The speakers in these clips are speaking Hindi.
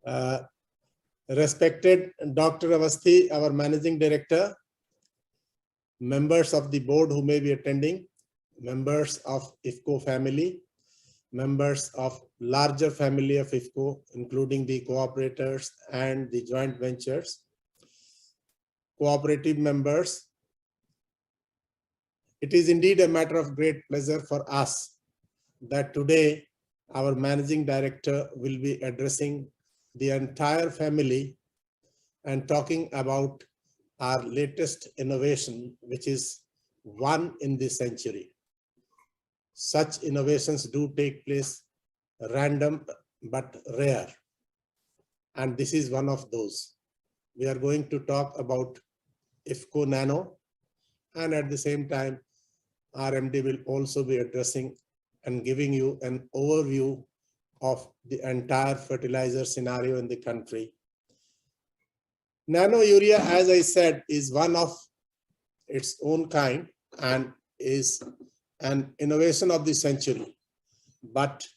Uh, Respected Dr. Awasthi, our Managing Director, members of the board who may be attending, members of IFFCO family, members of larger family of IFFCO, including the cooperators and the joint ventures, cooperative members. It is indeed a matter of great pleasure for us that today our Managing Director will be addressing the entire family and talking about our latest innovation, which is one in the century. Such innovations do take place random but rare. And this is one of those. We are going to talk about IFFCO Nano, and at the same time, RMD will also be addressing and giving you an overview of the entire fertilizer scenario in the country. Nano urea, as I said, is one of its own kind and is an innovation of the century. But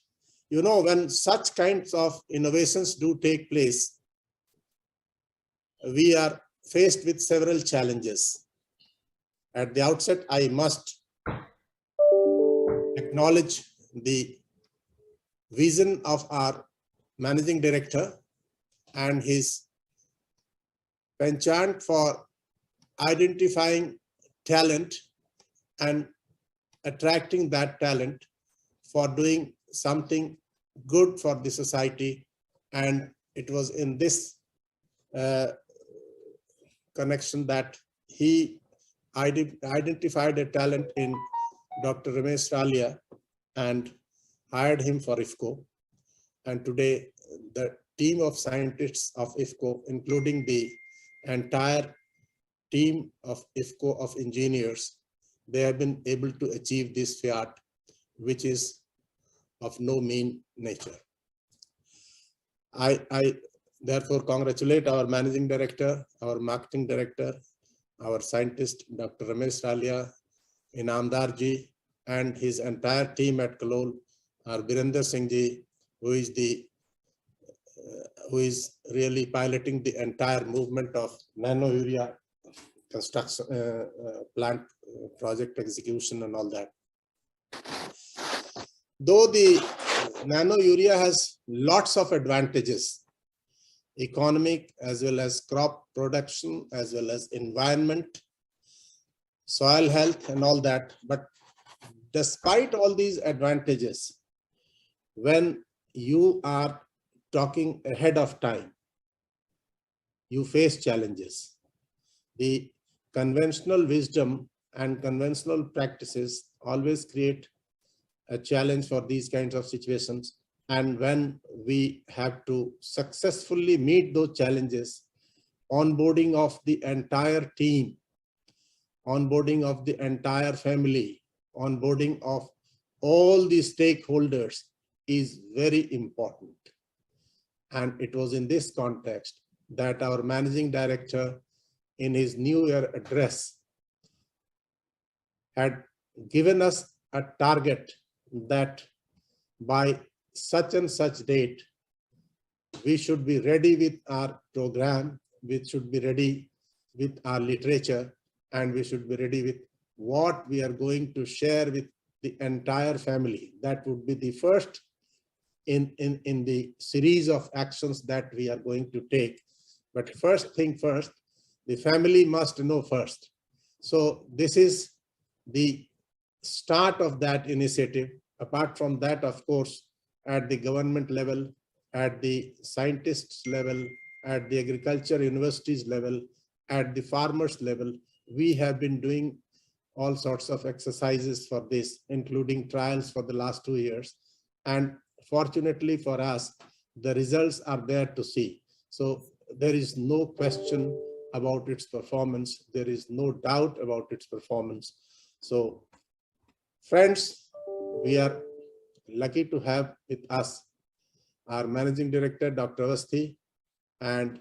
you know, when such kinds of innovations do take place, we are faced with several challenges. At the outset, I must acknowledge the vision of our Managing Director and his penchant for identifying talent and attracting that talent for doing something good for the society. And it was in this connection that he identified a talent in Dr. Ramesh Ralia and hired him for IFFCO. And today, the team of scientists of IFFCO, including the entire team of IFFCO of engineers, they have been able to achieve this feat, which is of no mean nature. I therefore congratulate our Managing Director, our Marketing Director, our scientist, Dr. Ramesh Ralia, Inamdar ji, and his entire team at Kalol, our Virender Singh ji, who is really piloting the entire movement of nano urea construction, plant project execution and all that. Though the nano urea has lots of advantages, economic as well as crop production, as well as environment, soil health and all that. But despite all these advantages, when you are talking ahead of time, you face challenges. The conventional wisdom and conventional practices always create a challenge for these kinds of situations. And when we have to successfully meet those challenges, onboarding of the entire team, onboarding of the entire family, onboarding of all the stakeholders is very important. And it was in this context that our Managing Director, in his New Year address, had given us a target that by such and such date, we should be ready with our program, we should be ready with our literature, and we should be ready with what we are going to share with the entire family. That would be the first in the series of actions that we are going to take. But first thing first, the family must know first. So this is the start of that initiative. Apart from that, of course, at the government level, at the scientists level, at the agriculture universities level, at the farmers level, we have been doing all sorts of exercises for this, including trials for the last 2 years. And fortunately for us, the results are there to see. So there is no question about its performance. There is no doubt about its performance. So friends, we are lucky to have with us our Managing Director, Dr. Awasthi, and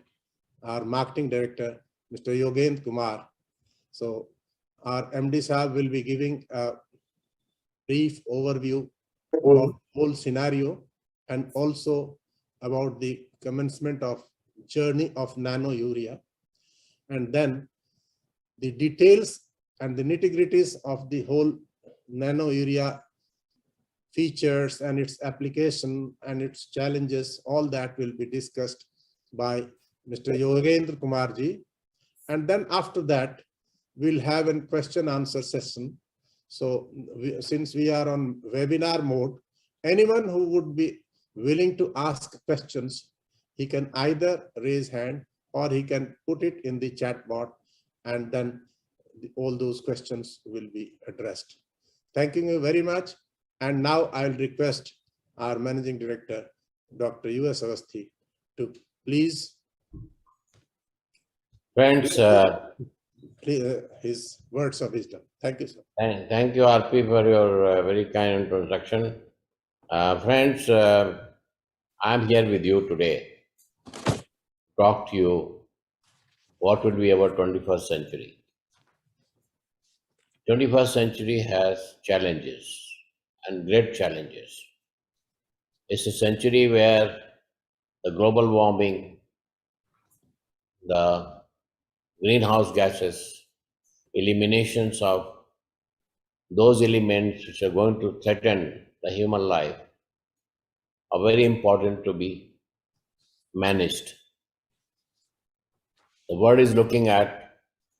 our Marketing Director, Mr. Yogendra Kumar. So our MD Sahab will be giving a brief overview about the whole scenario and also about the commencement of journey of nano urea, and then the details and the nitty-gritties of the whole nano urea features and its application and its challenges, all that will be discussed by Mr. Yogendra Kumar ji. And then after that, we'll have a question answer session. So since we are on webinar mode, anyone who would be willing to ask questions, he can either raise hand or he can put it in the chat box, and then all those questions will be addressed. Thank you very much. And now I'll request our Managing Director, Dr. U.S. Awasthi, to please. Friends, his words of wisdom. Thank you, sir. Thank you, RP, for your very kind introduction. Friends, I'm here with you today to talk to you what will be our 21st century. 21st century has challenges and great challenges. It's a century where the global warming, the greenhouse gases, eliminations of those elements which are going to threaten the human life are very important to be managed. The world is looking at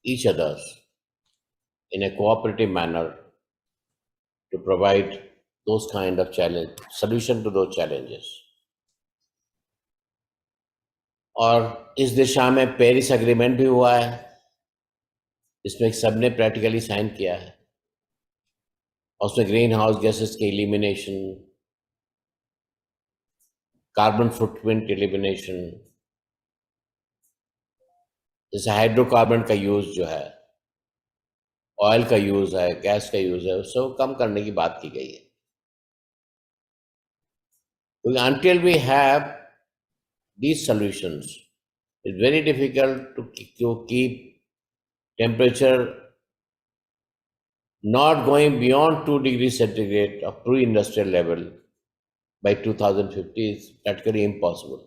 each other in a cooperative manner to provide those kind of solution to those challenges. और इस दिशा में पेरिस एग्रीमेंट भी हुआ है, इसमें सबने प्रैक्टिकली साइन किया है, और उसमें ग्रीन हाउस गैसेस के एलिमिनेशन, कार्बन फुटप्रिंट एलिमिनेशन, जैसे हाइड्रोकार्बन का यूज जो है, ऑयल का यूज है, गैस का यूज है, उसको कम करने की बात की गई है. Until we have these solutions, it's very difficult to keep temperature not going beyond 2 degrees centigrade of pre-industrial level by 2050 is practically impossible.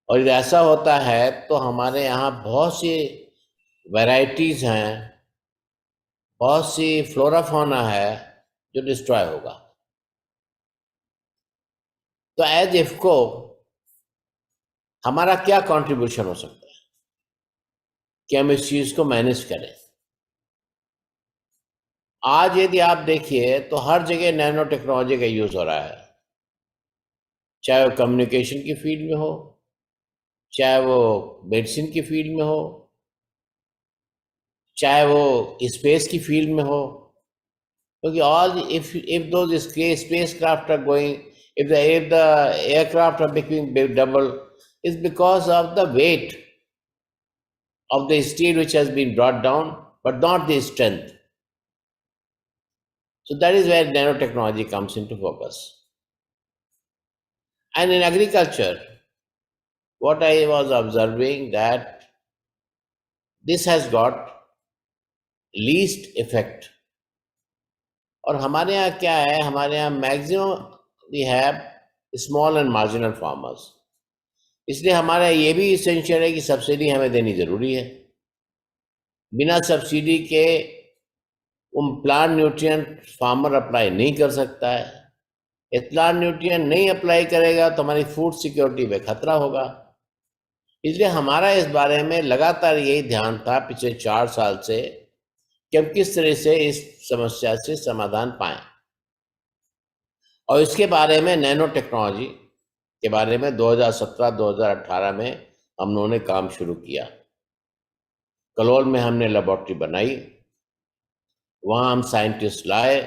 और यदि ऐसा होता है तो हमारे यहाँ बहुत सी वैरायटीज हैं, बहुत सी फ्लोरा फौना है जो डिस्ट्रॉय होगा. तो एज इफको हमारा क्या कंट्रीब्यूशन हो सकता है कि हम इस चीज को मैनेज करें. आज यदि आप देखिए तो हर जगह नैनो टेक्नोलॉजी का यूज हो रहा है, चाहे वो कम्युनिकेशन की फील्ड में हो, चाहे वो मेडिसिन की फील्ड में हो, चाहे वो स्पेस की फील्ड में हो, क्योंकि all if those spacecraft are going, if the aircraft are becoming double, is because of the weight of the steel which has been brought down, but not the strength. So that is where nanotechnology comes into focus. And in agriculture, what I was observing that this has got least effect. और हमारे यहाँ क्या है, हमारे यहाँ maximum we have small and marginal farmers. इसलिए हमारा ये भी इसेंशियल है कि सब्सिडी हमें देनी जरूरी है. बिना सब्सिडी के प्लांट न्यूट्रिएंट फार्मर अप्लाई नहीं कर सकता है. प्लांट न्यूट्रिएंट नहीं अप्लाई करेगा तो हमारी फूड सिक्योरिटी पे खतरा होगा. इसलिए हमारा इस बारे में लगातार यही ध्यान था पिछले 4 साल से कि हम किस तरह से इस समस्या से समाधान पाएं. और इसके बारे में नैनो टेक्नोलॉजी के बारे में 2017-2018 में हम लोगों ने काम शुरू किया. कलोल में हमने लेबोरेटरी बनाई, वहाँ हम साइंटिस्ट लाए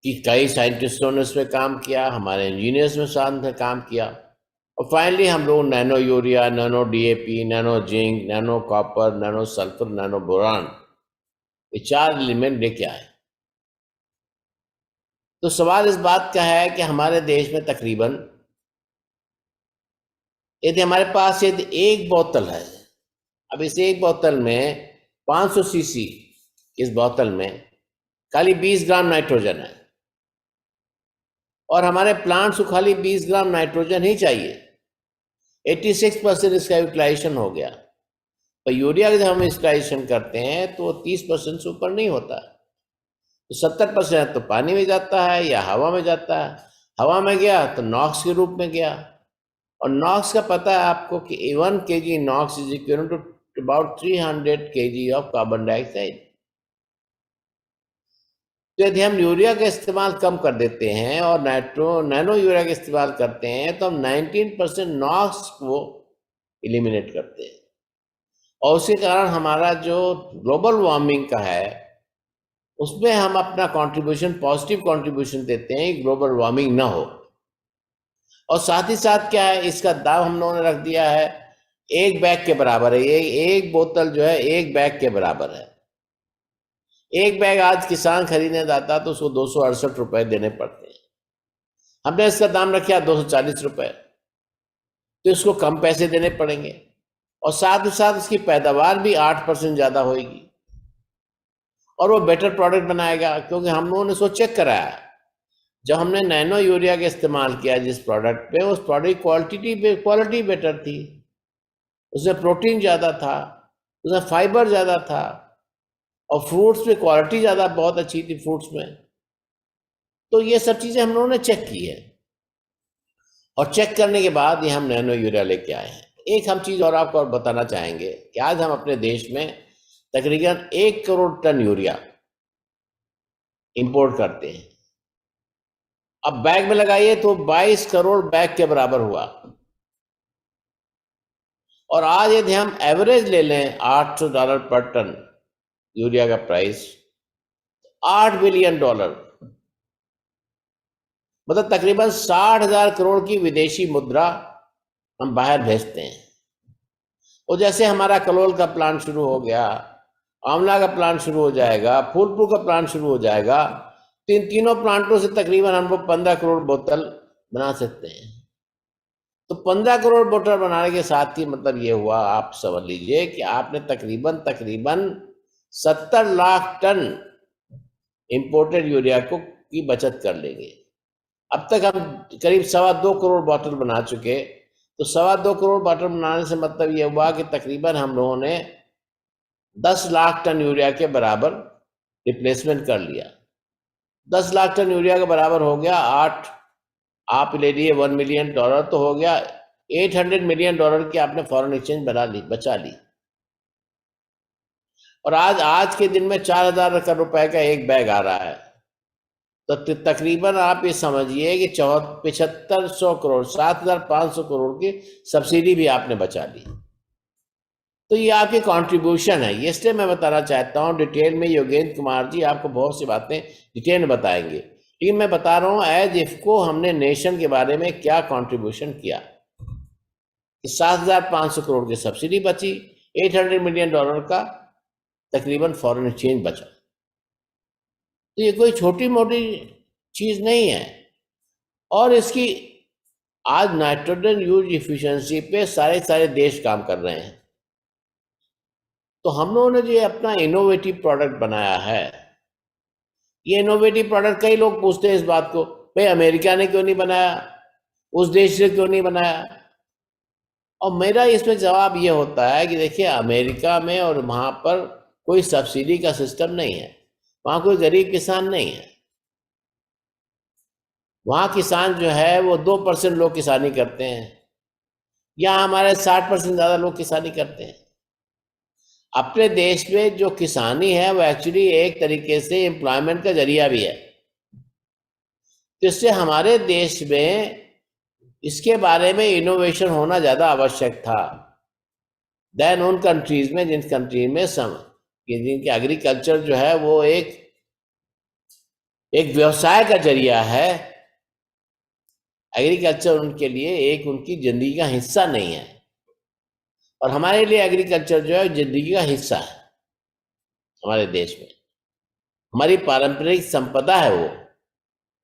कि कई साइंटिस्टों ने इसमें काम किया, हमारे इंजीनियर्स ने साथ में काम किया, और फाइनली हम लोग nano urea, nano DAP, nano zinc, nano copper, nano sulphur, nano boron, ये 4 एलिमेंट लेके आए. तो सवाल इस बात का है कि हमारे देश में तकरीबन यदि हमारे पास यदि एक बोतल है, अब इस एक बोतल में 500 सीसी, इस बोतल में खाली 20 ग्राम नाइट्रोजन है, और हमारे प्लांट्स को खाली 20 ग्राम नाइट्रोजन ही चाहिए, 86% इसका यूटिलाइजेशन हो गया। पर यूरिया का जब हम यूटिलाइजेशन करते हैं तो 30% से ऊपर नहीं होता, तो 70% तो पानी में जाता है या हवा में जाता है। हवा में गया तो नॉक्स के रूप में गया, और नॉक्स का पता है आपको कि 1 kg NOx is equal to about 300 kg of carbon dioxide. तो यदि हम यूरिया का इस्तेमाल कम कर देते हैं और नैनो यूरिया का इस्तेमाल करते हैं तो हम 19% नॉक्स को एलिमिनेट करते हैं, और उसके कारण हमारा जो ग्लोबल वार्मिंग का है उसमें हम अपना कंट्रीब्यूशन, पॉजिटिव कंट्रीब्यूशन देते हैं, ग्लोबल वार्मिंग ना हो। और साथ ही साथ क्या है, इसका दाम हम लोगों ने रख दिया है 1 बैग के बराबर है। ये एक बोतल जो है 1 बैग के बराबर है। 1 बैग आज किसान खरीदने जाता तो उसको 268 रुपए देने पड़ते हैं, हमने इसका दाम रखा 240 रुपए, तो इसको कम पैसे देने पड़ेंगे, और साथ ही साथ इसकी पैदावार भी 8% ज्यादा होगी, और वो बेटर प्रोडक्ट बनाएगा। क्योंकि हम लोगों ने इसको चेक कराया, जब हमने नैनो यूरिया का इस्तेमाल किया जिस प्रोडक्ट पे, उस प्रोडक्ट की क्वालिटी बेटर थी, उसमें प्रोटीन ज़्यादा था, उसमें फाइबर ज़्यादा था, और फ्रूट्स में क्वालिटी ज़्यादा बहुत अच्छी थी फ्रूट्स में। तो ये सब चीज़ें हम लोगों ने चेक की है, और चेक करने के बाद ये हम नैनो यूरिया लेके आए हैं। एक हम चीज़ और आपको और बताना चाहेंगे कि आज हम अपने देश में तकरीबन 1 करोड़ टन यूरिया इंपोर्ट करते हैं। अब बैग में लगाइए तो 22 करोड़ बैग के बराबर हुआ, और आज यदि हम एवरेज ले लें $800 पर टन यूरिया का प्राइस, $8 बिलियन, मतलब तकरीबन 60,000 करोड़ की विदेशी मुद्रा हम बाहर भेजते हैं। और जैसे हमारा कलोल का प्लांट शुरू हो गया, आंवला का प्लांट शुरू हो जाएगा, फूलपुर का प्लांट शुरू हो जाएगा, तो इन तीनों प्लांटों से तकरीबन हम लोग 15 करोड़ बोतल बना सकते हैं। तो 15 करोड़ बोतल बनाने के साथ ही मतलब ये हुआ, आप समझ लीजिए कि आपने तकरीबन 70 लाख टन इंपोर्टेड यूरिया की बचत कर लेंगे। अब तक हम करीब 2.25 करोड़ बोतल बना चुके, तो 2.25 करोड़ बोतल बनाने से मतलब ये हुआ कि तकरीबन हम लोगों ने 10 लाख टन यूरिया के बराबर रिप्लेसमेंट कर लिया। 10 लाख टन यूरिया के बराबर हो गया 8, आप ले लिए $1 मिलियन, तो हो गया $800 मिलियन की आपने फॉरेन एक्सचेंज बचा ली। और आज के दिन में 4,000 रुपए का एक बैग आ रहा है, तो तकरीबन आप ये समझिए कि 7500 करोड़, 7,500 करोड़ की सब्सिडी भी आपने बचा ली। तो ये आपकी कंट्रीब्यूशन है। ये इसलिए मैं बताना चाहता हूँ, डिटेल में योगेंद्र कुमार जी आपको बहुत सी बातें डिटेल में बताएंगे, लेकिन मैं बता रहा हूँ एज इफको हमने नेशन के बारे में क्या कंट्रीब्यूशन किया। 7,500 करोड़ की सब्सिडी बची, $800 मिलियन का तकरीबन फॉरेन एक्सचेंज बचा। तो ये कोई छोटी मोटी चीज नहीं है। और इसकी आज नाइट्रोजन यूज इफिशिएंसी पे सारे देश काम कर रहे हैं। तो हम लोगों ने जो अपना इनोवेटिव प्रोडक्ट बनाया है, ये इनोवेटिव प्रोडक्ट कई लोग पूछते हैं इस बात को, भाई अमेरिका ने क्यों नहीं बनाया, उस देश ने क्यों नहीं बनाया। और मेरा इसमें जवाब ये होता है कि देखिए, अमेरिका में और वहां पर कोई सब्सिडी का सिस्टम नहीं है, वहां कोई गरीब किसान नहीं है। वहां किसान जो है वो 2% लोग किसानी करते हैं, यहाँ हमारे 60% ज्यादा लोग किसानी करते हैं। अपने देश में जो किसानी है वो एक्चुअली एक तरीके से एम्प्लॉयमेंट का जरिया भी है। तो इससे हमारे देश में इसके बारे में इनोवेशन होना ज्यादा आवश्यक था देन उन कंट्रीज में, जिन कंट्री में जिनके एग्रीकल्चर जो है वो एक व्यवसाय का जरिया है। एग्रीकल्चर उनके लिए एक उनकी जिंदगी का हिस्सा नहीं है, और हमारे लिए एग्रीकल्चर जो है जिंदगी का हिस्सा है। हमारे देश में हमारी पारंपरिक संपदा है वो,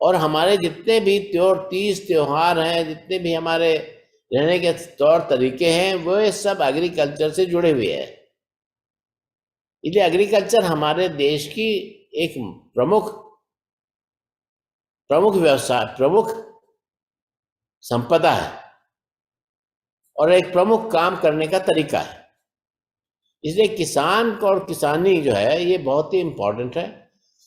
और हमारे जितने भी तीज त्योहार हैं, जितने भी हमारे रहने के तौर तरीके हैं, वो सब एग्रीकल्चर से जुड़े हुए हैं। इसलिए एग्रीकल्चर हमारे देश की एक प्रमुख प्रमुख व्यवसाय, प्रमुख संपदा है और एक प्रमुख काम करने का तरीका है। इसलिए किसान को और किसानी जो है ये बहुत ही इम्पोर्टेंट है,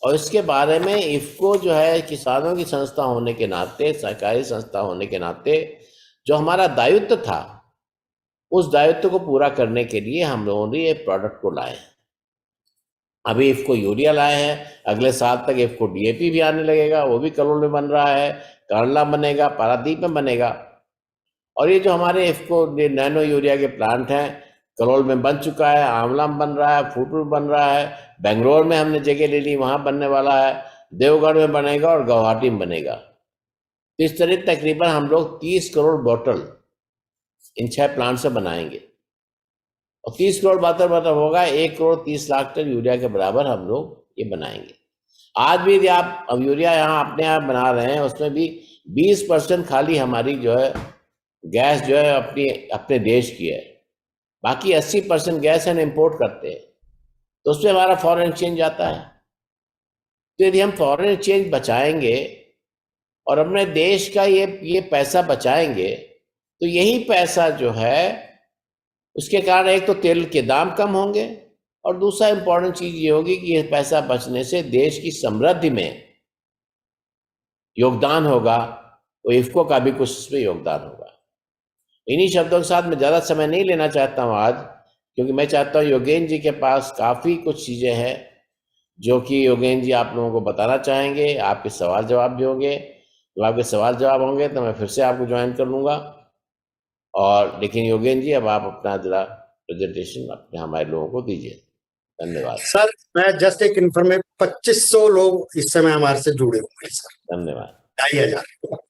और इसके बारे में इफ़को जो है किसानों की संस्था होने के नाते, सहकारी संस्था होने के नाते जो हमारा दायित्व था, उस दायित्व को पूरा करने के लिए हम लोगों ने ये प्रोडक्ट को लाए हैं। अभी इफ़को यूरिया लाए हैं, अगले साल तक इफ़को DAP भी आने लगेगा, वो भी कलोल में बन रहा है, कांडला बनेगा, पारादीप में बनेगा। और ये जो हमारे इफ़को नैनो यूरिया के प्लांट हैं, कलोल में बन चुका है, आंवला में बन रहा है, फूटपुर में बन रहा है, बेंगलोर में हमने जगह ले ली, वहाँ बनने वाला है, देवगढ़ में बनेगा और गुवाहाटी में बनेगा। तो इस तरह तकरीबन हम लोग 30 करोड़ बोतल इन 6 प्लांट से बनाएंगे, और 30 करोड़ बोतल मतलब होगा 1 करोड़ 30 लाख टन यूरिया के बराबर हम लोग ये बनाएंगे। आज भी यदि आप अब यूरिया यहाँ अपने आप बना रहे हैं, उसमें भी 20% खाली हमारी जो है गैस जो है अपने देश की है, बाकी 80% गैस हम इम्पोर्ट करते हैं, तो उसमें हमारा फॉरेन एक्सचेंज आता है। तो यदि हम फॉरेन एक्सचेंज बचाएंगे और अपने देश का ये पैसा बचाएंगे, तो यही पैसा जो है उसके कारण एक तो तेल के दाम कम होंगे, और दूसरा इम्पोर्टेंट चीज ये होगी कि ये पैसा बचने से देश की समृद्धि में योगदान होगा, तो इफ़को का भी कुछ इसमें योगदान होगा। इन्हीं शब्दों के साथ मैं ज़्यादा समय नहीं लेना चाहता हूँ आज, क्योंकि मैं चाहता हूँ योगेंद्र जी के पास काफ़ी कुछ चीज़ें हैं जो कि योगेंद्र जी आप लोगों को बताना चाहेंगे। आपके सवाल जवाब भी होंगे, तो आपके सवाल जवाब होंगे तो मैं फिर से आपको ज्वाइन कर लूँगा। और लेकिन योगेंद्र जी अब आप अपना जरा प्रेजेंटेशन अपने हमारे लोगों को दीजिए। धन्यवाद सर। मैं जस्ट एक इन्फॉर्मेशन, 2500 लोग इस समय हमारे से जुड़े हुए हैं सर। धन्यवाद। 2500।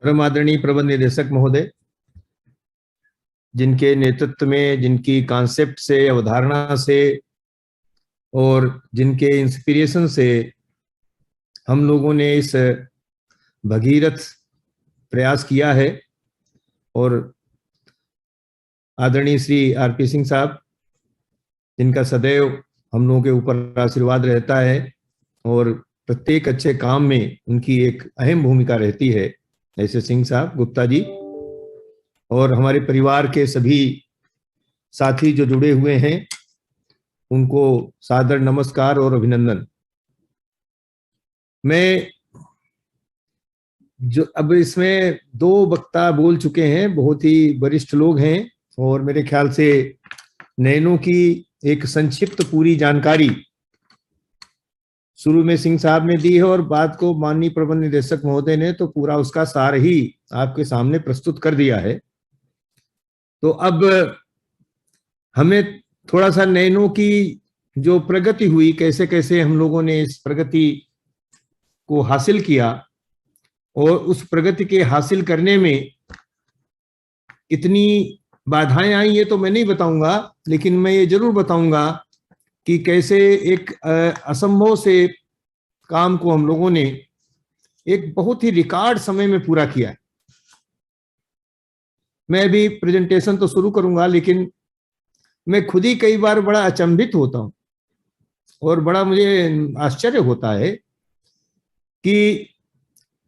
परम आदरणीय प्रबंध निदेशक महोदय, जिनके नेतृत्व में, जिनकी कॉन्सेप्ट से, अवधारणा से और जिनके इंस्पिरेशन से हम लोगों ने इस भगीरथ प्रयास किया है, और आदरणीय श्री RP सिंह साहब, जिनका सदैव हम लोगों के ऊपर आशीर्वाद रहता है और प्रत्येक अच्छे काम में उनकी एक अहम भूमिका रहती है, ऐसे सिंह साहब, गुप्ता जी और हमारे परिवार के सभी साथी जो जुड़े हुए हैं, उनको सादर नमस्कार और अभिनंदन। मैं जो अब इसमें 2 वक्ता बोल चुके हैं, बहुत ही वरिष्ठ लोग हैं, और मेरे ख्याल से नैनो की एक संक्षिप्त पूरी जानकारी शुरू में सिंह साहब ने दी है, और बाद को माननीय प्रबंध निदेशक महोदय ने तो पूरा उसका सार ही आपके सामने प्रस्तुत कर दिया है। तो अब हमें थोड़ा सा नैनो की जो प्रगति हुई, कैसे कैसे हम लोगों ने इस प्रगति को हासिल किया, और उस प्रगति के हासिल करने में कितनी बाधाएं आई, ये तो मैं नहीं बताऊंगा, लेकिन मैं ये जरूर बताऊंगा कि कैसे एक असंभव से काम को हम लोगों ने एक बहुत ही रिकॉर्ड समय में पूरा किया है। मैं अभी प्रेजेंटेशन तो शुरू करूंगा, लेकिन मैं खुद ही कई बार बड़ा अचंभित होता हूं और बड़ा मुझे आश्चर्य होता है कि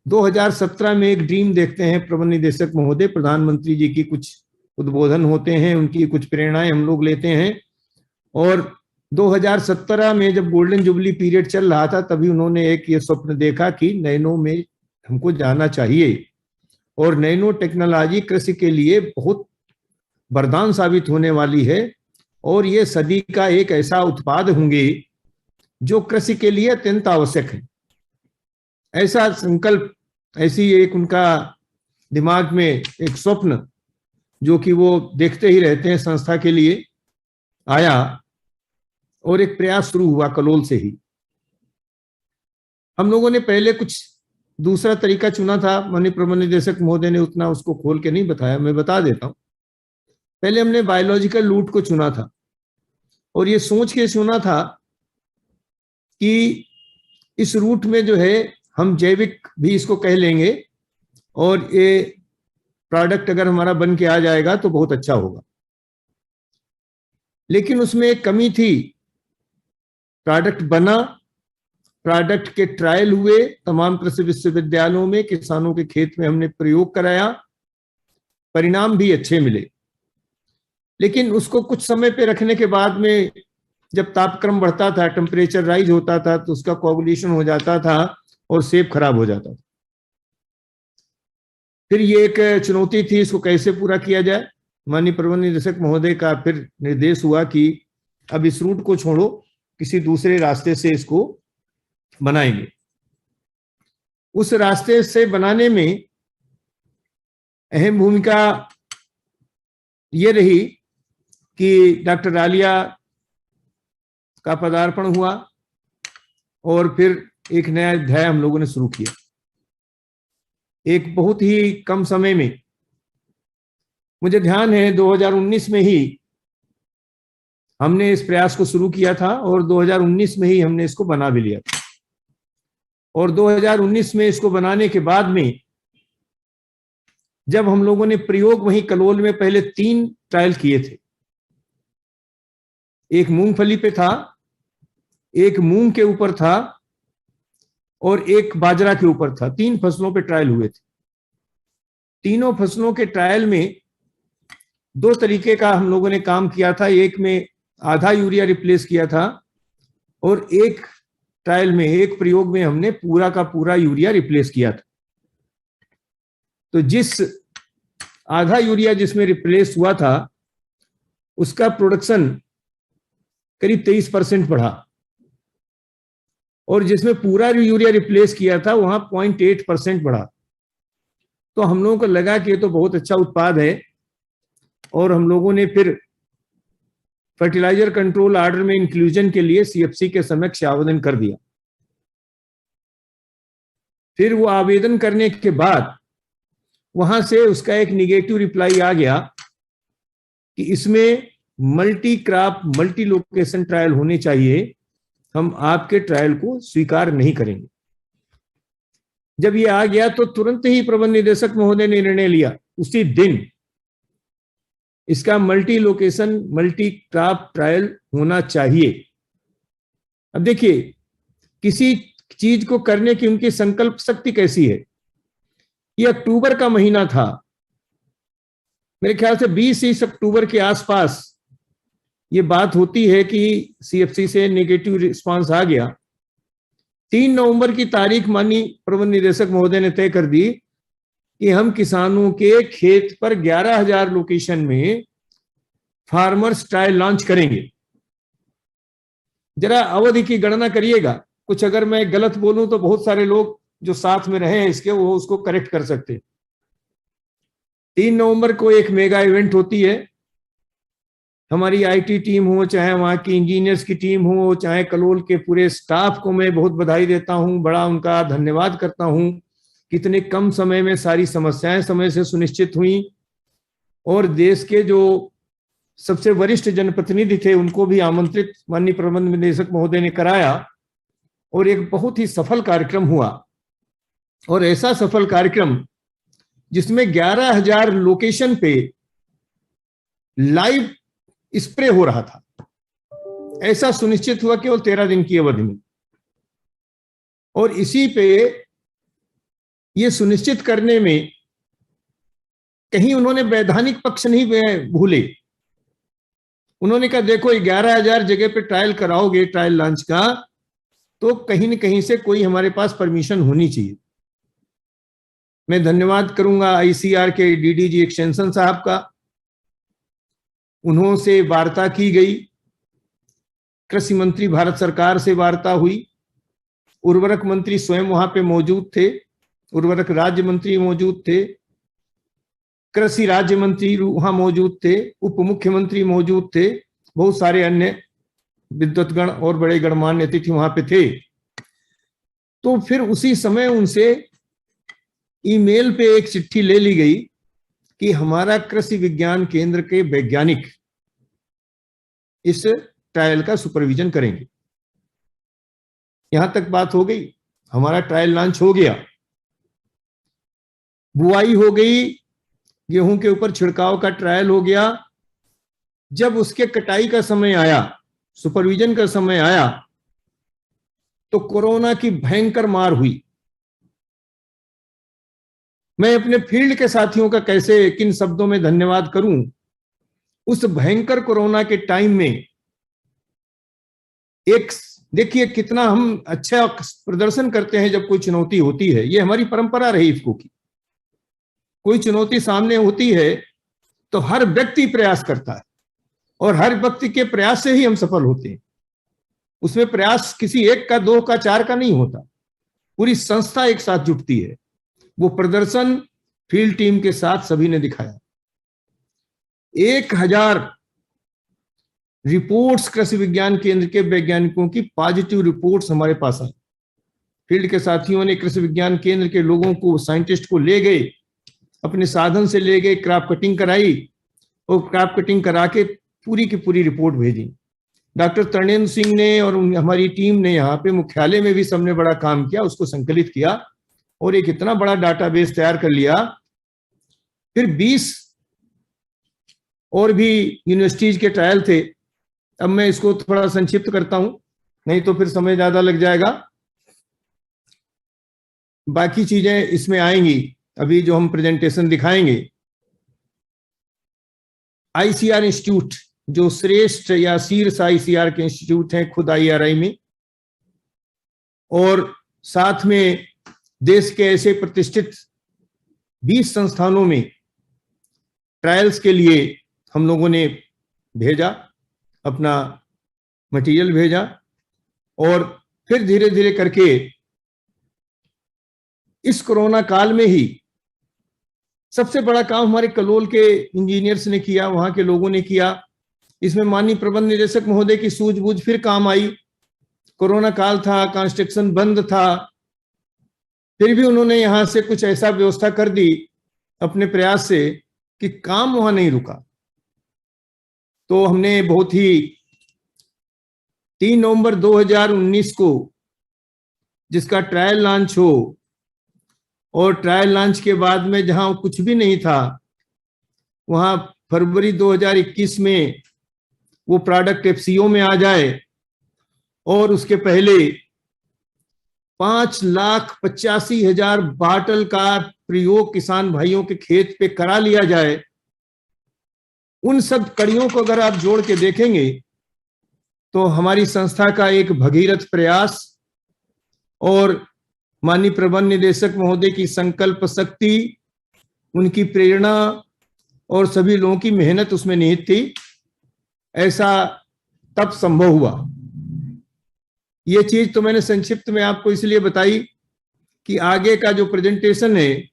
2017 में एक ड्रीम देखते हैं प्रबंध निदेशक महोदय, प्रधानमंत्री जी की कुछ उद्बोधन होते हैं, उनकी कुछ प्रेरणाएं हम लोग लेते हैं, और 2017 में जब गोल्डन जुबली पीरियड चल रहा था, तभी उन्होंने एक ये स्वप्न देखा कि नैनो में हमको जाना चाहिए, और नैनो टेक्नोलॉजी कृषि के लिए बहुत वरदान साबित होने वाली है, और ये सदी का एक ऐसा उत्पाद होंगे जो कृषि के लिए अत्यंत आवश्यक है। ऐसा संकल्प, ऐसी एक उनका दिमाग में एक स्वप्न जो कि वो देखते ही रहते हैं, संस्था के लिए आया, और एक प्रयास शुरू हुआ कलोल से ही। हम लोगों ने पहले कुछ दूसरा तरीका चुना था, माननीय प्रबंध निदेशक महोदय ने उतना उसको खोल के नहीं बताया, मैं बता देता हूं। पहले हमने बायोलॉजिकल रूट को चुना था, और ये सोच के चुना था कि इस रूट में जो है हम जैविक भी इसको कह लेंगे, और ये प्रोडक्ट अगर हमारा बन के आ जाएगा तो बहुत अच्छा होगा। लेकिन उसमें एक कमी थी। प्रोडक्ट बना, प्रोडक्ट के ट्रायल हुए तमाम कृषि विश्वविद्यालयों में, किसानों के खेत में हमने प्रयोग कराया, परिणाम भी अच्छे मिले। लेकिन उसको कुछ समय पे रखने के बाद में जब तापक्रम बढ़ता था, टेम्परेचर राइज होता था, तो उसका कोगुलेशन हो जाता था और सेब खराब हो जाता था। फिर ये एक चुनौती थी, इसको कैसे पूरा किया जाए। माननीय प्रबंध निदेशक महोदय का फिर निर्देश हुआ कि अब इस रूट को छोड़ो, किसी दूसरे रास्ते से इसको बनाएंगे। उस रास्ते से बनाने में अहम भूमिका ये रही कि डॉक्टर आलिया का पदार्पण हुआ और फिर एक नया अध्याय हम लोगों ने शुरू किया। एक बहुत ही कम समय में, मुझे ध्यान है 2019 में ही हमने इस प्रयास को शुरू किया था और 2019 में ही हमने इसको बना भी लिया था। और 2019 में इसको बनाने के बाद में जब हम लोगों ने प्रयोग वहीं कलोल में पहले 3 ट्रायल किए थे, एक मूंगफली पे था, एक मूंग के ऊपर था और एक बाजरा के ऊपर था। 3 फसलों पे ट्रायल हुए थे। तीनों फसलों के ट्रायल में 2 तरीके का हम लोगों ने काम किया था। एक में आधा यूरिया रिप्लेस किया था और एक ट्रायल में, एक प्रयोग में हमने पूरा का पूरा यूरिया रिप्लेस किया था। तो जिस आधा यूरिया जिसमें रिप्लेस हुआ था उसका प्रोडक्शन करीब 23% बढ़ा और जिसमें पूरा यूरिया रिप्लेस किया था वहां 0.8% बढ़ा। तो हम लोगों को लगा कि ये तो बहुत अच्छा उत्पाद है और हम लोगों ने फिर फर्टिलाइजर कंट्रोल ऑर्डर में इंक्लूजन के लिए सीएफसी के समक्ष आवेदन कर दिया। फिर वो आवेदन करने के बाद वहां से उसका एक निगेटिव रिप्लाई आ गया कि इसमें multi crop multi location trial होने चाहिए, हम आपके ट्रायल को स्वीकार नहीं करेंगे। जब ये आ गया तो तुरंत ही प्रबंध निदेशक महोदय ने निर्णय लिया, उसी दिन इसका multi location multi crop trial होना चाहिए। अब देखिए, किसी चीज को करने की उनकी संकल्प शक्ति कैसी है। ये अक्टूबर का महीना था, मेरे ख्याल से 20 अक्टूबर के आसपास ये बात होती है कि सीएफसी से नेगेटिव रिस्पांस आ गया। 3 नवंबर की तारीख माननीय प्रबंध निदेशक महोदय ने तय कर दी कि हम किसानों के खेत पर 11,000 लोकेशन में फार्मर्स ट्रायल लॉन्च करेंगे। जरा अवधि की गणना करिएगा, कुछ अगर मैं गलत बोलूं तो बहुत सारे लोग जो साथ में रहे हैं इसके वो उसको करेक्ट कर सकते। 3 नवंबर को एक मेगा इवेंट होती है। हमारी आईटी टीम हो, चाहे वहां की इंजीनियर्स की टीम हो, चाहे कलोल के पूरे स्टाफ को मैं बहुत बधाई देता हूं, बड़ा उनका धन्यवाद करता हूं। कितने कम समय में सारी समस्याएं समय से सुनिश्चित हुई और देश के जो सबसे वरिष्ठ जनप्रतिनिधि थे उनको भी आमंत्रित माननीय प्रबंध निदेशक महोदय ने कराया और एक बहुत ही सफल कार्यक्रम हुआ। और ऐसा सफल कार्यक्रम जिसमें 11,000 लोकेशन पे लाइव स्प्रे हो रहा था, ऐसा सुनिश्चित हुआ केवल 13 दिन की अवधि में। और इसी पे ये सुनिश्चित करने में कहीं उन्होंने वैधानिक पक्ष नहीं भूले। उन्होंने कहा देखो 11,000 जगह पे ट्रायल कराओगे, ट्रायल लॉन्च का, तो कहीं न कहीं से कोई हमारे पास परमिशन होनी चाहिए। मैं धन्यवाद करूंगा आईसीआर के डीडीजी एक्सटेंशन साहब का, उन्हों से वार्ता की गई, कृषि मंत्री भारत सरकार से वार्ता हुई, उर्वरक मंत्री स्वयं वहां पे मौजूद थे, उर्वरक राज्य मंत्री मौजूद थे, कृषि राज्य मंत्री वहां मौजूद थे, उप मुख्यमंत्री मौजूद थे, बहुत सारे अन्य विद्वतगण और बड़े गणमान्य अतिथि वहां पे थे। तो फिर उसी समय उनसे ईमेल पे एक चिट्ठी ले ली गई कि हमारा कृषि विज्ञान केंद्र के वैज्ञानिक इस ट्रायल का सुपरविजन करेंगे। यहां तक बात हो गई, हमारा ट्रायल लॉन्च हो गया, बुआई हो गई, गेहूं के ऊपर छिड़काव का ट्रायल हो गया, जब उसके कटाई का समय आया, सुपरविजन का समय आया, तो कोरोना की भयंकर मार हुई। मैं अपने फील्ड के साथियों का कैसे किन शब्दों में धन्यवाद करूं। उस भयंकर कोरोना के टाइम में एक देखिए कितना हम अच्छा प्रदर्शन करते हैं जब कोई चुनौती होती है। ये हमारी परंपरा रही इफ्को की। कोई चुनौती सामने होती है तो हर व्यक्ति प्रयास करता है और हर व्यक्ति के प्रयास से ही हम सफल होते हैं। उसमें प्रयास किसी एक का, दो का, चार का नहीं होता, पूरी संस्था एक साथ जुटती है। वो प्रदर्शन फील्ड टीम के साथ सभी ने दिखाया। 1000 रिपोर्ट्स कृषि विज्ञान केंद्र के वैज्ञानिकों की पॉजिटिव रिपोर्ट्स हमारे पास आई। फील्ड के साथियों ने कृषि विज्ञान केंद्र के लोगों को, साइंटिस्ट को ले गए, अपने साधन से ले गए, क्रॉप कटिंग कराई और क्रॉप कटिंग करा के पूरी की पूरी रिपोर्ट भेजी। डॉक्टर तरणेंद्र सिंह ने और हमारी टीम ने यहाँ पे मुख्यालय में भी सबने बड़ा काम किया, उसको संकलित किया और एक इतना बड़ा डाटाबेस तैयार कर लिया। फिर 20 और भी यूनिवर्सिटीज के ट्रायल थे। अब मैं इसको थोड़ा संक्षिप्त करता हूं, नहीं तो फिर समय ज्यादा लग जाएगा। बाकी चीजें इसमें आएंगी। अभी जो हम प्रेजेंटेशन दिखाएंगे, आईसीआर इंस्टीट्यूट जो श्रेष्ठ या शीर्ष आईसीआर के इंस्टीट्यूट हैं खुद IRI में, और साथ में देश के ऐसे प्रतिष्ठित 20 संस्थानों में ट्रायल्स के लिए हम लोगों ने भेजा, अपना मटेरियल भेजा। और फिर धीरे धीरे करके इस कोरोना काल में ही सबसे बड़ा काम हमारे कलोल के इंजीनियर्स ने किया, वहां के लोगों ने किया। इसमें माननीय प्रबंध निदेशक महोदय की सूझबूझ फिर काम आई। कोरोना काल था, कंस्ट्रक्शन बंद था, फिर भी उन्होंने यहां से कुछ ऐसा व्यवस्था कर दी अपने प्रयास से कि काम वहां नहीं रुका। तो हमने बहुत ही 3 नवंबर 2019 को जिसका ट्रायल लॉन्च हो, और ट्रायल लॉन्च के बाद में जहां कुछ भी नहीं था, वहां फरवरी 2021 में वो प्रोडक्ट FCO में आ जाए और उसके पहले 5,85,000 बाटल का प्रयोग किसान भाइयों के खेत पे करा लिया जाए। उन सब कड़ियों को अगर आप जोड़ के देखेंगे तो हमारी संस्था का एक भगीरथ प्रयास और माननीय प्रबंध निदेशक महोदय की संकल्प शक्ति, उनकी प्रेरणा और सभी लोगों की मेहनत उसमें निहित थी। ऐसा तब संभव हुआ। ये चीज तो मैंने संक्षिप्त में आपको इसलिए बताई कि आगे का जो प्रेजेंटेशन है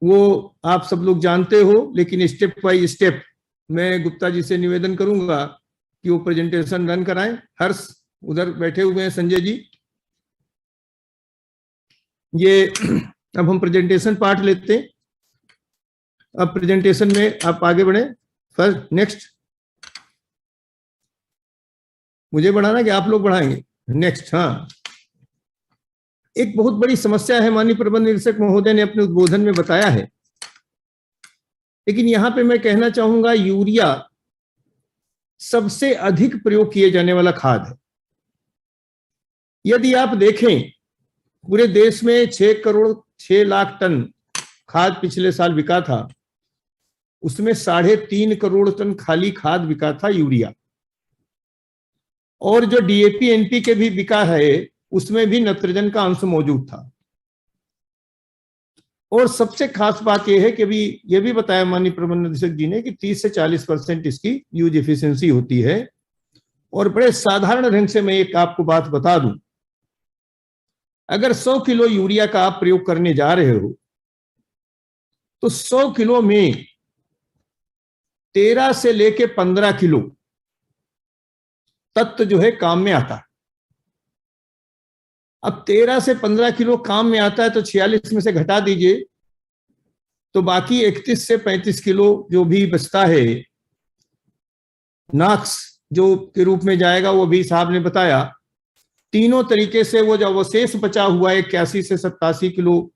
वो आप सब लोग जानते हो, लेकिन स्टेप बाय स्टेप मैं गुप्ता जी से निवेदन करूंगा कि वो प्रेजेंटेशन रन कराएं। हर्ष उधर बैठे हुए हैं, संजय जी। ये अब हम प्रेजेंटेशन पार्ट लेते हैं। अब प्रेजेंटेशन में आप आगे बढ़े। फर्स्ट नेक्स्ट, मुझे बढ़ाना कि आप लोग बढ़ाएंगे? नेक्स्ट। हाँ, एक बहुत बड़ी समस्या है, माननीय प्रबंध निदेशक महोदय ने अपने उद्बोधन में बताया है, लेकिन यहां पे मैं कहना चाहूंगा यूरिया सबसे अधिक प्रयोग किए जाने वाला खाद है। यदि आप देखें पूरे देश में 6 लाख टन खाद पिछले साल बिका था, उसमें 3.5 करोड़ टन खाली खाद बिका था यूरिया। और जो DAP NPK भी बिका है उसमें भी नाइट्रोजन का अंश मौजूद था। और सबसे खास बात यह है कि अभी यह भी बताया माननीय प्रबंध निदेशक जी ने कि 30 से 40% इसकी यूज एफिशिएंसी होती है। और बड़े साधारण ढंग से मैं एक आपको बात बता दूं, अगर 100 किलो यूरिया का आप प्रयोग करने जा रहे हो तो 100 किलो में 13 से लेके 15 किलो तत्व जो है काम में आता है। अब 13 से 15 किलो काम में आता है तो 46 में से घटा दीजिए तो बाकी 31 से 35 किलो जो भी बचता है नाक्स जो के रूप में जाएगा, वो भी साहब ने बताया। तीनों तरीके से वो जो अवशेष बचा हुआ है 81 से 87 किलो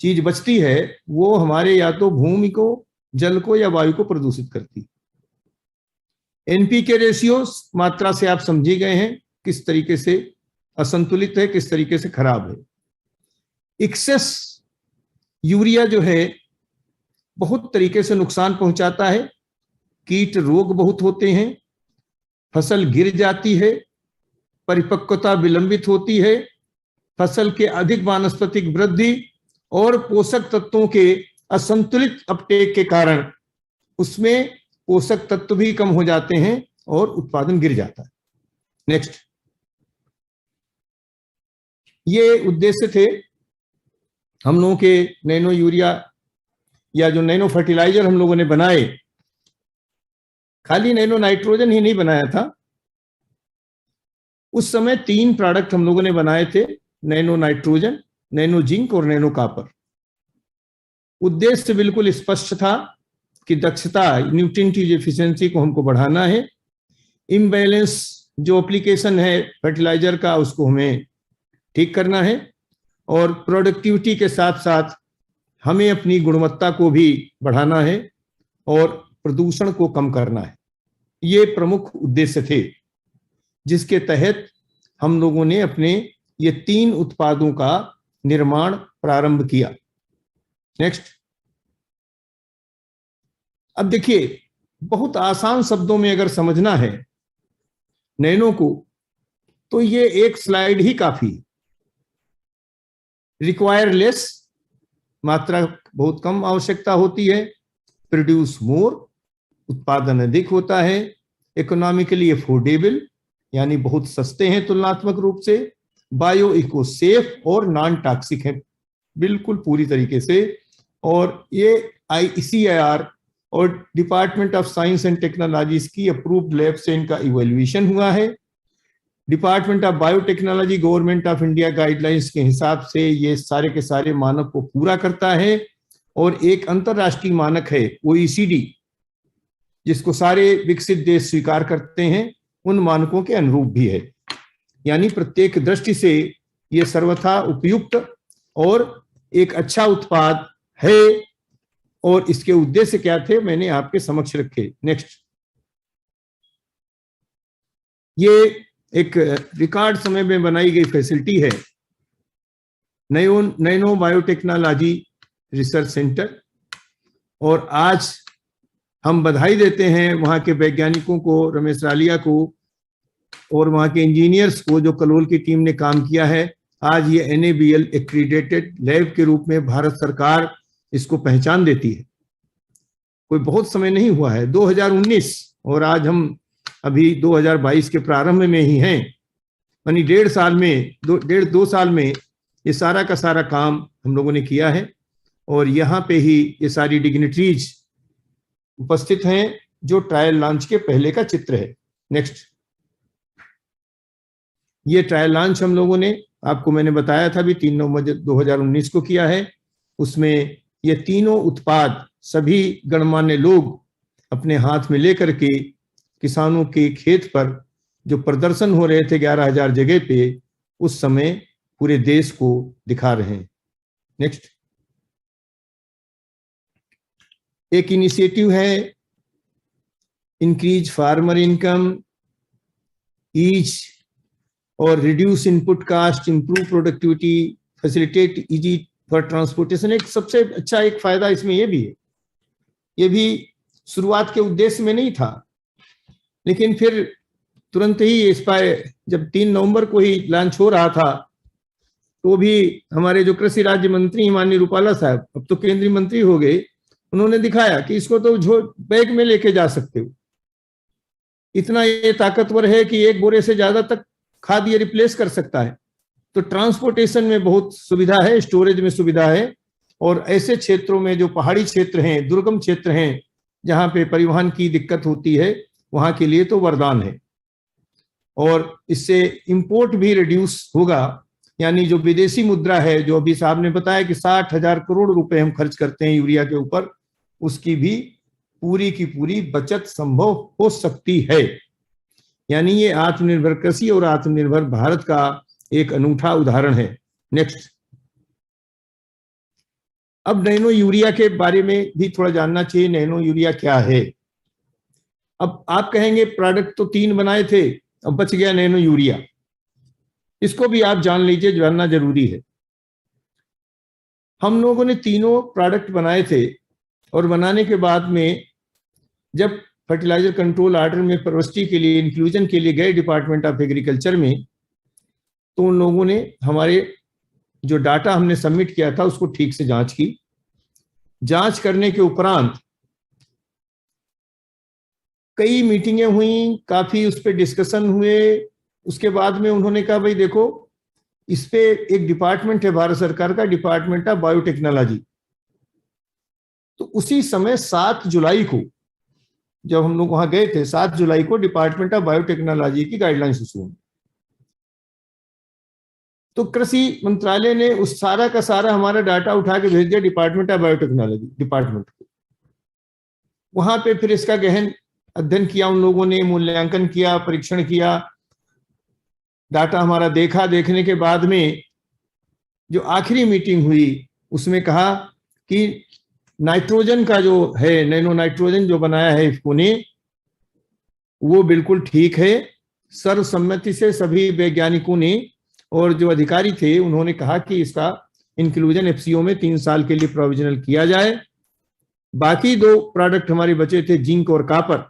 चीज बचती है, वो हमारे या तो भूमि को जल को या वायु को प्रदूषित करती है। एनपीके रेशियो मात्रा से आप समझे गए हैं किस तरीके से असंतुलित है, किस तरीके से खराब है। एक्सेस यूरिया जो है बहुत तरीके से नुकसान पहुंचाता है। कीट रोग बहुत होते हैं, फसल गिर जाती है, परिपक्वता विलंबित होती है, फसल के अधिक वानस्पतिक वृद्धि और पोषक तत्वों के असंतुलित अपटेक के कारण उसमें पोषक तत्व भी कम हो जाते हैं और उत्पादन गिर जाता है। नेक्स्ट, ये उद्देश्य थे हम लोगों के नैनो यूरिया या जो नैनो फर्टिलाइजर हम लोगों ने बनाए। खाली नैनो नाइट्रोजन ही नहीं बनाया था, उस समय 3 प्रोडक्ट हम लोगों ने बनाए थे, नैनो नाइट्रोजन, नैनो जिंक और नैनो कॉपर। उद्देश्य बिल्कुल स्पष्ट था कि दक्षता, न्यूट्रिएंट एफिशिएंसी को हमको बढ़ाना है। इम्बैलेंस जो एप्लीकेशन है फर्टिलाइजर का उसको हमें ठीक करना है और प्रोडक्टिविटी के साथ साथ हमें अपनी गुणवत्ता को भी बढ़ाना है और प्रदूषण को कम करना है। ये प्रमुख उद्देश्य थे जिसके तहत हम लोगों ने अपने ये 3 उत्पादों का निर्माण प्रारंभ किया। नेक्स्ट, अब देखिए बहुत आसान शब्दों में अगर समझना है नैनो को तो ये एक स्लाइड ही काफी है। रिक्वायर लेस, मात्रा बहुत कम आवश्यकता होती है। प्रोड्यूस मोर, उत्पादन अधिक होता है। इकोनॉमिकली अफोर्डेबल, यानी बहुत सस्ते हैं तुलनात्मक रूप से। बायो इको सेफ और नॉन टॉक्सिक है बिल्कुल पूरी तरीके से। और ये ICAR और department of science and technologies की अप्रूव्ड लैब से इनका इवैल्यूएशन हुआ है। Department of biotechnology government of India guidelines के हिसाब से ये सारे के सारे मानक को पूरा करता है। और एक अंतरराष्ट्रीय मानक है OECD, जिसको सारे विकसित देश स्वीकार करते हैं, उन मानकों के अनुरूप भी है। यानी प्रत्येक दृष्टि से ये सर्वथा उपयुक्त और एक अच्छा उत्पाद है। और इसके उद्देश्य क्या थे मैंने आपके समक्ष रखे। नेक्स्ट, ये एक रिकॉर्ड समय में बनाई गई फैसिलिटी है नैनो बायोटेक्नोलॉजी रिसर्च सेंटर। और आज हम बधाई देते हैं वहां के वैज्ञानिकों को, रमेश रालिया को और वहां के इंजीनियर्स को जो कलोल की टीम ने काम किया है। आज ये NABL एक्रीडेटेड लैब के रूप में भारत सरकार इसको पहचान देती है। कोई बहुत समय नहीं हुआ है, 2019 और आज हम अभी 2022 के प्रारंभ में ही हैं। यानी 1.5 साल में 2 साल में ये सारा का सारा काम हम लोगों ने किया है। और यहाँ पे ही ये सारी डिग्निटरीज उपस्थित हैं जो ट्रायल लॉन्च के पहले का चित्र है। नेक्स्ट, ये ट्रायल लॉन्च हम लोगों ने आपको मैंने बताया था भी 3 नवंबर 2019 को किया है। उसमें ये तीनों उत्पाद सभी गणमान्य लोग अपने हाथ में लेकर के किसानों के खेत पर जो प्रदर्शन हो रहे थे 11,000 जगह पे, उस समय पूरे देश को दिखा रहे हैं। नेक्स्ट, एक इनिशिएटिव है इंक्रीज फार्मर इनकम, ईज और reduce input cost, improve productivity, facilitate easy for transportation. एक सबसे अच्छा एक फायदा इसमें ये भी है, ये भी शुरुआत के उद्देश्य में नहीं था, लेकिन फिर तुरंत ही इस पर जब 3 नवंबर को ही लॉन्च हो रहा था तो भी हमारे जो कृषि राज्य मंत्री माननीय रूपाला साहब, अब तो केंद्रीय मंत्री हो गए, उन्होंने दिखाया कि इसको तो बैग में लेके जा सकते हो। इतना ये ताकतवर है कि 1 बोरे से ज्यादा तक खाद ये रिप्लेस कर सकता है। तो ट्रांसपोर्टेशन में बहुत सुविधा है, स्टोरेज में सुविधा है। और ऐसे क्षेत्रों में जो पहाड़ी क्षेत्र हैं, दुर्गम क्षेत्र हैं, जहाँ पे परिवहन की दिक्कत होती है, वहां के लिए तो वरदान है। और इससे इंपोर्ट भी रिड्यूस होगा, यानी जो विदेशी मुद्रा है, जो अभी साहब ने बताया कि 60,000 करोड़ रुपए हम खर्च करते हैं यूरिया के ऊपर, उसकी भी पूरी की पूरी बचत संभव हो सकती है। यानी ये आत्मनिर्भर कृषि और आत्मनिर्भर भारत का एक अनूठा उदाहरण है। नेक्स्ट, अब नैनो यूरिया के बारे में भी थोड़ा जानना चाहिए, नैनो यूरिया क्या है। अब आप कहेंगे प्रोडक्ट तो 3 बनाए थे, अब बच गया नैनो यूरिया, इसको भी आप जान लीजिए, जानना जरूरी है। हम लोगों ने तीनों प्रोडक्ट बनाए थे और बनाने के बाद में जब फर्टिलाइजर कंट्रोल ऑर्डर में प्रविष्टि के लिए, इंक्लूजन के लिए गए डिपार्टमेंट ऑफ एग्रीकल्चर में, तो उन लोगों ने हमारे जो डाटा हमने सबमिट किया था उसको ठीक से जांच की। जांच करने के उपरांत कई मीटिंगें हुई, काफी उस पर डिस्कशन हुए। उसके बाद में उन्होंने कहा भाई देखो, इस पे एक डिपार्टमेंट है भारत सरकार का, डिपार्टमेंट ऑफ बायोटेक्नोलॉजी। तो उसी समय 7 जुलाई को जब हम लोग वहां गए थे, 7 जुलाई को डिपार्टमेंट ऑफ बायोटेक्नोलॉजी की गाइडलाइंस इशू हुई। तो कृषि मंत्रालय ने उस सारा का सारा हमारा डाटा उठा के भेज दिया डिपार्टमेंट ऑफ बायोटेक्नोलॉजी डिपार्टमेंट को। वहां पे फिर इसका गहन अध्ययन किया उन लोगों ने, मूल्यांकन किया, परीक्षण किया, डाटा हमारा देखा। देखने के बाद में जो आखिरी मीटिंग हुई उसमें कहा कि नाइट्रोजन का जो है, नैनो नाइट्रोजन जो बनाया है इफ्को ने, वो बिल्कुल ठीक है। सर्वसम्मति से सभी वैज्ञानिकों ने और जो अधिकारी थे उन्होंने कहा कि इसका इंक्लूजन एफसीओ में 3 साल के लिए प्रोविजनल किया जाए। बाकी 2 प्रोडक्ट हमारे बचे थे, जिंक और कॉपर,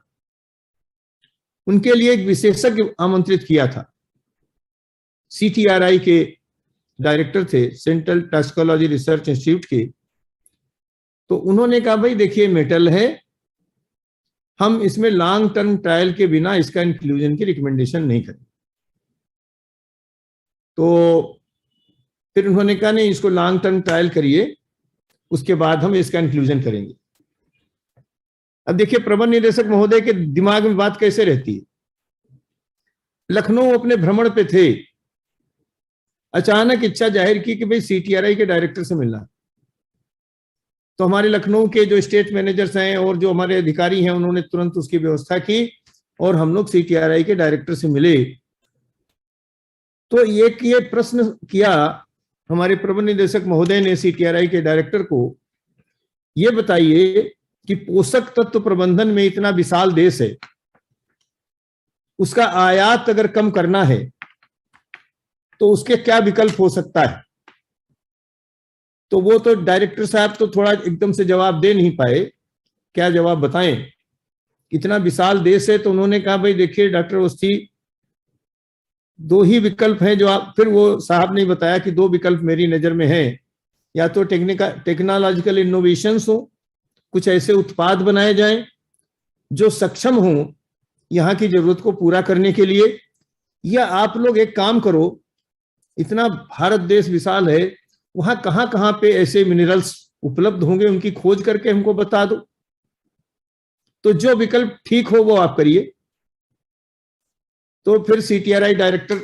उनके लिए एक विशेषज्ञ आमंत्रित किया था। CTRI के डायरेक्टर थे, सेंट्रल टॉक्सिकोलॉजी रिसर्च इंस्टीट्यूट के। तो उन्होंने कहा भाई देखिए मेटल है, हम इसमें लॉन्ग टर्म ट्रायल के बिना इसका इंक्लूजन की रिकमेंडेशन नहीं करें। तो फिर उन्होंने कहा नहीं, इसको लॉन्ग टर्म ट्रायल करिए, उसके बाद हम इसका इंक्लूजन करेंगे। अब देखिए प्रबंध निदेशक महोदय के दिमाग में बात कैसे रहती है। लखनऊ अपने भ्रमण पे थे, अचानक इच्छा जाहिर की कि भाई CTRI के डायरेक्टर से मिलना। तो हमारे लखनऊ के जो स्टेट मैनेजर्स हैं और जो हमारे अधिकारी हैं उन्होंने तुरंत उसकी व्यवस्था की और हम लोग CTRI के डायरेक्टर से मिले। तो ये प्रश्न किया हमारे प्रबंध निदेशक महोदय ने CTRI के डायरेक्टर को, ये बताइए कि पोषक तत्व प्रबंधन में इतना विशाल देश है, उसका आयात अगर कम करना है तो उसके क्या विकल्प हो सकता है। तो वो तो डायरेक्टर साहब तो थोड़ा एकदम से जवाब दे नहीं पाए, क्या जवाब बताएं, इतना विशाल देश है। तो उन्होंने कहा भाई देखिए डॉक्टर अवस्थी, 2 ही विकल्प हैं जो आप, फिर वो साहब ने बताया कि 2 विकल्प मेरी नजर में हैं, या तो टेक्नोलॉजिकल इनोवेशंस हो, कुछ ऐसे उत्पाद बनाए जाएं जो सक्षम हो यहाँ की जरूरत को पूरा करने के लिए, या आप लोग एक काम करो, इतना भारत देश विशाल है, वहां कहां कहां पे ऐसे मिनरल्स उपलब्ध होंगे उनकी खोज करके हमको बता दो। तो जो विकल्प ठीक हो वो आप करिए। तो फिर CTRI डायरेक्टर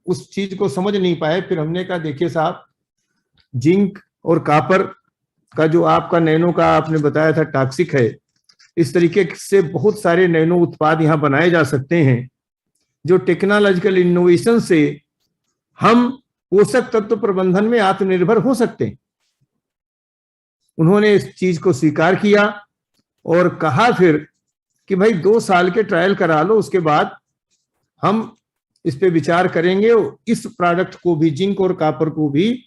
उस चीज को समझ नहीं पाए। फिर हमने कहा देखिए साहब, जिंक और कॉपर का जो आपका नैनो का आपने बताया था टॉक्सिक है, इस तरीके से बहुत सारे नैनो उत्पाद यहाँ बनाए जा सकते हैं जो टेक्नोलॉजिकल इनोवेशन से हम पोषक तत्व प्रबंधन में आत्मनिर्भर हो सकते हैं। उन्होंने इस चीज को स्वीकार किया और कहा फिर कि भाई 2 साल के ट्रायल करा लो, उसके बाद हम इस पे विचार करेंगे और इस प्रोडक्ट को भी, जिंक और कॉपर को भी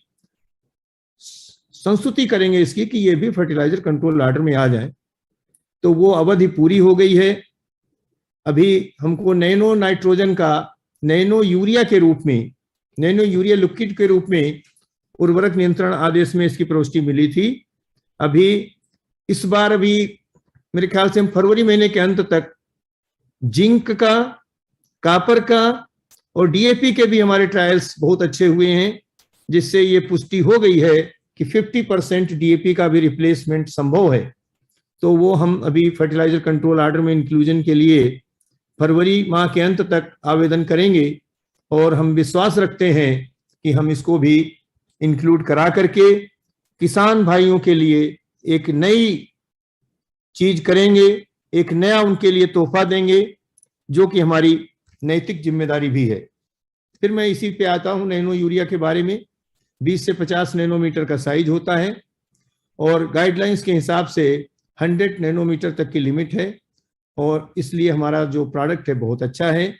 संस्तुति करेंगे इसकी कि ये भी फर्टिलाइजर कंट्रोल ऑर्डर में आ जाए। तो वो अवधि पूरी हो गई है। अभी हमको नैनो नाइट्रोजन का नैनो यूरिया के रूप में, नैनो यूरिया लिक्विड के रूप में उर्वरक नियंत्रण आदेश में इसकी प्रविष्टि मिली थी। अभी इस बार अभी मेरे ख्याल से हम फरवरी महीने के अंत तक जिंक का, कॉपर का और DAP के भी हमारे ट्रायल्स बहुत अच्छे हुए हैं, जिससे ये पुष्टि हो गई है कि 50% DAP का भी रिप्लेसमेंट संभव है। तो वो हम अभी फर्टिलाइजर कंट्रोल ऑर्डर में इंक्लूजन के लिए फरवरी माह के अंत तक आवेदन करेंगे और हम विश्वास रखते हैं कि हम इसको भी इंक्लूड करा करके किसान भाइयों के लिए एक नई चीज करेंगे, एक नया उनके लिए तोहफा देंगे, जो कि हमारी नैतिक जिम्मेदारी भी है। फिर मैं इसी पे आता हूं, नैनो यूरिया के बारे में। 20 से 50 नैनोमीटर का साइज होता है और गाइडलाइंस के हिसाब से 100 नैनोमीटर तक की लिमिट है, और इसलिए हमारा जो प्रोडक्ट है बहुत अच्छा है।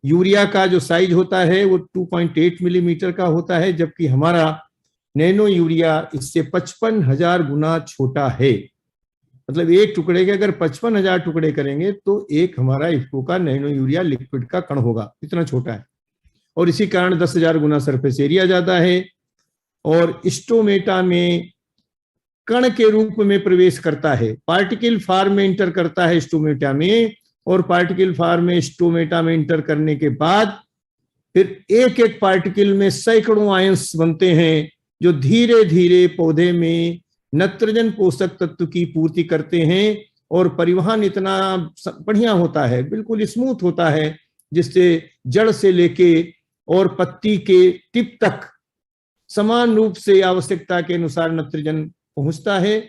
यूरिया का जो साइज होता है वो 2.8 मिलीमीटर का होता है, जबकि हमारा नैनो यूरिया इससे 55,000 गुना छोटा है। मतलब एक टुकड़े के अगर 55,000 टुकड़े करेंगे तो एक हमारा इफ्को का नैनो यूरिया लिक्विड का कण होगा, इतना छोटा है। और इसी कारण 10,000 गुना सरफेस एरिया ज्यादा है, और स्टोमेटा में कण के रूप में प्रवेश करता है, पार्टिकल फॉर्म में इंटर करता है स्टोमेटा में, और पार्टिकल फॉर्म में स्टोमेटा में इंटर करने के बाद फिर एक एक पार्टिकल में सैकड़ों आयंस बनते हैं, जो धीरे धीरे पौधे में नाइट्रोजन पोषक तत्व की पूर्ति करते हैं, और परिवहन इतना बढ़िया होता है, बिल्कुल स्मूथ होता है, जिससे जड़ से लेके और पत्ती के टिप तक समान रूप से आवश्यकता के अनुसार नाइट्रोजन पहुंचता है।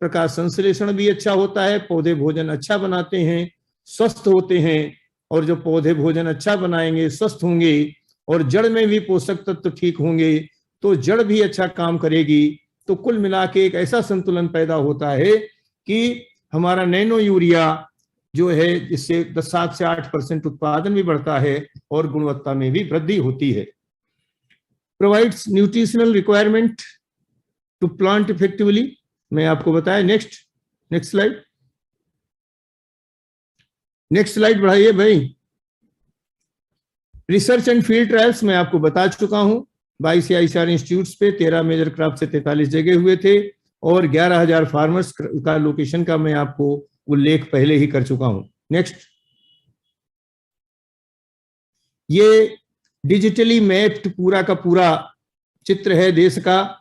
प्रकाश संश्लेषण भी अच्छा होता है, पौधे भोजन अच्छा बनाते हैं, स्वस्थ होते हैं, और जो पौधे भोजन अच्छा बनाएंगे, स्वस्थ होंगे, और जड़ में भी पोषक तत्व ठीक होंगे, तो जड़ भी अच्छा काम करेगी। तो कुल मिला के एक ऐसा संतुलन पैदा होता है कि हमारा नैनो यूरिया जो है, इससे 7 से 8% उत्पादन भी बढ़ता है और गुणवत्ता में भी वृद्धि होती है। Provides nutritional requirement to plant effectively, मैं आपको बताया। नेक्स्ट स्लाइड, नेक्स्ट स्लाइड बढ़ाइए भाई। रिसर्च एंड फील्ड ट्रायल्स मैं आपको बता चुका हूं, 22 ICAR इंस्टीट्यूट्स पे 13 मेजर क्रॉप से 43 जगह हुए थे, और 11,000 फार्मर्स का लोकेशन का मैं आपको उल्लेख पहले ही कर चुका हूं। नेक्स्ट, ये डिजिटली मैप्ड पूरा का पूरा चित्र है देश का,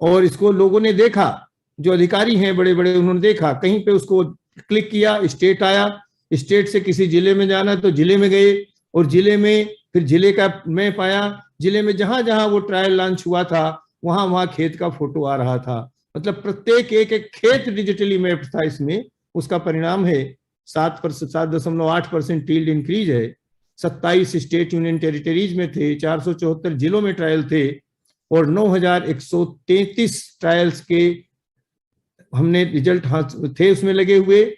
और इसको लोगों ने देखा, जो अधिकारी हैं बड़े बड़े, उन्होंने देखा, कहीं पे उसको क्लिक किया, स्टेट आया, स्टेट से किसी जिले में जाना तो जिले में गए, और जिले में फिर जिले का मैप आया, जिले में जहां जहां वो ट्रायल लॉन्च हुआ था वहां वहां खेत का फोटो आ रहा था। मतलब प्रत्येक एक एक खेत डिजिटली मैप था इसमें। उसका परिणाम है 7.8% टील्ड इंक्रीज है। 27 स्टेट यूनियन टेरिटरीज में थे, 474 जिलों में ट्रायल थे, और 9,133 ट्रायल्स के हमने रिजल्ट थे उसमें लगे हुए,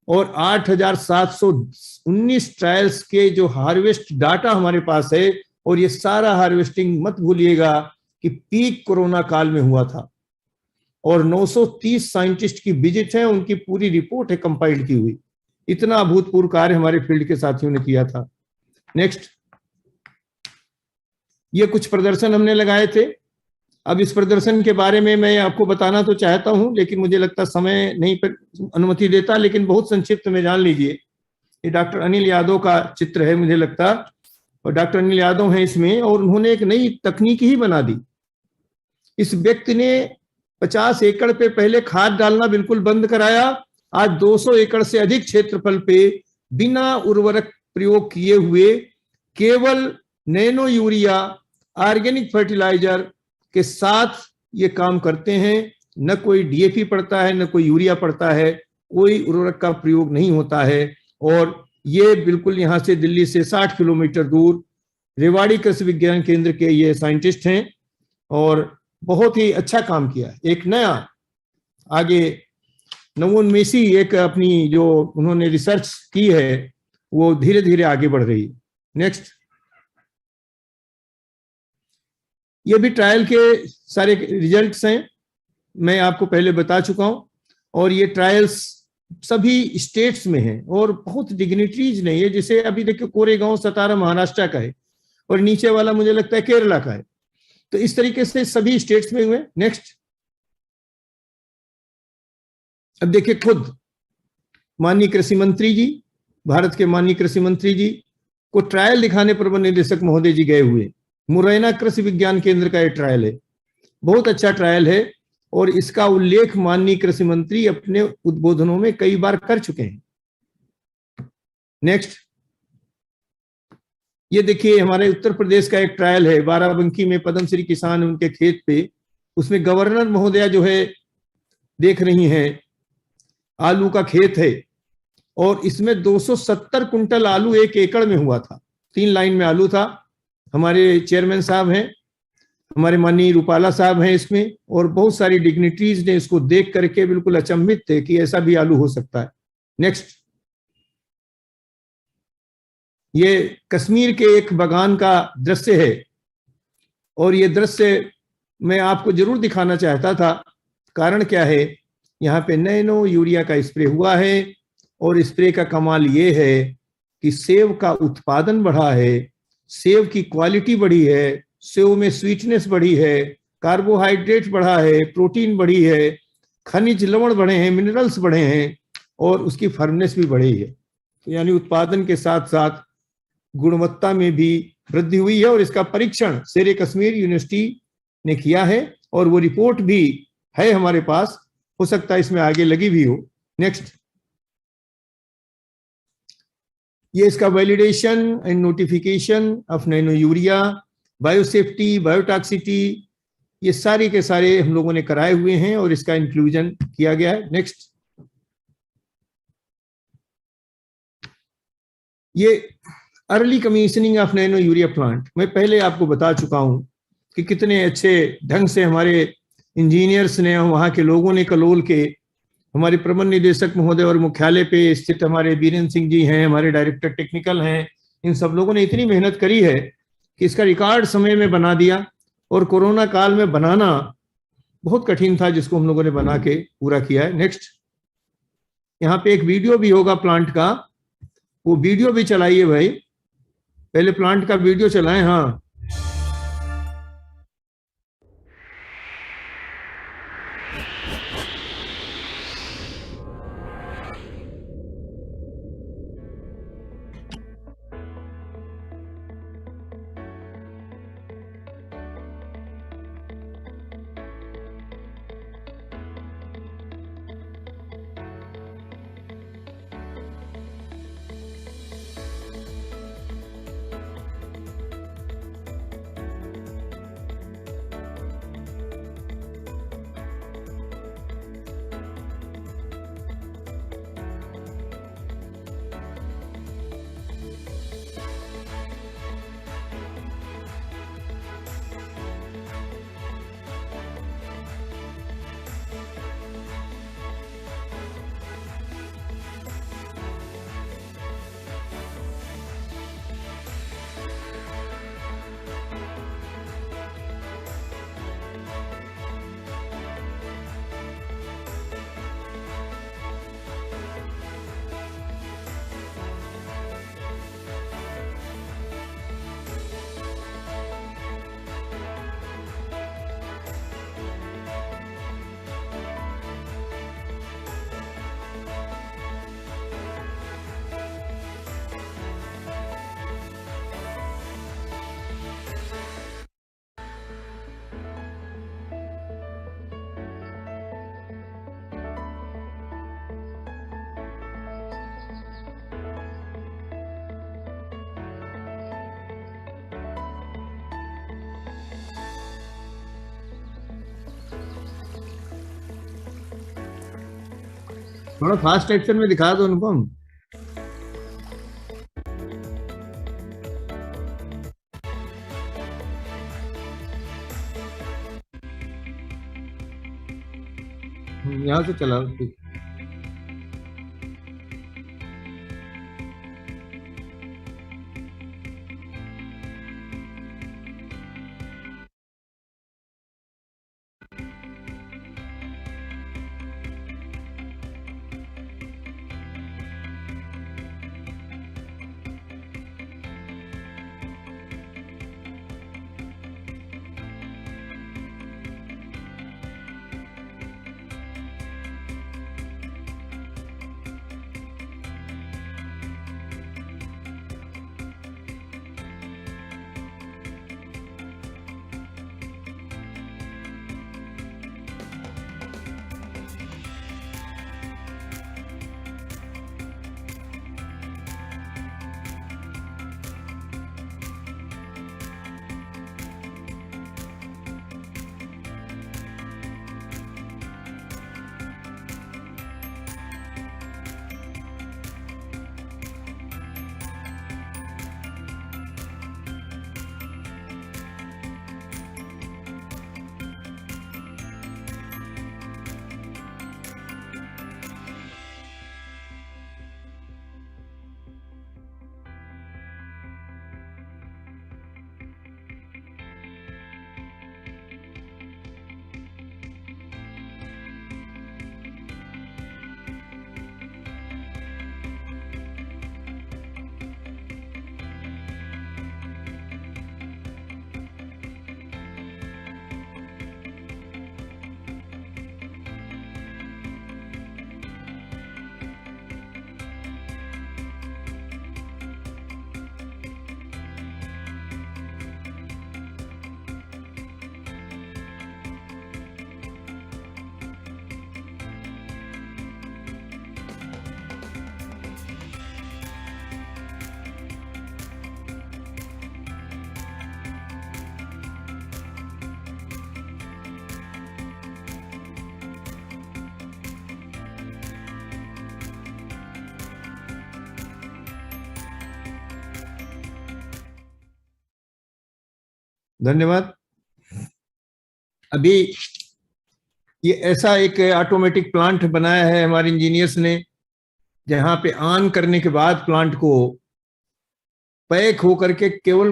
और 8,719 ट्रायल्स के जो हार्वेस्ट डाटा हमारे पास है। और ये सारा हार्वेस्टिंग मत भूलिएगा कि पीक कोरोना काल में हुआ था, और 930 साइंटिस्ट की विजिट है, उनकी पूरी रिपोर्ट है कंपाइल्ड की हुई। इतना अभूतपूर्व कार्य हमारे फील्ड के साथियों ने किया था। नेक्स्ट, ये कुछ प्रदर्शन हमने लगाए थे। अब इस प्रदर्शन के बारे में मैं आपको बताना तो चाहता हूं, लेकिन मुझे लगता समय नहीं पर अनुमति देता, लेकिन बहुत संक्षिप्त में जान लीजिए। ये डॉक्टर अनिल यादव का चित्र है मुझे लगता, और डॉक्टर अनिल यादव हैं इसमें, और उन्होंने एक नई तकनीक ही बना दी। इस व्यक्ति ने 50 एकड़ पे पहले खाद डालना बिल्कुल बंद कराया, आज 200 एकड़ से अधिक क्षेत्रफल पे बिना उर्वरक प्रयोग किए हुए केवल नैनो यूरिया, ऑर्गेनिक फर्टिलाइजर के साथ ये काम करते हैं। न कोई डीएपी पड़ता है, न कोई यूरिया पड़ता है, कोई उर्वरक का प्रयोग नहीं होता है। और ये बिल्कुल यहाँ से दिल्ली से 60 किलोमीटर दूर रेवाड़ी कृषि विज्ञान केंद्र के ये साइंटिस्ट हैं, और बहुत ही अच्छा काम किया। एक नया आगे नवोन्मेषी एक अपनी जो उन्होंने रिसर्च की है वो धीरे धीरे आगे बढ़ रही है। नेक्स्ट, ये भी ट्रायल के सारे रिजल्ट्स हैं, मैं आपको पहले बता चुका हूं, और ये ट्रायल्स सभी स्टेट्स में हैं, और बहुत डिग्निटरीज नहीं है। जैसे अभी देखिए कोरेगांव, सतारा महाराष्ट्र का है, और नीचे वाला मुझे लगता है केरला का है। तो इस तरीके से सभी स्टेट्स में हुए। नेक्स्ट, अब देखिए खुद माननीय कृषि मंत्री जी, भारत के माननीय कृषि मंत्री जी को ट्रायल दिखाने प्रबंध निदेशक महोदय जी गए हुए। मुरैना कृषि विज्ञान केंद्र का ये ट्रायल है, बहुत अच्छा ट्रायल है, और इसका उल्लेख माननीय कृषि मंत्री अपने उद्बोधनों में कई बार कर चुके हैं। नेक्स्ट, ये देखिए हमारे उत्तर प्रदेश का एक ट्रायल है, बाराबंकी में पद्मश्री किसान उनके खेत पे, उसमें गवर्नर महोदया जो है देख रही हैं, आलू का खेत है, और इसमें 270 कुंटल आलू 1 एकड़ में हुआ था। 3 लाइन में आलू था। हमारे चेयरमैन साहब हैं, हमारे माननीय रूपाला साहब हैं इसमें, और बहुत सारी डिग्निटरीज ने इसको देख करके बिल्कुल अचंभित थे कि ऐसा भी आलू हो सकता है। नेक्स्ट, ये कश्मीर के एक बागान का दृश्य है, और ये दृश्य मैं आपको जरूर दिखाना चाहता था। कारण क्या है, यहाँ पे नैनो यूरिया का स्प्रे हुआ है, और स्प्रे का कमाल ये है कि सेब का उत्पादन बढ़ा है, सेब की क्वालिटी बढ़ी है, सेब में स्वीटनेस बढ़ी है, कार्बोहाइड्रेट बढ़ा है, प्रोटीन बढ़ी है, खनिज लवण बढ़े हैं, मिनरल्स बढ़े हैं, और उसकी फर्मनेस भी बढ़ी है। तो यानी उत्पादन के साथ साथ गुणवत्ता में भी वृद्धि हुई है, और इसका परीक्षण शेर कश्मीर यूनिवर्सिटी ने किया है, और वो रिपोर्ट भी है हमारे पास, हो सकता है इसमें आगे लगी भी हो। नेक्स्ट, ये इसका validation and notification of nano urea, biosafety, biotoxicity, ये सारे के सारे हम लोगों ने कराए हुए हैं, और इसका इंक्लूजन किया गया है। नेक्स्ट, ये early commissioning of nano urea plant, मैं पहले आपको बता चुका हूं कि कितने अच्छे ढंग से हमारे इंजीनियर्स ने, वहां के लोगों ने, कलोल के हमारे प्रबंध निदेशक महोदय और मुख्यालय पे स्थित हमारे बीरेंद्र सिंह जी हैं, हमारे डायरेक्टर टेक्निकल हैं, इन सब लोगों ने इतनी मेहनत करी है कि इसका रिकॉर्ड समय में बना दिया, और कोरोना काल में बनाना बहुत कठिन था, जिसको हम लोगों ने बना के पूरा किया है। नेक्स्ट, यहाँ पे एक वीडियो भी होगा प्लांट का, वो वीडियो भी चलाइए भाई, पहले प्लांट का वीडियो चलाएं। हाँ, थोड़ा फास्ट एक्शन में दिखा दो अनुपम। यहाँ से चलाओ। धन्यवाद। अभी ये ऐसा एक ऑटोमेटिक प्लांट बनाया है हमारे इंजीनियर्स ने, जहां पे ऑन करने के बाद प्लांट को पैक होकर के केवल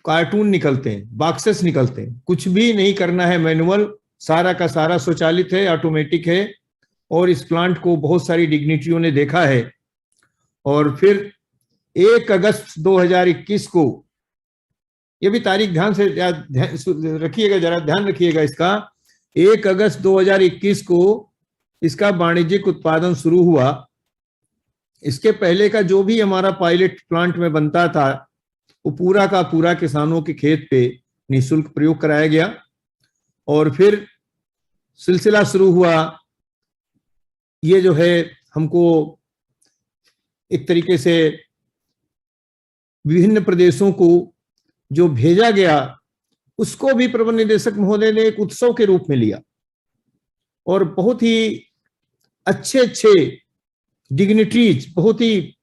कार्टून निकलते हैं, बॉक्सेस निकलते हैं, कुछ भी नहीं करना है मैनुअल, सारा का सारा स्वचालित है, ऑटोमेटिक है। और इस प्लांट को बहुत सारी डिग्निटरियों ने देखा है। और फिर 1 अगस्त 2021 को, ये भी तारीख ध्यान से रखिएगा, जरा ध्यान रखिएगा इसका, 1 अगस्त 2021 को इसका वाणिज्यिक उत्पादन शुरू हुआ। इसके पहले का जो भी हमारा पायलट प्लांट में बनता था वो पूरा का पूरा किसानों के खेत पे निःशुल्क प्रयोग कराया गया। और फिर सिलसिला शुरू हुआ। ये जो है हमको एक तरीके से विभिन्न प्रदेशों को जो भेजा गया उसको भी प्रबंध निदेशक महोदय ने एक उत्सव के रूप में लिया और बहुत ही अच्छे अच्छे डिग्निटरीज, बहुत ही,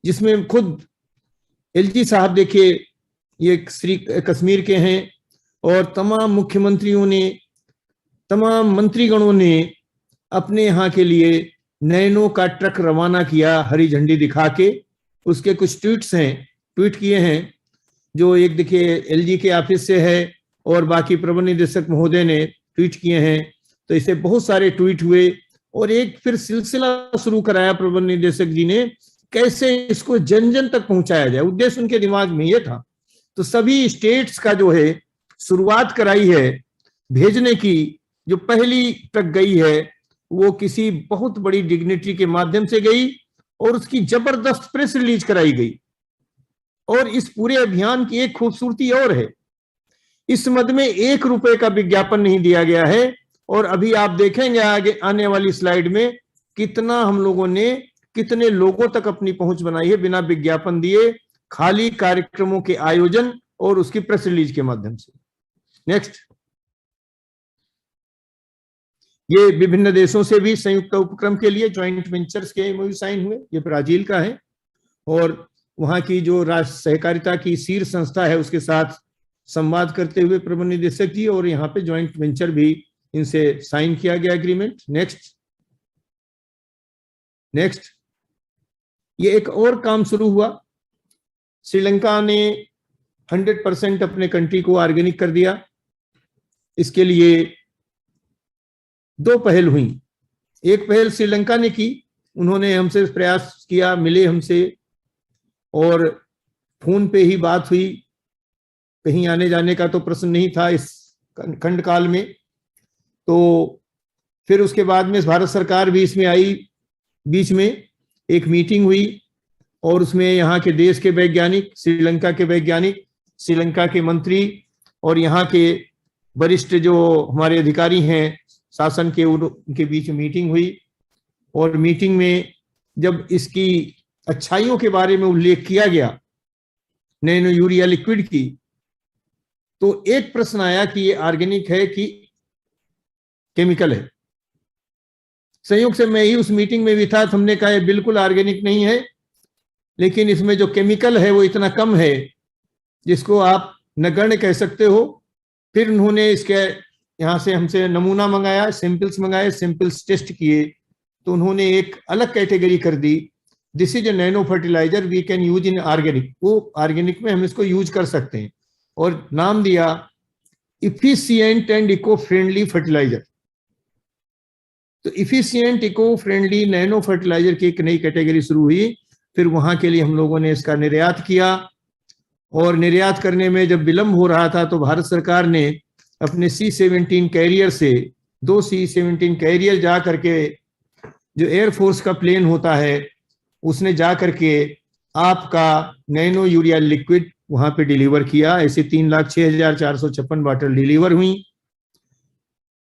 जिसमें खुद एलजी साहब देखिए ये श्री कश्मीर के हैं, और तमाम मुख्यमंत्रियों ने, तमाम मंत्रीगणों ने अपने यहाँ के लिए नैनो का ट्रक रवाना किया हरी झंडी दिखा के। उसके कुछ ट्वीट किए हैं, जो एक देखिए एलजी के ऑफिस से है और बाकी प्रबंध निदेशक महोदय ने ट्वीट किए हैं। तो इसे बहुत सारे ट्वीट हुए और एक फिर सिलसिला शुरू कराया प्रबंध निदेशक जी ने, कैसे इसको जन जन तक पहुंचाया जाए। उद्देश्य उनके दिमाग में ये था। तो सभी स्टेट्स का जो है शुरुआत कराई है भेजने की। जो पहली ट्रक गई है वो किसी बहुत बड़ी डिग्निटरी के माध्यम से गई और उसकी जबरदस्त प्रेस रिलीज कराई गई। और इस पूरे अभियान की एक खूबसूरती और है, इस मद में 1 रुपए का विज्ञापन नहीं दिया गया है। और अभी आप देखेंगे आगे आने वाली स्लाइड में कितना हम लोगों ने, कितने लोगों तक अपनी पहुंच बनाई है बिना विज्ञापन दिए, खाली कार्यक्रमों के आयोजन और उसकी प्रेस रिलीज के माध्यम से। नेक्स्ट, ये विभिन्न देशों से भी संयुक्त उपक्रम के लिए ज्वाइंट वेंचर्स के एमओयू साइन हुए। ये ब्राजील का है और वहां की जो राष्ट्र सहकारिता की शीर्ष संस्था है उसके साथ संवाद करते हुए प्रबंध निदेशक जी, और यहाँ पे ज्वाइंट वेंचर भी इनसे साइन किया गया एग्रीमेंट। नेक्स्ट, ये एक और काम शुरू हुआ। श्रीलंका ने 100% अपने कंट्री को ऑर्गेनिक कर दिया। इसके लिए 2 पहल हुई। एक पहल श्रीलंका ने की, उन्होंने हमसे प्रयास किया, मिले हमसे और फोन पे ही बात हुई, कहीं आने जाने का तो प्रश्न नहीं था इस खंड काल में। तो फिर उसके बाद में भारत सरकार भी इसमें आई। बीच में एक मीटिंग हुई और उसमें यहाँ के देश के वैज्ञानिक, श्रीलंका के वैज्ञानिक, श्रीलंका के मंत्री और यहाँ के वरिष्ठ जो हमारे अधिकारी हैं शासन के, उनके बीच मीटिंग हुई। और मीटिंग में जब इसकी अच्छाइयों के बारे में उल्लेख किया गया नैनो यूरिया लिक्विड की, तो एक प्रश्न आया कि ये ऑर्गेनिक है कि केमिकल है। संयोग से मैं ही उस मीटिंग में भी था। हमने कहा ये बिल्कुल ऑर्गेनिक नहीं है, लेकिन इसमें जो केमिकल है वो इतना कम है जिसको आप नगण्य कह सकते हो। फिर उन्होंने इसके यहाँ से हमसे नमूना मंगाया, सैंपल्स मंगाए, सैंपल्स टेस्ट किए, तो उन्होंने एक अलग कैटेगरी कर दी, this is a nano fertiliser we can use in organic. वो ऑर्गेनिक में हम इसको यूज कर सकते हैं और नाम दिया efficient and eco friendly fertiliser. तो efficient eco friendly nano fertiliser की एक नई कैटेगरी शुरू हुई। फिर वहां के लिए हम लोगों ने इसका निर्यात किया और निर्यात करने में जब विलंब हो रहा था तो भारत सरकार ने अपने C-17 कैरियर से 2 C-17 कैरियर जा करके, जो एयरफोर्स का प्लेन होता है, उसने जा करके आपका नैनो यूरिया लिक्विड वहां पे डिलीवर किया। ऐसे 3,06,456 बॉटल डिलीवर हुई।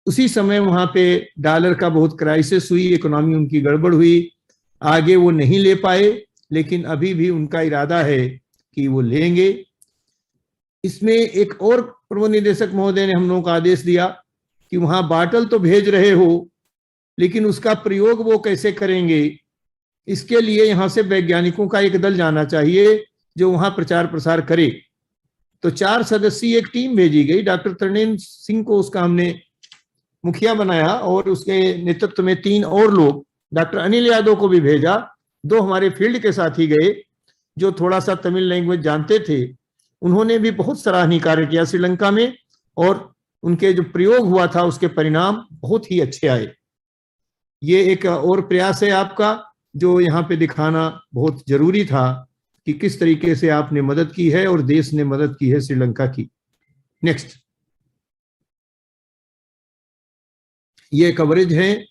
उसी समय वहां पे डॉलर का बहुत क्राइसिस हुई, इकोनॉमी उनकी गड़बड़ हुई, आगे वो नहीं ले पाए, लेकिन अभी भी उनका इरादा है कि वो लेंगे। इसमें एक और प्रबंध निदेशक महोदय ने हम लोगों को आदेश दिया कि वहां बाटल तो भेज रहे हो, लेकिन उसका प्रयोग वो कैसे करेंगे, इसके लिए यहाँ से वैज्ञानिकों का एक दल जाना चाहिए जो वहां प्रचार प्रसार करे। तो 4 सदस्यीय एक टीम भेजी गई। डॉक्टर तरणेंद्र सिंह को उसका हमने मुखिया बनाया और उसके नेतृत्व में 3 और लोग, डॉक्टर अनिल यादव को भी भेजा। 2 हमारे फील्ड के साथी गए जो थोड़ा सा तमिल लैंग्वेज जानते थे। उन्होंने भी बहुत सराहनीय कार्य किया श्रीलंका में, और उनके जो प्रयोग हुआ था उसके परिणाम बहुत ही अच्छे आए। ये एक और प्रयास है आपका जो यहाँ पे दिखाना बहुत जरूरी था कि किस तरीके से आपने मदद की है और देश ने मदद की है श्रीलंका की। नेक्स्ट, ये कवरेज है,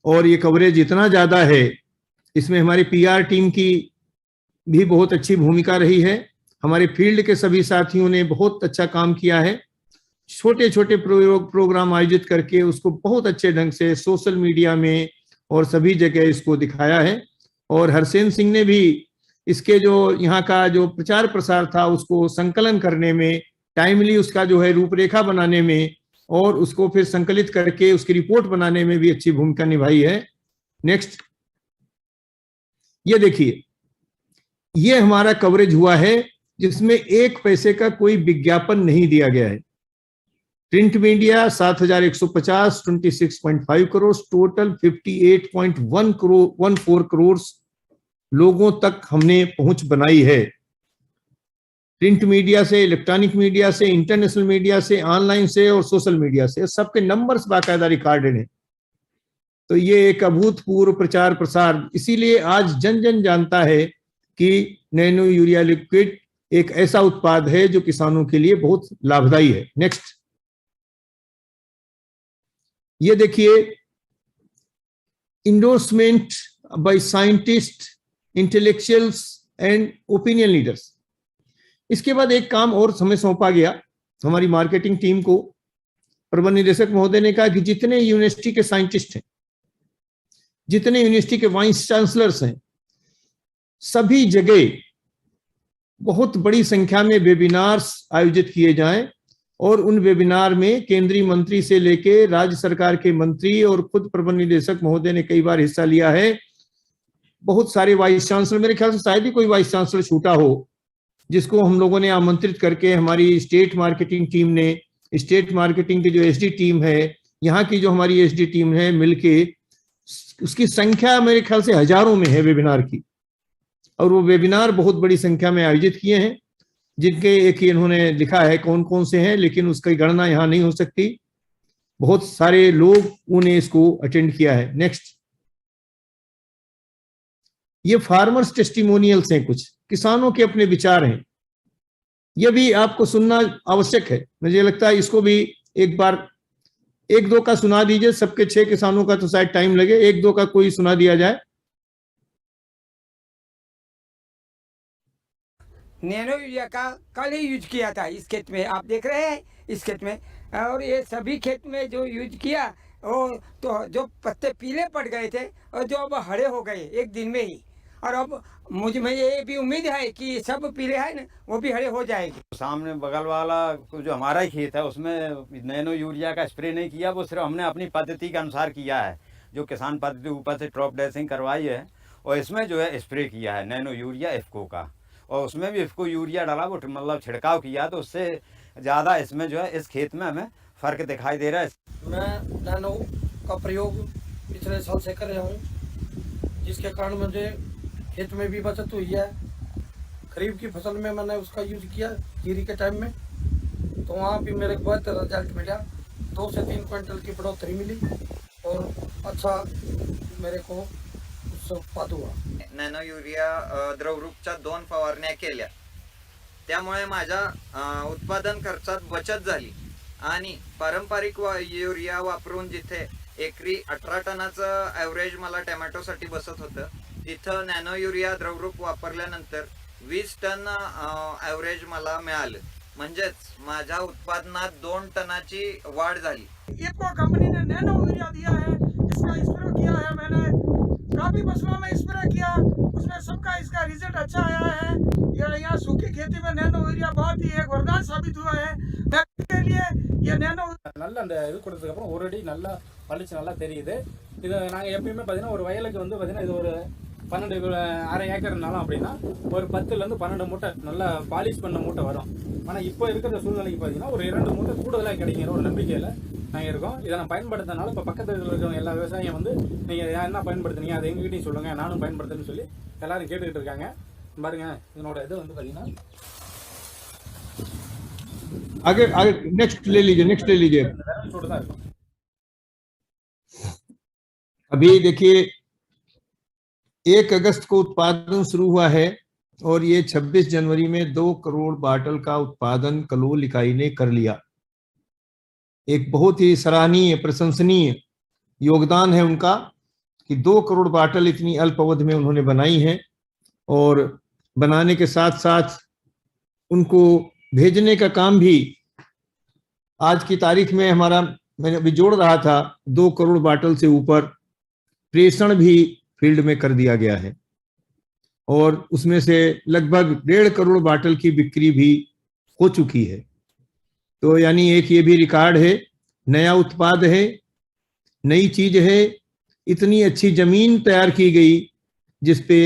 और ये कवरेज इतना ज्यादा है, इसमें हमारी पीआर टीम की भी बहुत अच्छी भूमिका रही है। हमारे फील्ड के सभी साथियों ने बहुत अच्छा काम किया है। छोटे छोटे प्रोग्राम आयोजित करके उसको बहुत अच्छे ढंग से सोशल मीडिया में और सभी जगह इसको दिखाया है। और हरसेन सिंह ने भी इसके जो यहाँ का जो प्रचार प्रसार था उसको संकलन करने में, टाइमली उसका जो है रूपरेखा बनाने में और उसको फिर संकलित करके उसकी रिपोर्ट बनाने में भी अच्छी भूमिका निभाई है। नेक्स्ट, ये देखिए, ये हमारा कवरेज हुआ है जिसमें 1 पैसे का कोई विज्ञापन नहीं दिया गया है। Print media 7150, 26.5 crore, total 58.14 crore लोगों तक हमने पहुंच बनाई है। प्रिंट मीडिया से, इलेक्ट्रॉनिक मीडिया से, इंटरनेशनल मीडिया से, ऑनलाइन से और सोशल मीडिया से, सबके नंबर्स बाकायदा रिकॉर्डेड हैं। तो ये एक अभूतपूर्व प्रचार प्रसार, इसीलिए आज जन जन जानता है कि नैनो यूरिया लिक्विड एक ऐसा उत्पाद है जो किसानों के लिए बहुत लाभदायी है। नेक्स्ट, ये देखिए, endorsement by scientist, intellectuals and opinion leaders. इसके बाद एक काम और हमें सौंपा गया हमारी मार्केटिंग टीम को। प्रबंध निदेशक महोदय ने कहा कि जितने यूनिवर्सिटी के साइंटिस्ट हैं, जितने यूनिवर्सिटी के वाइस चांसलर्स हैं, सभी जगह बहुत बड़ी संख्या में वेबिनार्स आयोजित किए जाएं और उन वेबिनार में केंद्रीय मंत्री से लेके राज्य सरकार के मंत्री और खुद प्रबंध निदेशक महोदय ने कई बार हिस्सा लिया है। बहुत सारे वाइस चांसलर, मेरे ख्याल से शायद ही कोई वाइस चांसलर छूटा हो जिसको हम लोगों ने आमंत्रित करके, हमारी स्टेट मार्केटिंग टीम ने, स्टेट मार्केटिंग की जो एसडी टीम है, यहाँ की जो हमारी एसडी टीम है, मिलके उसकी संख्या मेरे ख्याल से हजारों में है वेबिनार की। और वो वेबिनार बहुत बड़ी संख्या में आयोजित किए हैं, जिनके एक ही इन्होंने लिखा है कौन कौन से हैं, लेकिन उसकी गणना यहाँ नहीं हो सकती। बहुत सारे लोगों ने इसको अटेंड किया है। नेक्स्ट, ये फार्मर्स टेस्टिमोनियल्स हैं, कुछ किसानों के अपने विचार हैं। ये भी आपको सुनना आवश्यक है। मुझे लगता है इसको भी एक बार 1-2 का सुना दीजिए। सबके 6 किसानों का तो शायद टाइम लगे, 1-2 का कोई सुना दिया जाए। नैनो यूरिया का कल ही यूज किया था इस खेत में, आप देख रहे हैं इस खेत में, और ये सभी खेत में जो यूज किया और तो जो पत्ते पीले पड़ गए थे और जो अब हरे हो गए एक दिन में ही। और अब मुझे ये भी उम्मीद है कि सब पीले हैं ना, वो भी हरे हो जाएंगे। सामने बगल वाला जो हमारा ही खेत है उसमें नैनो यूरिया का स्प्रे नहीं किया, वो सिर्फ हमने अपनी पद्धति के अनुसार किया है, जो किसान पद्धति ऊपर से ड्रॉप ड्रेसिंग करवाई है, और इसमें जो है स्प्रे किया है नैनो यूरिया इफ्को का, और उसमें भी इफ्को यूरिया डाला, वो मतलब छिड़काव किया, तो उससे ज़्यादा इसमें जो है इस खेत में हमें फ़र्क दिखाई दे रहा है। मैं नैनो का प्रयोग पिछले साल से कर रहा हूँ, जिसके कारण मुझे खेत में भी बचत हुई है। खरीफ की फसल में मैंने उसका यूज किया जीरी के टाइम में, तो वहाँ भी मेरे को बहुत रिजल्ट मिला। 2 से 3 क्विंटल की बढ़ोतरी मिली और अच्छा मेरे को उससे उत्पाद हुआ। नॅनो युरिया द्रवरूपच्या 2 फवारण्या केल्या, त्यामुळे माझ्या उत्पादन खर्चात बचत झाली आणि पारंपरिक युरिया वापरून जिथे एकरी 18 टनाचं ॲव्हरेज मला टोमॅटोसाठी बसत होतं, तिथं नॅनो युरिया द्रवरूप वापरल्यानंतर 20 टन ॲव्हरेज मला मिळालं, म्हणजेच माझ्या उत्पादनात 2 टनाची वाढ झाली। इफ्को कंपनी ने नैनो यूरिया दिया है, इसका स्प्रे किया है मैंने, काफी फसलों में स्प्रे किया, उसमें सबका इसका रिजल्ट अच्छा आया है। यहाँ सूखी खेती में नैनो यूरिया बहुत ही एक वरदान साबित हुआ है के लिए। ये नैनो நல்ல அந்த இது கொடுத்ததுக்கு அப்புறம் ஒரு அடி நல்லா பளிச்சு நல்லா தெரியுது। இது நாங்கள் எப்பயுமே பார்த்தீங்கன்னா ஒரு வயலுக்கு வந்து பார்த்தீங்கன்னா இது ஒரு அரை ஏக்கர்னாலும் அப்படின்னா ஒரு 10லேருந்து 12 மூட்டை நல்லா பாலிஷ் பண்ண மூட்டை வரும். ஆனால் இப்போ இருக்கிற சூழ்நிலைக்கு பார்த்தீங்கன்னா ஒரு 2 மூட்டை கூடுதலாக கிடைக்கிற ஒரு நம்பிக்கையில் நாங்கள் இருக்கோம். இதை நான் பயன்படுத்தினால இப்போ பக்கத்தில் இருக்கிற எல்லா விவசாயியும் வந்து நீங்கள் என்ன பயன்படுத்துனீங்க அதை எங்ககிட்டையும் சொல்லுங்கள், நானும் பயன்படுத்துன்னு சொல்லி எல்லாரும் கேட்டுக்கிட்டு இருக்காங்க. பாருங்க இதனோட இது வந்து பார்த்தீங்கன்னா आगे आगे नेक्स्ट ले लीजिए। छोटा தான் இருக்கும். अभी देखिए 1 अगस्त को उत्पादन शुरू हुआ है और ये 26 जनवरी में 2 करोड़ बाटल का उत्पादन कलोल इकाई ने कर लिया। एक बहुत ही सराहनीय प्रशंसनीय योगदान है उनका कि 2 करोड़ बाटल इतनी अल्प अवधि में उन्होंने बनाई है और बनाने के साथ साथ उनको भेजने का काम भी आज की तारीख में मैंने अभी जोड़ रहा था 2 करोड़ बाटल से ऊपर प्रेषण भी फील्ड में कर दिया गया है और उसमें से लगभग 1.5 करोड़ बाटल की बिक्री भी हो चुकी है। तो यानी एक ये भी रिकॉर्ड है, नया उत्पाद है, नई चीज है, इतनी अच्छी जमीन तैयार की गई जिसपे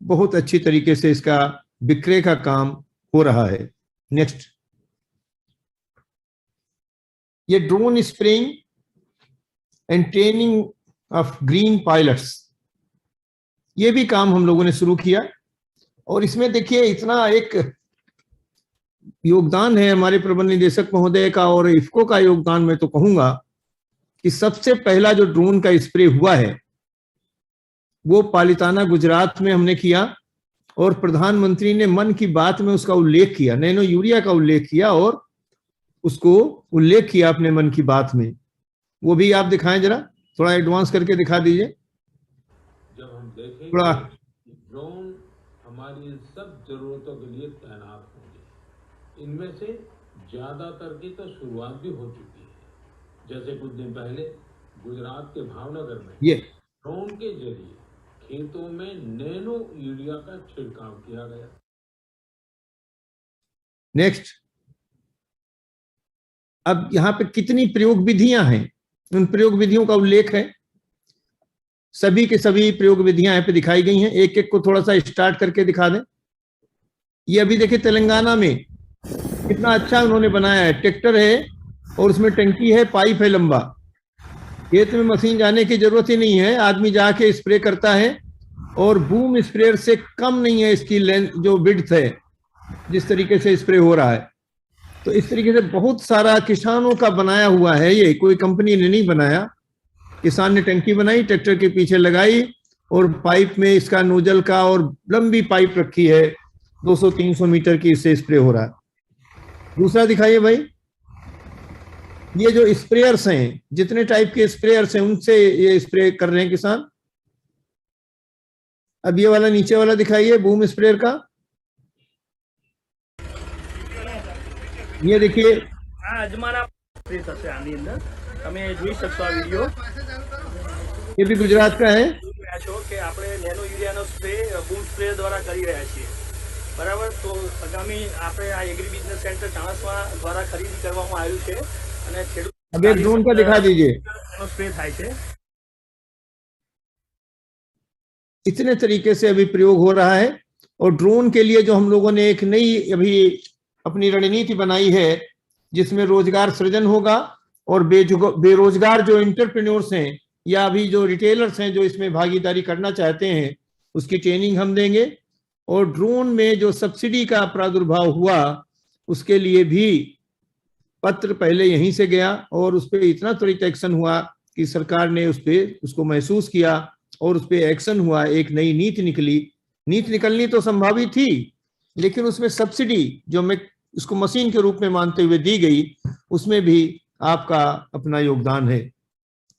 बहुत अच्छी तरीके से इसका विक्रय का काम हो रहा है। नेक्स्ट, ये drone spraying and training of green pilots, ये भी काम हम लोगों ने शुरू किया और इसमें देखिए इतना एक योगदान है हमारे प्रबंध निदेशक महोदय का और इफ्को का योगदान। मैं तो कहूंगा कि सबसे पहला जो ड्रोन का स्प्रे हुआ है वो पालिताना गुजरात में हमने किया और प्रधानमंत्री ने मन की बात में उसका उल्लेख किया, नैनो यूरिया का उल्लेख किया और उसको उल्लेख किया अपने मन की बात में। वो भी आप दिखाएं जरा, थोड़ा एडवांस करके दिखा दीजिए। जब हम देखेंगे थोड़ा ड्रोन हमारी सब जरूरतों के लिए तैनात होंगे, इनमें से ज्यादातर की तो शुरुआत भी हो चुकी है। जैसे कुछ दिन पहले गुजरात के भावनगर में ये ड्रोन के जरिए खेतों में नैनो यूरिया का छिड़काव किया गया। नेक्स्ट, अब यहाँ पे कितनी प्रयोग विधियां हैं, उन प्रयोग विधियों का उल्लेख है। सभी के सभी प्रयोग विधियां यहाँ पे दिखाई गई हैं, एक एक को थोड़ा सा स्टार्ट करके दिखा दें। ये अभी देखिए तेलंगाना में कितना अच्छा उन्होंने बनाया है, ट्रैक्टर है और उसमें टंकी है, पाइप है लंबा, खेत में मशीन जाने की जरूरत ही नहीं है, आदमी जाके स्प्रे करता है और बूम स्प्रेयर से कम नहीं है इसकी लेंथ जो विड्थ है जिस तरीके से स्प्रे हो रहा है। तो इस तरीके से बहुत सारा किसानों का बनाया हुआ है, ये कोई कंपनी ने नहीं बनाया, किसान ने टंकी बनाई, ट्रैक्टर के पीछे लगाई और पाइप में इसका नोजल का और लंबी पाइप रखी है 200-300 मीटर की, इससे स्प्रे हो रहा है। दूसरा दिखाइए भाई, ये जो स्प्रेयर्स हैं, जितने टाइप के स्प्रेयर्स हैं उनसे ये स्प्रे कर रहे हैं किसान। अब ये वाला नीचे वाला दिखाइए बूम स्प्रेयर का, ये देखिए ये भी गुजरात का है। बराबर, तो आगामी આપણે આ એગ્રી બિઝનેસ સેન્ટર ચાણસ્મા દ્વારા ખરીદી કરવામાં આવ્યું છે અને ખેડૂત अब एक ड्रोन का दिखा दीजिए। સ્પ્રે થાય છે। इतने तरीके से अभी प्रयोग हो रहा है और ड्रोन के लिए जो हम लोगों ने एक नई अभी अपनी रणनीति बनाई है जिसमें रोजगार सृजन होगा और बेरोजगार जो एंटरप्रेन्योर्स हैं या अभी जो रिटेलर्स हैं जो इसमें भागीदारी करना चाहते हैं उसकी ट्रेनिंग हम देंगे और ड्रोन में जो सब्सिडी का प्रादुर्भाव हुआ उसके लिए भी पत्र पहले यहीं से गया और उस पर इतना त्वरित एक्शन हुआ कि सरकार ने उस पर उसको महसूस किया और उस पर एक्शन हुआ, एक नई नीति निकली। नीति निकलनी तो संभावित थी लेकिन उसमें सब्सिडी जो मैं उसको मशीन के रूप में मानते हुए दी गई उसमें भी आपका अपना योगदान है।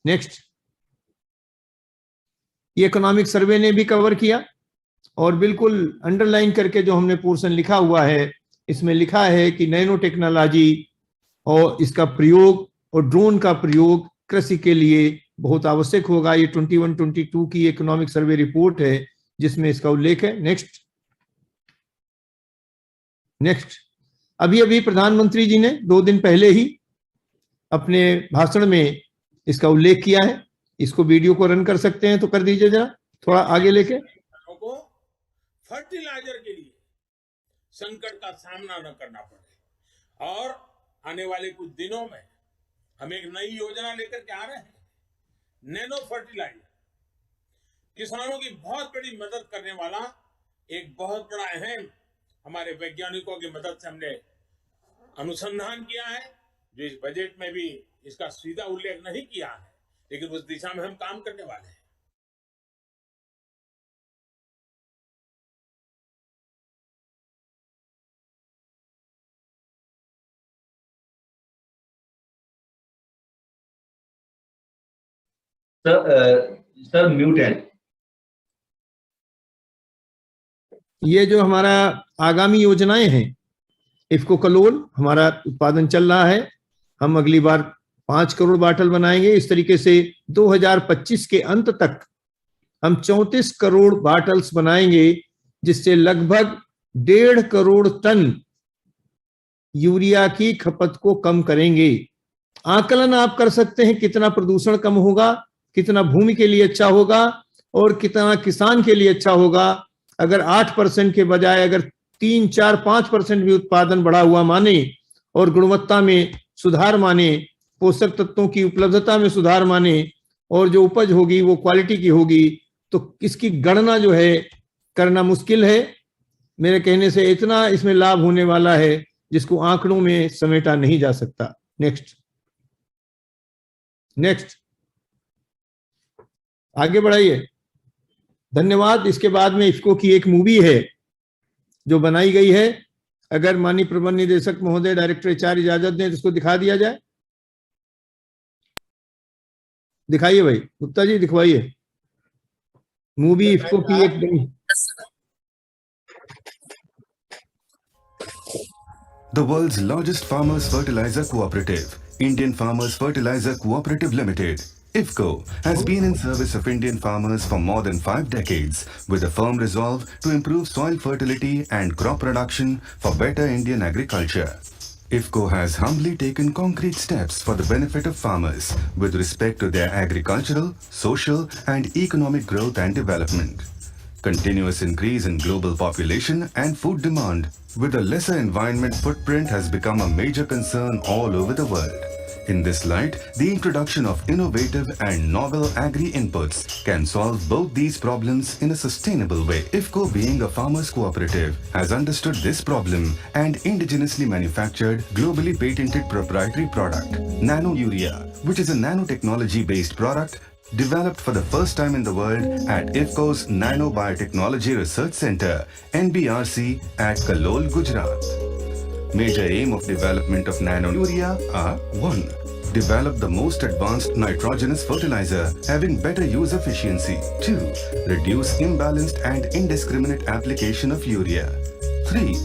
नेक्स्ट, ये इकोनॉमिक सर्वे ने भी कवर किया और बिल्कुल अंडरलाइन करके जो हमने पोर्शन लिखा हुआ है इसमें लिखा है कि नैनो टेक्नोलॉजी और इसका प्रयोग और ड्रोन का प्रयोग कृषि के लिए बहुत आवश्यक होगा। ये 21-22 की इकोनॉमिक सर्वे रिपोर्ट है जिसमें इसका उल्लेख है। नेक्स्ट, अभी प्रधानमंत्री जी ने 2 दिन पहले ही अपने भाषण में इसका उल्लेख किया है। इसको वीडियो को रन कर सकते हैं तो कर दीजिए जरा, थोड़ा आगे लेके। फर्टिलाइजर के लिए संकट का सामना न करना पड़े। और आने वाले कुछ दिनों में हम एक नई योजना लेकर के आ रहे हैं, नैनो फर्टिलाइजर। किसानों की बहुत बड़ी मदद करने वाला एक बहुत बड़ा अहम हमारे वैज्ञानिकों की मदद से हमने अनुसंधान किया है, जो इस बजट में भी इसका सीधा उल्लेख नहीं किया है, लेकिन उस दिशा में हम काम करने वाले हैं। सर म्यूट है। ये जो हमारा आगामी योजनाएं हैं, इफ्को कलोल हमारा उत्पादन चल रहा है, हम अगली बार 5 करोड़ बाटल बनाएंगे। इस तरीके से 2025 के अंत तक हम 34 करोड़ बाटल्स बनाएंगे, जिससे लगभग 1.5 करोड़ टन यूरिया की खपत को कम करेंगे। आकलन आप कर सकते हैं कितना प्रदूषण कम होगा, कितना भूमि के लिए अच्छा होगा और कितना किसान के लिए अच्छा होगा। अगर 8% के बजाय अगर 3, 4, 5% भी उत्पादन बढ़ा हुआ माने और गुणवत्ता में सुधार माने, पोषक तत्वों की उपलब्धता में सुधार माने और जो उपज होगी वो क्वालिटी की होगी, तो इसकी गणना जो है करना मुश्किल है। मेरे कहने से इतना इसमें लाभ होने वाला है जिसको आंकड़ों में समेटा नहीं जा सकता। नेक्स्ट आगे बढ़ाइए। धन्यवाद। इसके बाद में इफ्को की एक मूवी है जो बनाई गई है, अगर माननीय प्रबंध निदेशक महोदय डायरेक्टर HR इजाजत दें तो इसको दिखा दिया जाए। दिखाइए भाई, गुप्ता जी दिखवाइए मूवी इफ्को की एक बनी। The world's largest farmers fertilizer cooperative, Indian Farmers Fertilizer Cooperative Limited, IFFCO, has been in service of Indian farmers for more than 5 decades, with a firm resolve to improve soil fertility and crop production for better Indian agriculture. IFFCO has humbly taken concrete steps for the benefit of farmers with respect to their agricultural, social and economic growth and development. Continuous increase in global population and food demand with a lesser environment footprint has become a major concern all over the world. In this light, the introduction of innovative and novel agri-inputs can solve both these problems in a sustainable way. IFFCO, being a farmers cooperative, has understood this problem and indigenously manufactured globally patented proprietary product, Nano Urea, which is a nanotechnology-based product developed for the first time in the world at IFFCO's Nano Biotechnology Research Center, NBRC, at Kalol, Gujarat. Major aim of development of Nano Urea are: 1. Develop the most advanced nitrogenous fertilizer having better use efficiency. 2. Reduce imbalanced and indiscriminate application of urea. 3.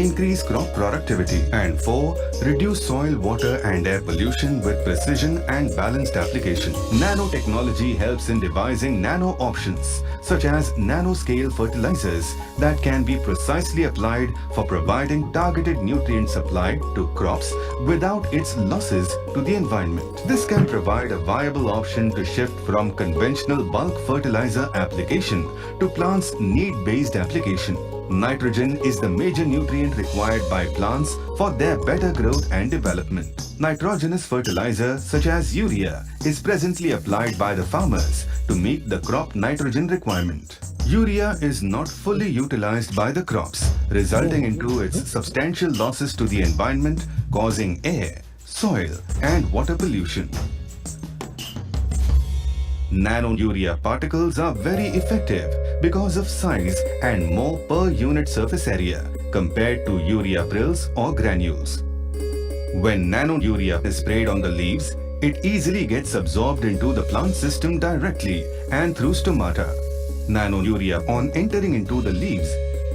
Increase crop productivity. And 4. Reduce soil, water and air pollution with precision and balanced application. Nanotechnology helps in devising nano options such as nanoscale fertilizers that can be precisely applied for providing targeted nutrient supply to crops without its losses to the environment. This can provide a viable option to shift from conventional bulk fertilizer application to plants' need-based application. Nitrogen is the major nutrient required by plants for their better growth and development. Nitrogenous fertilizer such as urea is presently applied by the farmers to meet the crop nitrogen requirement. Urea is not fully utilized by the crops, resulting into its substantial losses to the environment, causing air, soil and water pollution. Nano urea particles are very effective because of size and more per unit surface area compared to urea prills or granules. When nano urea is sprayed on the leaves, it easily gets absorbed into the plant system directly and through stomata. Nano urea, on entering into the leaves,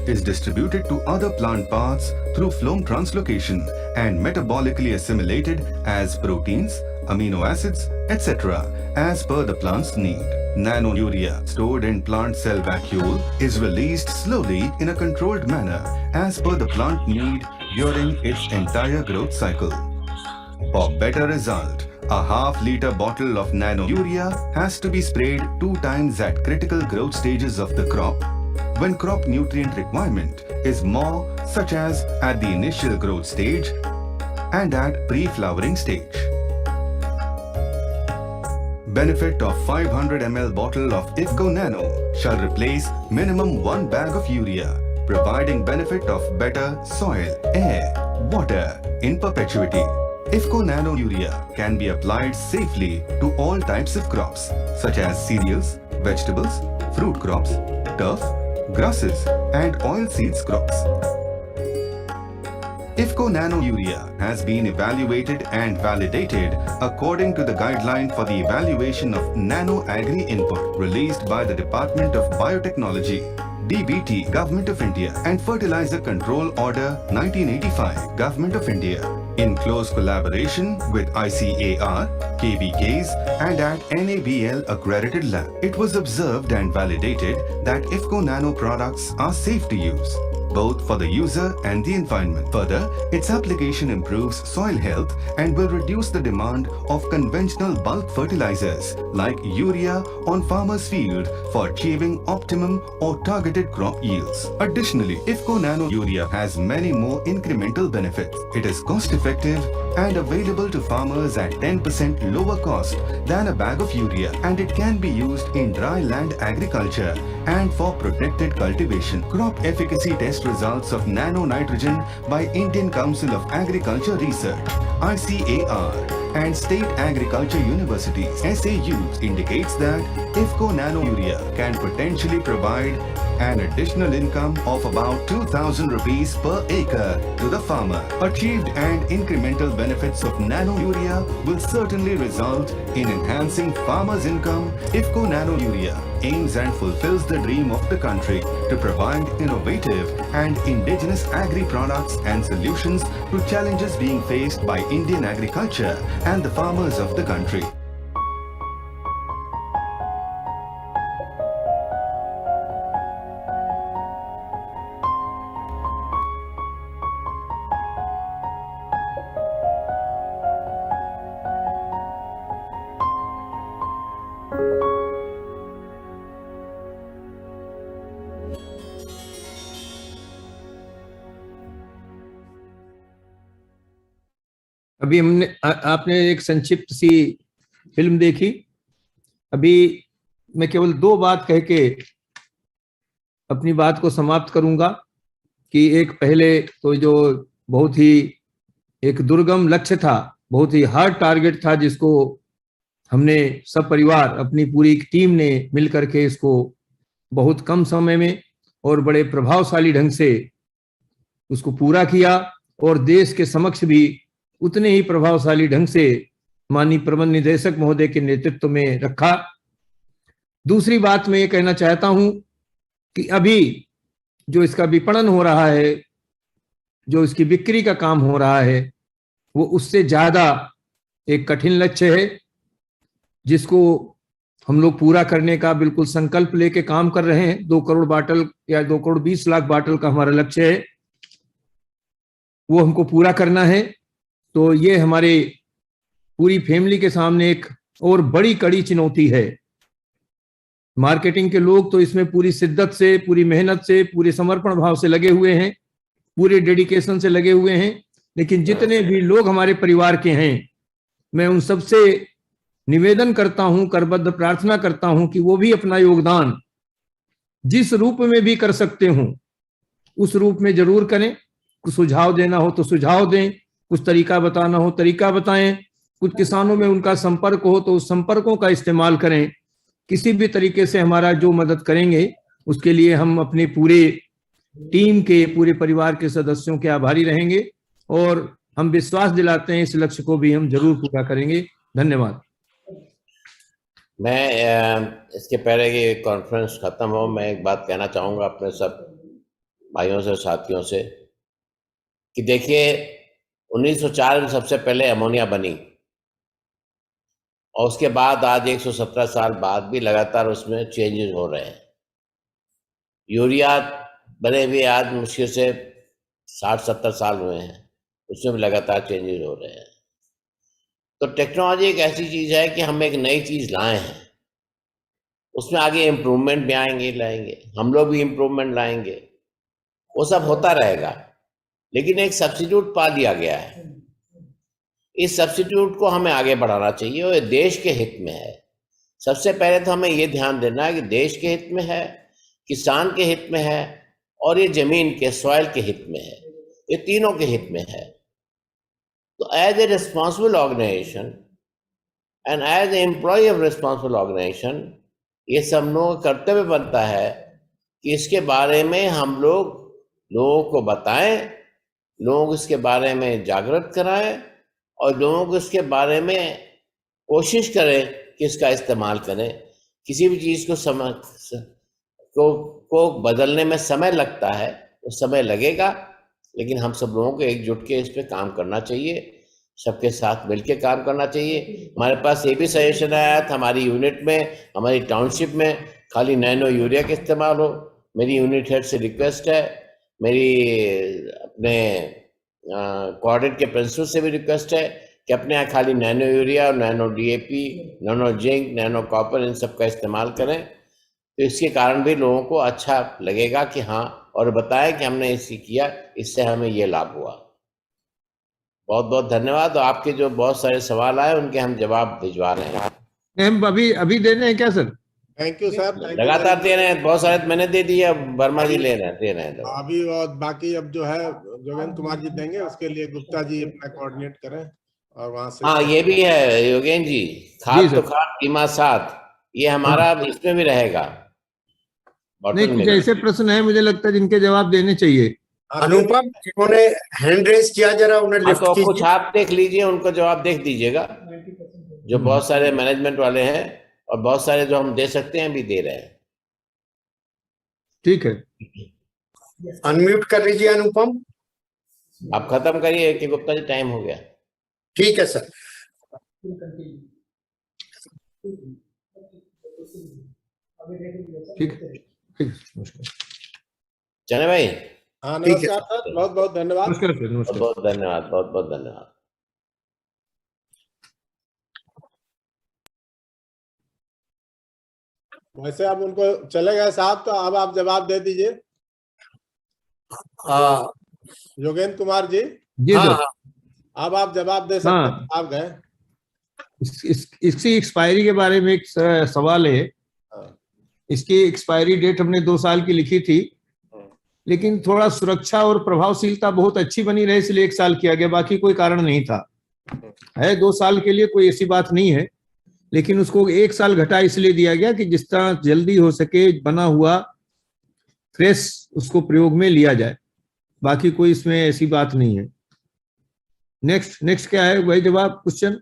is distributed to other plant parts through phloem translocation and metabolically assimilated as proteins, amino acids, etc. as per the plant's need. Nano urea stored in plant cell vacuole is released slowly in a controlled manner as per the plant need during its entire growth cycle. For better result, a half-liter bottle of nano urea has to be sprayed 2 times at critical growth stages of the crop when crop nutrient requirement is more, such as at the initial growth stage and at pre-flowering stage. Benefit of 500 ml bottle of IFCO Nano shall replace minimum 1 bag of urea, providing benefit of better soil, air, water in perpetuity. IFCO Nano Urea can be applied safely to all types of crops such as cereals, vegetables, fruit crops, turf, grasses and oilseeds crops. IFCO Nano Urea has been evaluated and validated according to the guideline for the evaluation of nano agri input released by the Department of Biotechnology, DBT, Government of India, and Fertilizer Control Order 1985, Government of India, in close collaboration with ICAR, KVKs, and at NABL accredited lab. It was observed and validated that IFCO Nano products are safe to use, both for the user and the environment. Further, its application improves soil health and will reduce the demand of conventional bulk fertilizers like urea on farmers' field for achieving optimum or targeted crop yields. Additionally, IFCO Nano Urea has many more incremental benefits. It is cost-effective and available to farmers at 10% lower cost than a bag of urea, and it can be used in dry land agriculture and for protected cultivation. Crop efficacy test results of nano nitrogen by Indian Council of Agriculture Research, ICAR, and State Agriculture Universities, SAUs, indicates that IFCO Nano Urea can potentially provide an additional income of about 2,000 rupees per acre to the farmer. Achieved and incremental benefits of nano urea will certainly result in enhancing farmers' income. IFCO Nano Urea aims and fulfills the dream of the country to provide innovative and indigenous agri products and solutions to challenges being faced by Indian agriculture and the farmers of the country. अभी आपने एक संक्षिप्त सी फिल्म देखी। अभी मैं केवल 2 बात कह के अपनी बात को समाप्त करूंगा कि एक पहले तो जो बहुत ही एक दुर्गम लक्ष्य था, बहुत ही हार्ड टारगेट था, जिसको हमने सब परिवार अपनी पूरी टीम ने मिलकर के इसको बहुत कम समय में और बड़े प्रभावशाली ढंग से उसको पूरा किया और देश के समक्ष भी उतने ही प्रभावशाली ढंग से माननीय प्रबंध निदेशक महोदय के नेतृत्व में रखा। दूसरी बात मैं ये कहना चाहता हूं कि अभी जो इसका विपणन हो रहा है, जो इसकी बिक्री का काम हो रहा है, वो उससे ज्यादा एक कठिन लक्ष्य है जिसको हम लोग पूरा करने का बिल्कुल संकल्प लेके काम कर रहे हैं। 2 करोड़ बाटल या 2 करोड़ 20 लाख बाटल का हमारा लक्ष्य है, वो हमको पूरा करना है। तो ये हमारे पूरी फैमिली के सामने एक और बड़ी कड़ी चुनौती है। मार्केटिंग के लोग तो इसमें पूरी शिद्दत से, पूरी मेहनत से, पूरे समर्पण भाव से लगे हुए हैं, पूरे डेडिकेशन से लगे हुए हैं, लेकिन जितने भी लोग हमारे परिवार के हैं, मैं उन सबसे निवेदन करता हूं, करबद्ध प्रार्थना करता हूं कि वो भी अपना योगदान जिस रूप में भी कर सकते हों उस रूप में जरूर करें। कुछ सुझाव देना हो तो सुझाव दें, कुछ तरीका बताना हो तरीका बताएं, कुछ किसानों में उनका संपर्क हो तो उस संपर्कों का इस्तेमाल करें। किसी भी तरीके से हमारा जो मदद करेंगे उसके लिए हम अपने पूरे टीम के, पूरे परिवार के सदस्यों के आभारी रहेंगे और हम विश्वास दिलाते हैं इस लक्ष्य को भी हम जरूर पूरा करेंगे। धन्यवाद। मैं इसके पहले कि कॉन्फ्रेंस खत्म हो, मैं एक बात कहना चाहूँगा अपने सब भाइयों से, साथियों से कि देखिए 1904 में सबसे पहले अमोनिया बनी और उसके बाद आज 117 साल बाद भी लगातार उसमें चेंजेस हो रहे हैं। यूरिया बने हुए आज मुश्किल से 60-70 साल हुए हैं, उसमें भी लगातार चेंजेस हो रहे हैं। तो टेक्नोलॉजी एक ऐसी चीज़ है कि हम एक नई चीज़ लाए हैं, उसमें आगे इम्प्रूवमेंट भी आएंगे, लाएंगे, हम लोग भी इम्प्रूवमेंट लाएंगे, वो सब होता रहेगा। लेकिन एक सब्स्टिट्यूट पा दिया गया है, इस सब्स्टिट्यूट को हमें आगे बढ़ाना चाहिए और ये देश के हित में है। सबसे पहले तो हमें ये ध्यान देना है कि देश के हित में है, किसान के हित में है और ये जमीन के सॉइल के हित में है, ये तीनों के हित में है। तो as a responsible organisation and as a employee of responsible organisation, ये सब लोगों का कर्तव्य बनता है कि इसके बारे में हम लोगों को बताएं, लोगों को इसके बारे में जागृत कराएं और लोगों को इसके बारे में कोशिश करें कि इसका इस्तेमाल करें। किसी भी चीज़ को बदलने में समय लगता है, वो समय लगेगा, लेकिन हम सब लोगों को एकजुट के इस पे काम करना चाहिए, सबके साथ मिलकर काम करना चाहिए। हमारे पास ये भी सजेशन आया था हमारी यूनिट में, हमारी टाउनशिप में खाली नैनो यूरिया का इस्तेमाल हो। मेरी यूनिट हेड से रिक्वेस्ट है, मेरी अपने कोऑर्डिनेट के प्रिंसिपल से भी रिक्वेस्ट है कि अपने यहाँ खाली nano urea, nano DAP, nano zinc, nano copper, इन सब का इस्तेमाल करें। तो इसके कारण भी लोगों को अच्छा लगेगा कि हाँ, और बताएं कि हमने इसे किया, इससे हमें ये लाभ हुआ। बहुत बहुत धन्यवाद। और आपके जो बहुत सारे सवाल आए उनके हम जवाब भिजवा रहे हैं। हम अभी दे रहे हैं क्या सर? Thank you sir. लगातार दे रहे हैं, बहुत सारे तो मैंने दे दिए, अब वर्मा जी दे रहे हैं। अभी और बाकी अब जो है योगेंद्र कुमार जी देंगे, उसके लिए गुप्ता जी अपना कोऑर्डिनेट करें और वहां से। हाँ, ये भी है योगेंद्र जी, खाद तो खाद बीमा साथ, ये हमारा इसमें भी रहेगा। नहीं, कुछ ऐसे प्रश्न है मुझे लगता है जिनके जवाब देने चाहिए। अनुपम, उन्होंने हैंड रेज किया, जरा उन्हें लिफ्ट तो कीजिए। कुछ आप देख लीजिए, उनको जवाब देख दीजिएगा, जो बहुत सारे मैनेजमेंट वाले हैं और बहुत सारे जो हम दे सकते हैं भी दे रहे हैं। ठीक है, अनम्यूट कर लीजिए अनुपम। आप खत्म करिए कि गुप्ता जी, टाइम हो गया। ठीक है सर। ठीक है, चले भाई। हाँ, नमस्कार सर, बहुत बहुत धन्यवाद। नमस्कार सर, नमस्कार। बहुत धन्यवाद, बहुत बहुत धन्यवाद। वैसे अब उनको चले गए साहब, तो अब आप जवाब दे दीजिए। योगेंद्र कुमार जी। जी सर। अब आप जवाब दे सकते हैं, आप गए। इसकी एक्सपायरी के बारे में एक सवाल है। इसकी एक्सपायरी डेट हमने 2 साल की लिखी थी, लेकिन थोड़ा सुरक्षा और प्रभावशीलता बहुत अच्छी बनी रहे, इसलिए 1 साल किया गया, बाकी कोई कारण नहीं था। है 2 साल के लिए कोई ऐसी बात नहीं है, लेकिन उसको 1 साल घटा इसलिए दिया गया कि जिस तरह जल्दी हो सके बना हुआ फ्रेश उसको प्रयोग में लिया जाए, बाकी कोई इसमें ऐसी बात नहीं है। नेक्स्ट क्या है वही जवाब क्वेश्चन।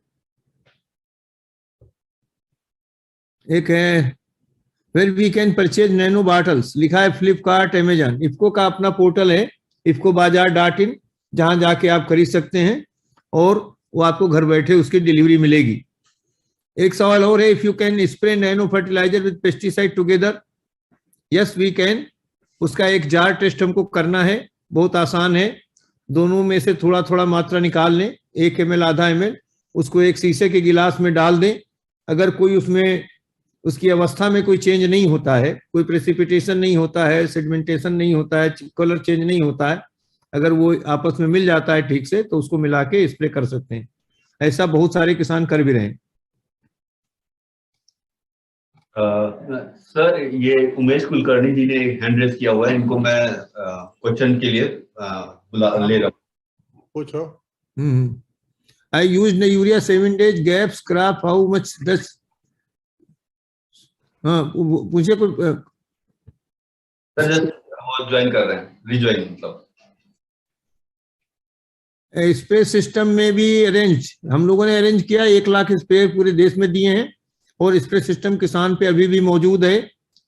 एक है where we can purchase nano bottles, लिखा है फ्लिपकार्ट, अमेजन। इफ्को का अपना पोर्टल है इफ्को बाजार.in, जहां जाके आप खरीद सकते हैं और वो आपको घर बैठे उसकी डिलीवरी मिलेगी। एक सवाल और है, if you can spray nano fertiliser with pesticide together. Yes we can. उसका एक जार टेस्ट हमको करना है, बहुत आसान है। दोनों में से थोड़ा थोड़ा मात्रा निकाल लें, 1 ml आधा ml, उसको एक शीशे के गिलास में डाल दें। अगर कोई उसमें उसकी अवस्था में कोई चेंज नहीं होता है, कोई प्रेसिपिटेशन नहीं होता है, सेडिमेंटेशन नहीं होता है, कलर चेंज नहीं होता है, अगर वो आपस में मिल जाता है ठीक से, तो उसको मिला के स्प्रे कर सकते हैं। ऐसा बहुत सारे किसान कर भी रहे हैं। सर, ये उमेश कुलकर्णी जी ने हैंड रेज किया हुआ है, इनको मैं क्वेश्चन के लिए ले रहा हूँ। पूछो। I used urea 7 days gap scrap, how much does. हाँ, पूछे कोई। सर वो ज्वाइन कर रहे हैं, रिज्वाइन मतलब। स्प्रे सिस्टम में भी अरेंज, हम लोगों ने अरेंज किया, 1 लाख स्प्रे पूरे देश में दिए हैं और स्प्रे सिस्टम किसान पे अभी भी मौजूद है।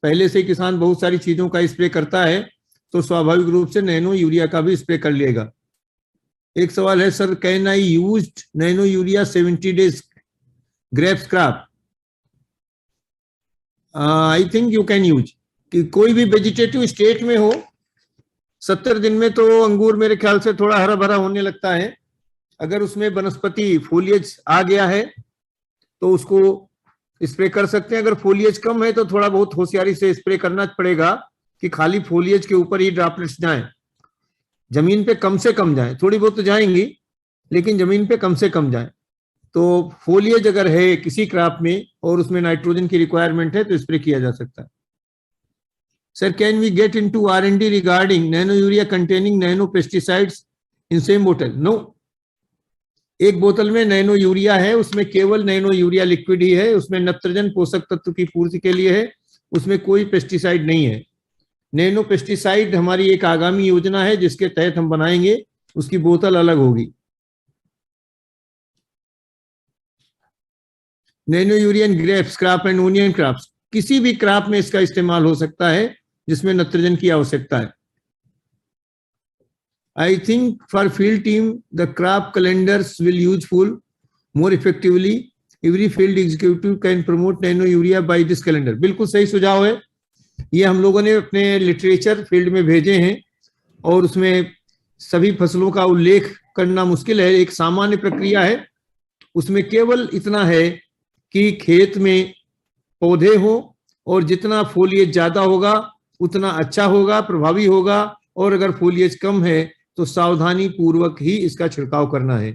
पहले से किसान बहुत सारी चीजों का स्प्रे करता है, तो स्वाभाविक रूप से नैनो यूरिया का भी स्प्रे कर लेगा। एक सवाल है, sir can I used nano urea 70 days grape scrap. I think you can use, कि कोई भी वेजिटेटिव स्टेट में हो, 70 दिन में तो अंगूर मेरे ख्याल से थोड़ा हरा भरा होने लगता है। अगर उसमें वनस्पति फोलिएज आ गया है तो उसको स्प्रे कर सकते हैं। अगर फोलिएज कम है तो थोड़ा बहुत होशियारी से स्प्रे करना पड़ेगा कि खाली फोलिएज के ऊपर ही ड्रॉपलेट्स जाएं, जमीन पे कम से कम जाएं, थोड़ी बहुत तो जाएंगी लेकिन जमीन पे कम से कम जाएं। तो फोलिएज अगर है किसी क्रॉप में और उसमें नाइट्रोजन की रिक्वायरमेंट है तो स्प्रे किया जा सकता है। Sir, can we get into R&D regarding nano urea containing nano pesticides in same बोतल? नो, एक बोतल में नैनो यूरिया है, उसमें केवल नैनो यूरिया लिक्विड ही है, उसमें नत्रजन पोषक तत्व की पूर्ति के लिए है, उसमें कोई पेस्टिसाइड नहीं है। नैनो पेस्टिसाइड हमारी एक आगामी योजना है जिसके तहत हम बनाएंगे, उसकी बोतल अलग होगी। Nano urea in grapes, crop and onion crops, किसी भी क्रॉप में इसका इस्तेमाल हो सकता है जिसमें नत्रजन की आवश्यकता है। I think for field team, the crop calendars will useful more effectively. Every field executive can promote nano urea by this calendar. बिल्कुल सही सुझाव है। ये हम लोगों ने अपने लिटरेचर फील्ड में भेजे हैं और उसमें सभी फसलों का उल्लेख करना मुश्किल है, एक सामान्य प्रक्रिया है। उसमें केवल इतना है कि खेत में पौधे हो और जितना फोलिएज ज्यादा होगा उतना अच्छा होगा, प्रभावी होगा, और अगर फोलिएज कम है तो सावधानी पूर्वक ही इसका छिड़काव करना है।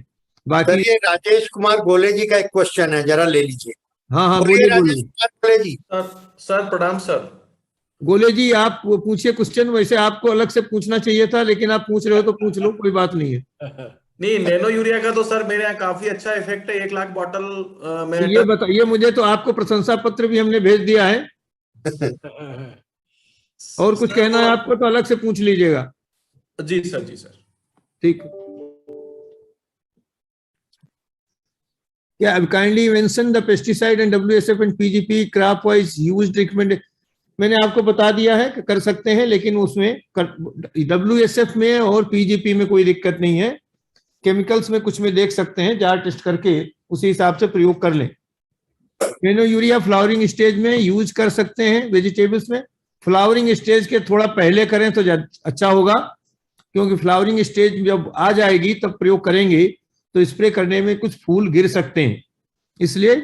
बाकी ये राजेश कुमार गोले जी का एक क्वेश्चन है, जरा ले लीजिए। हाँ हाँ, बोलिए बोलिए राजेश बोलिए। कुमार गोले जी। सर प्रणाम सर। गोले जी, आप पूछिए क्वेश्चन। वैसे आपको अलग से पूछना चाहिए था, लेकिन आप पूछ रहे हो तो पूछ लो, कोई बात नहीं है। नहीं, नैनो यूरिया का तो सर मेरे यहाँ काफी अच्छा इफेक्ट है। 1 लाख बॉटल में तो ये बताइए मुझे, तो आपको प्रशंसा पत्र भी हमने भेज दिया है और कुछ कहना है आपको तो अलग से पूछ लीजिएगा। जी सर, जी सर। ठीक। क्या kindly mention the pesticide and WSF and PGP crop wise used recommended? मैंने आपको बता दिया है कि कर सकते हैं, लेकिन उसमें WSF में और PGP में कोई दिक्कत नहीं है। केमिकल्स में कुछ में देख सकते हैं, जार टेस्ट करके उसी हिसाब से प्रयोग कर लें। नैनो यूरिया फ्लावरिंग स्टेज में यूज कर सकते हैं वेजिटेबल्स में। फ्लावरिंग स्टेज के थोड़ा पहले करें तो अच्छा होगा, क्योंकि फ्लावरिंग स्टेज जब आ जाएगी तब प्रयोग करेंगे तो स्प्रे करने में कुछ फूल गिर सकते हैं, इसलिए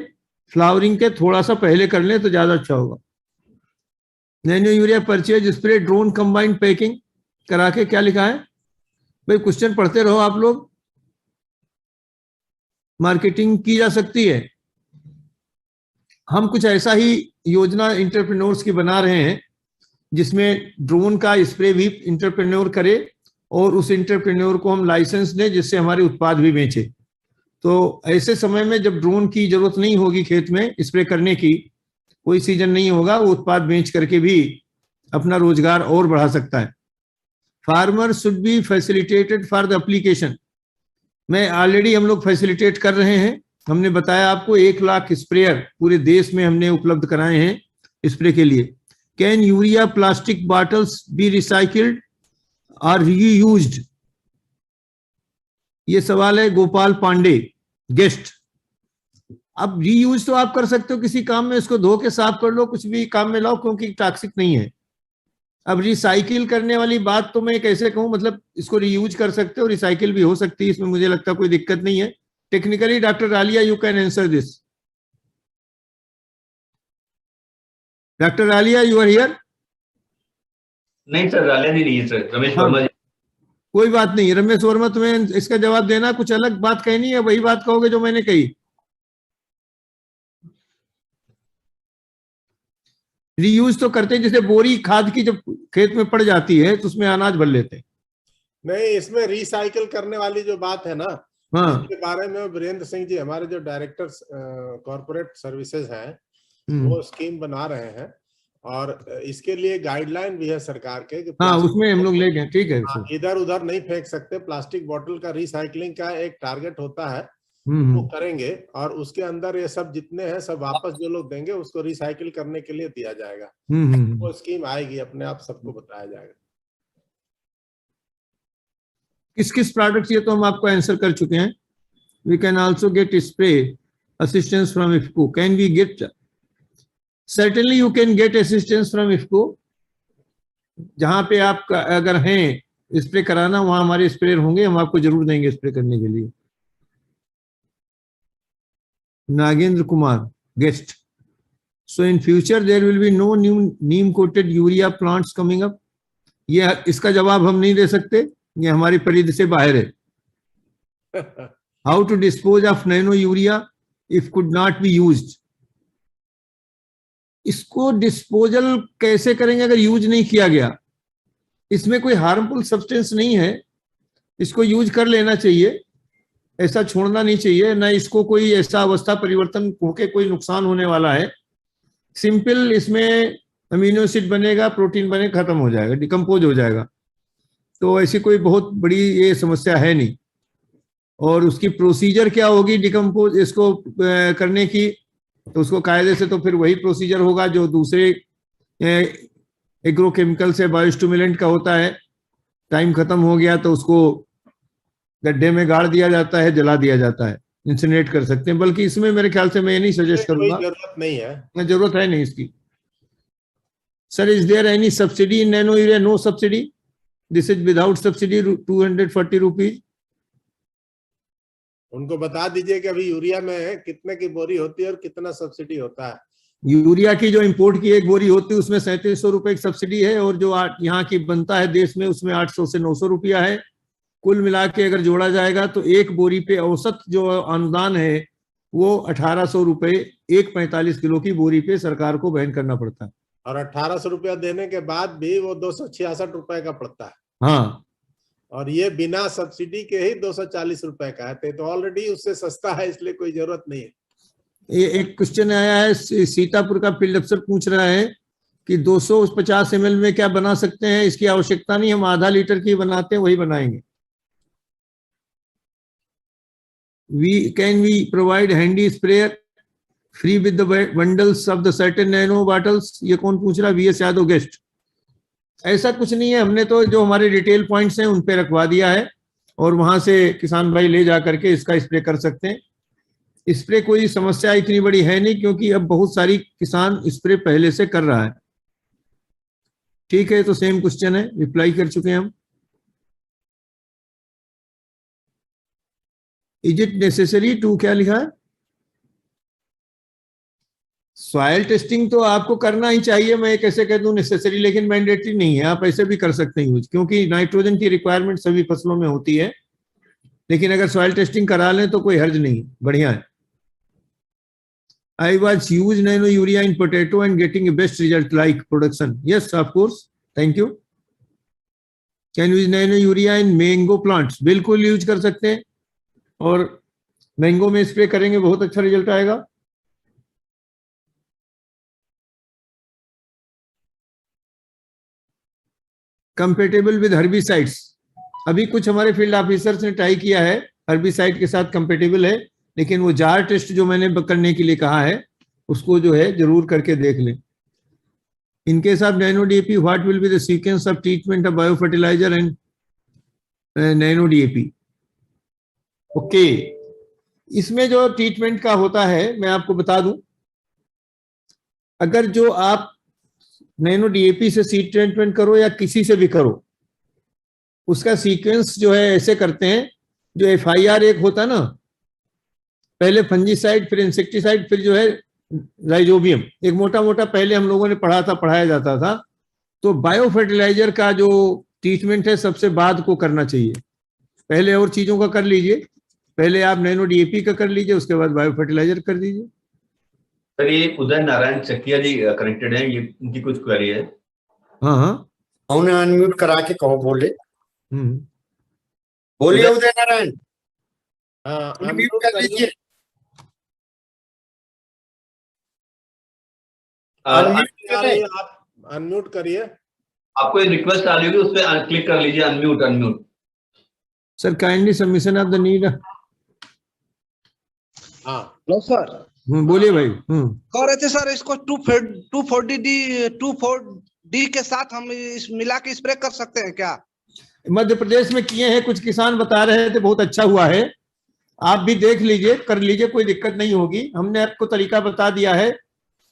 फ्लावरिंग के थोड़ा सा पहले कर लें तो ज्यादा अच्छा होगा। Nano urea purchase spray drone combined packing करा के, क्या लिखा है भाई? क्वेश्चन पढ़ते रहो आप लोग। मार्केटिंग की जा सकती है। हम कुछ ऐसा ही योजना इंटरप्रेन्योर्स की बना रहे हैं जिसमें ड्रोन का स्प्रे भी इंटरप्रेन्योर करे और उस इंटरप्रेन्योर को हम लाइसेंस दें जिससे हमारे उत्पाद भी बेचे। तो ऐसे समय में जब ड्रोन की जरूरत नहीं होगी खेत में स्प्रे करने की, कोई सीजन नहीं होगा, वो उत्पाद बेच करके भी अपना रोजगार और बढ़ा सकता है। Farmer should be facilitated for the application. मैं ऑलरेडी हम लोग फैसिलिटेट कर रहे हैं। हमने बताया आपको 1 लाख स्प्रेयर पूरे देश में हमने उपलब्ध कराए हैं स्प्रे के लिए। Can urea plastic bottles be recycled और रीयूज्ड? ये सवाल है गोपाल पांडे, गेस्ट। अब रीयूज तो आप कर सकते हो किसी काम में, इसको धो के साफ कर लो, कुछ भी काम में लाओ, क्योंकि टॉक्सिक नहीं है। अब रिसाइकिल करने वाली बात तो मैं कैसे कहूं, मतलब इसको रीयूज कर सकते हो, रिसाइकिल भी हो सकती है, इसमें मुझे लगता है कोई दिक्कत नहीं है। Technically doctor Alia you can answer this. Doctor Alia, you are here? नहीं सर, आलिया जी नहीं है सर, रमेश वर्मा जी। कोई बात नहीं, रमेश वर्मा, तुम्हें इसका जवाब देना, कुछ अलग बात कहनी है, वही बात कहोगे जो मैंने कही। रीयूज तो करते हैं, जैसे बोरी खाद की जब खेत में पड़ जाती है तो उसमें अनाज भर लेते हैं। नहीं, इसमें रिसाइकिल करने वाली जो बात है ना, हाँ, इसके बारे में वीरेंद्र सिंह जी, हमारे जो डायरेक्टर कॉर्पोरेट सर्विसेज हैं, वो स्कीम बना रहे हैं और इसके लिए गाइडलाइन भी है सरकार के कि हाँ, उसमें हम लोग ले गए। ठीक है, इधर उधर नहीं फेंक सकते। प्लास्टिक बोतल का रिसाइकलिंग का एक टारगेट होता है, वो करेंगे और उसके अंदर ये सब जितने हैं सब वापस जो लोग देंगे उसको रिसाइकिल करने के लिए दिया जाएगा। वो स्कीम आएगी, अपने आप सबको बताया जाएगा। किस किस प्रोडक्ट, ये तो हम आपको आंसर कर चुके हैं। We can also get spray assistance from IFFCO. Can we get? Certainly you can get assistance from IFFCO. जहां पे आप अगर हैं स्प्रे कराना, वहां हमारे स्प्रेयर होंगे, हम आपको जरूर देंगे स्प्रे करने के लिए। Nagendra Kumar, guest. So in future there will be no new neem coated urea plants coming up. ये इसका जवाब हम नहीं दे सकते, ये हमारी परिधि से बाहर है. How to dispose of nano urea if could not be used? इसको डिस्पोजल कैसे करेंगे अगर यूज नहीं किया गया? इसमें कोई हार्मफुल सब्सटेंस नहीं है, इसको यूज कर लेना चाहिए, ऐसा छोड़ना नहीं चाहिए, ना इसको कोई ऐसा अवस्था परिवर्तन होके कोई नुकसान होने वाला है. सिंपल इसमें अमीनो एसिड बनेगा, प्रोटीन बने, खत्म हो जाएगा, डिकम्पोज हो जाएगा. तो ऐसी कोई बहुत बड़ी ये समस्या है नहीं. और उसकी प्रोसीजर क्या होगी डिकम्पोज इसको करने की, तो उसको कायदे से तो फिर वही प्रोसीजर होगा जो दूसरे एग्रोकेमिकल से बायोस्टिमुलेंट का होता है. टाइम खत्म हो गया तो उसको गड्ढे में गाड़ दिया जाता है, जला दिया जाता है, इंसिनरेट कर सकते हैं. बल्कि इसमें मेरे ख्याल से मैं ये नहीं सजेस्ट करूंगा, जरूरत नहीं है, जरूरत है नहीं इसकी. Sir, is there any subsidy in nano urea? No subsidy, this is without subsidy, 240 rupees. उनको बता दीजिए कि अभी यूरिया में कितने की बोरी होती है और कितना सब्सिडी होता है. यूरिया की जो इंपोर्ट की एक बोरी होती है उसमें 3700 रुपए की सब्सिडी है, और जो यहाँ की बनता है देश में उसमें 800 से 900 रुपया है. कुल मिला के अगर जोड़ा जाएगा तो एक बोरी पे औसत जो अनुदान है वो 1800 रुपए, एक 45 किलो की बोरी पे सरकार को वहन करना पड़ता है. और 1800 रुपया देने के बाद भी वो 266 रुपए का पड़ता है. हाँ, और ये बिना सब्सिडी के ही 240 रुपए का है, तो ऑलरेडी उससे सस्ता है, इसलिए कोई जरूरत नहीं है. ये एक क्वेश्चन आया है, सीतापुर का फील्ड अफसर पूछ रहा है कि 250 ml में क्या बना सकते हैं? इसकी आवश्यकता नहीं, हम आधा लीटर की बनाते हैं, वही बनाएंगे. Can we provide handy sprayer free with the bundles of the certain nano bottles? ये कौन पूछ रहा है? VS Yadav guest. ऐसा कुछ नहीं है, हमने तो जो हमारे रिटेल पॉइंट्स हैं उन पे रखवा दिया है, और वहां से किसान भाई ले जा करके इसका स्प्रे कर सकते हैं. स्प्रे कोई समस्या इतनी बड़ी है नहीं, क्योंकि अब बहुत सारी किसान स्प्रे पहले से कर रहा है. ठीक है, तो सेम क्वेश्चन है, रिप्लाई कर चुके हैं हम. इज इट नेसेसरी टू, क्या लिखा है? सॉइल टेस्टिंग तो आपको करना ही चाहिए, मैं कैसे कह दूं नेसेसरी, लेकिन मैंडेटरी नहीं है, आप ऐसे भी कर सकते हैं यूज, क्योंकि नाइट्रोजन की रिक्वायरमेंट सभी फसलों में होती है. लेकिन अगर सॉइल टेस्टिंग करा लें तो कोई हर्ज नहीं, बढ़िया है. I was use nano urea in potato and getting a best result like production. Yes, of course. Thank you. Can use nano urea in mango plants? बिल्कुल यूज कर सकते हैं, और मैंगो में स्प्रे करेंगे बहुत अच्छा रिजल्ट आएगा. कंपेटेबल विद हर्बिसाइड्स, अभी कुछ हमारे फील्ड ऑफिसर्स ने ट्राई किया है, हर्बिसाइड के साथ कंपेटेबल है, लेकिन वो जार टेस्ट जो मैंने करने के लिए कहा है उसको जो है जरूर करके देख लें. In case of nano DAP, what will be the sequence of treatment of bio fertiliser and nano DAP? Okay, इसमें जो ट्रीटमेंट का होता है मैं आपको बता दूं, अगर जो आप नैनो डीएपी से सीड ट्रीटमेंट करो या किसी से भी करो, उसका सीक्वेंस जो है ऐसे करते हैं, जो FIR एक होता ना, पहले फंजीसाइड, फिर इंसेक्टिसाइड, फिर जो है राइजोबियम, एक मोटा मोटा पहले हम लोगों ने पढ़ाया जाता था. तो बायो फर्टिलाइजर का जो ट्रीटमेंट है सबसे बाद को करना चाहिए. पहले और चीजों का कर लीजिए, पहले आप नैनो डीएपी का कर लीजिए, उसके बाद बायो फर्टिलाइजर कर दीजिए. सर, ये उदय नारायण चकिया जी कनेक्टेड है, ये उनकी कुछ क्वेरी है. हाँ हाँ, उन्हें अनम्यूट करा के कहो, बोले. बोलिए उदय नारायण. अनम्यूट कर दीजिए. आप अनम्यूट करिए. आपको एक रिक्वेस्ट आ रही होगी, उस पर क्लिक कर लीजिए, unmute. Unmute sir, kindly submission of the need. हाँ, हेलो सर. बोलिए भाई. कह रहे थे सर, इसको 2,4-D के साथ हम इस मिला के स्प्रे कर सकते हैं क्या? मध्य प्रदेश में किए हैं, कुछ किसान बता रहे थे, बहुत अच्छा हुआ है. आप भी देख लीजिए, कर लीजिए, कोई दिक्कत नहीं होगी. हमने आपको तरीका बता दिया है,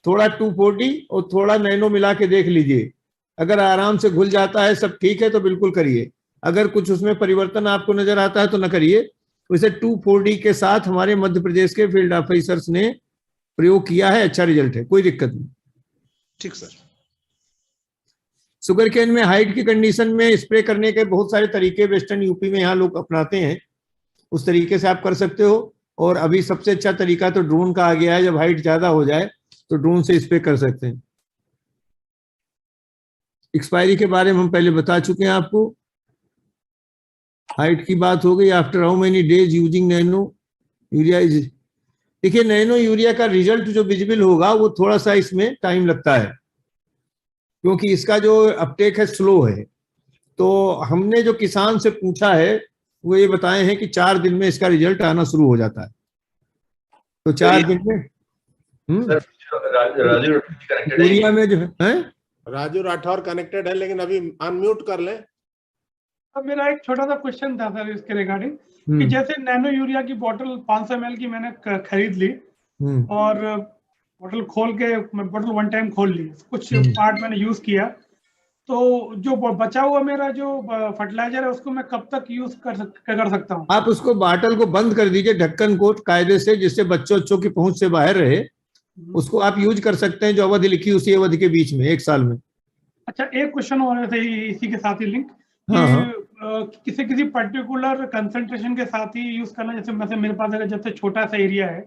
थोड़ा 2,4-D और थोड़ा नैनो मिला के देख लीजिए. अगर आराम से घुल जाता है, सब ठीक है, तो बिल्कुल करिए. अगर कुछ उसमें परिवर्तन आपको नजर आता है तो न करिए. वैसे 2,4-D के साथ हमारे मध्य प्रदेश के फील्ड ऑफिसर्स ने प्रयोग किया है, अच्छा रिजल्ट है, कोई दिक्कत नहीं। ठीक सर। शुगर केन में हाइट की कंडीशन में स्प्रे करने के बहुत सारे तरीके वेस्टर्न यूपी में यहाँ लोग अपनाते हैं, उस तरीके से आप कर सकते हो। और अभी सबसे अच्छा तरीका तो ड्रोन का आ गया है, जब हाइट ज्यादा हो जाए तो ड्रोन से स्प्रे कर सकते हैं। एक्सपायरी के बारे में हम पहले बता चुके हैं आपको, हाइट की बात हो गई। After how many days using nano urea is, देखिए नैनो यूरिया का रिजल्ट जो विजिबल होगा वो थोड़ा सा इसमें टाइम लगता है, क्योंकि इसका जो अपटेक है स्लो है। तो हमने जो किसान से पूछा है वो ये बताए हैं कि 4 दिन में इसका रिजल्ट आना शुरू हो जाता है। तो 4 दिन में यूरिया में जो है राजू राठौर कनेक्टेड है, लेकिन अभी अनम्यूट कर ले। अब मेरा एक छोटा सा क्वेश्चन था सर इसके रिगार्डिंग, कि जैसे नैनो यूरिया की बोतल 500 ml की मैंने खरीद ली और बोतल खोल के बोतल वन टाइम खोल ली, कुछ पार्ट मैंने यूज किया, तो जो बचा हुआ मेरा जो फर्टिलाइजर है उसको मैं कब तक यूज कर सकता हूँ? आप उसको बाटल को बंद कर दीजिए ढक्कन को कायदे से, जिससे बच्चों की पहुंच से बाहर रहे। उसको आप यूज कर सकते हैं, जो अवधि लिखी उसी अवधि के बीच में 1 साल में। अच्छा, एक क्वेश्चन और है इसी के साथ ही लिंक, किसी पर्टिकुलर कंसंट्रेशन के साथ ही यूज करना, जैसे मेरे पास अगर जब से छोटा सा एरिया है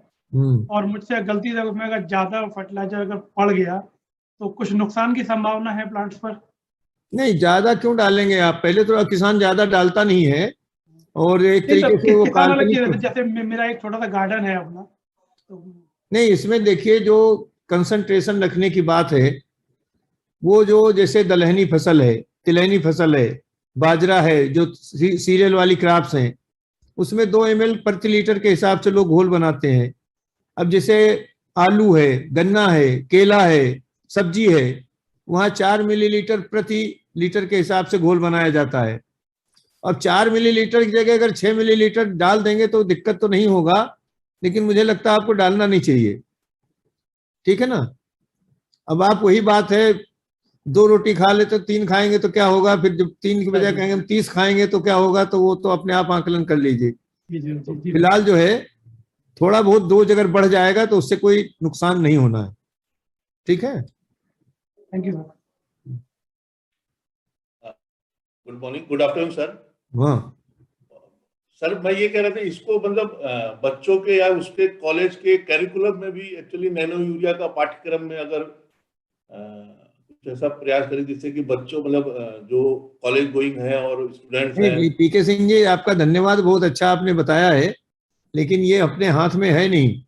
और मुझसे गलती से उसमें अगर ज्यादा फर्टिलाइजर अगर पड़ गया तो कुछ नुकसान की संभावना है प्लांट्स पर? नहीं, ज्यादा क्यों डालेंगे आप, पहले तो किसान ज्यादा डालता नहीं है, और एक तरीके से वो जैसे मेरा एक छोटा सा गार्डन है अपना, तो नहीं, इसमें देखिए जो कंसंट्रेशन रखने की बात है वो जो जैसे दलहनी फसल है, तिलहनी फसल है, बाजरा है, जो सीरियल वाली क्रॉप्स हैं, उसमें 2 ml प्रति लीटर के हिसाब से लोग घोल बनाते हैं। अब जैसे आलू है, गन्ना है, केला है, सब्जी है, वहाँ 4 मिलीलीटर प्रति लीटर के हिसाब से घोल बनाया जाता है। अब 4 मिलीलीटर की जगह अगर 6 मिलीलीटर डाल देंगे तो दिक्कत तो नहीं होगा, लेकिन मुझे लगता है आपको डालना नहीं चाहिए, ठीक है ना। अब आप वही बात है, 2 रोटी खा ले तो 3 खाएंगे तो क्या होगा, फिर जब 3 की बजाय कहेंगे हम 30 खाएंगे तो क्या होगा, तो वो तो अपने आप आकलन कर लीजिए। फिलहाल जो है थोड़ा बहुत डोज अगर बढ़ जाएगा तो उससे कोई नुकसान नहीं होना है, ठीक है। Thank you sir. Good morning, good afternoon sir. हाँ सर, मैं ये कह रहा था, इसको मतलब बच्चों के या उसके कॉलेज के कैरिकुलम में भी एक्चुअली नैनो यूरिया का पाठ्यक्रम में अगर कुछ ऐसा प्रयास करें जिससे कि बच्चों मतलब जो कॉलेज गोइंग है और स्टूडेंट्स हैं। पीके सिंह जी, आपका धन्यवाद, बहुत अच्छा आपने बताया है, लेकिन ये अपने हाथ में है नहीं,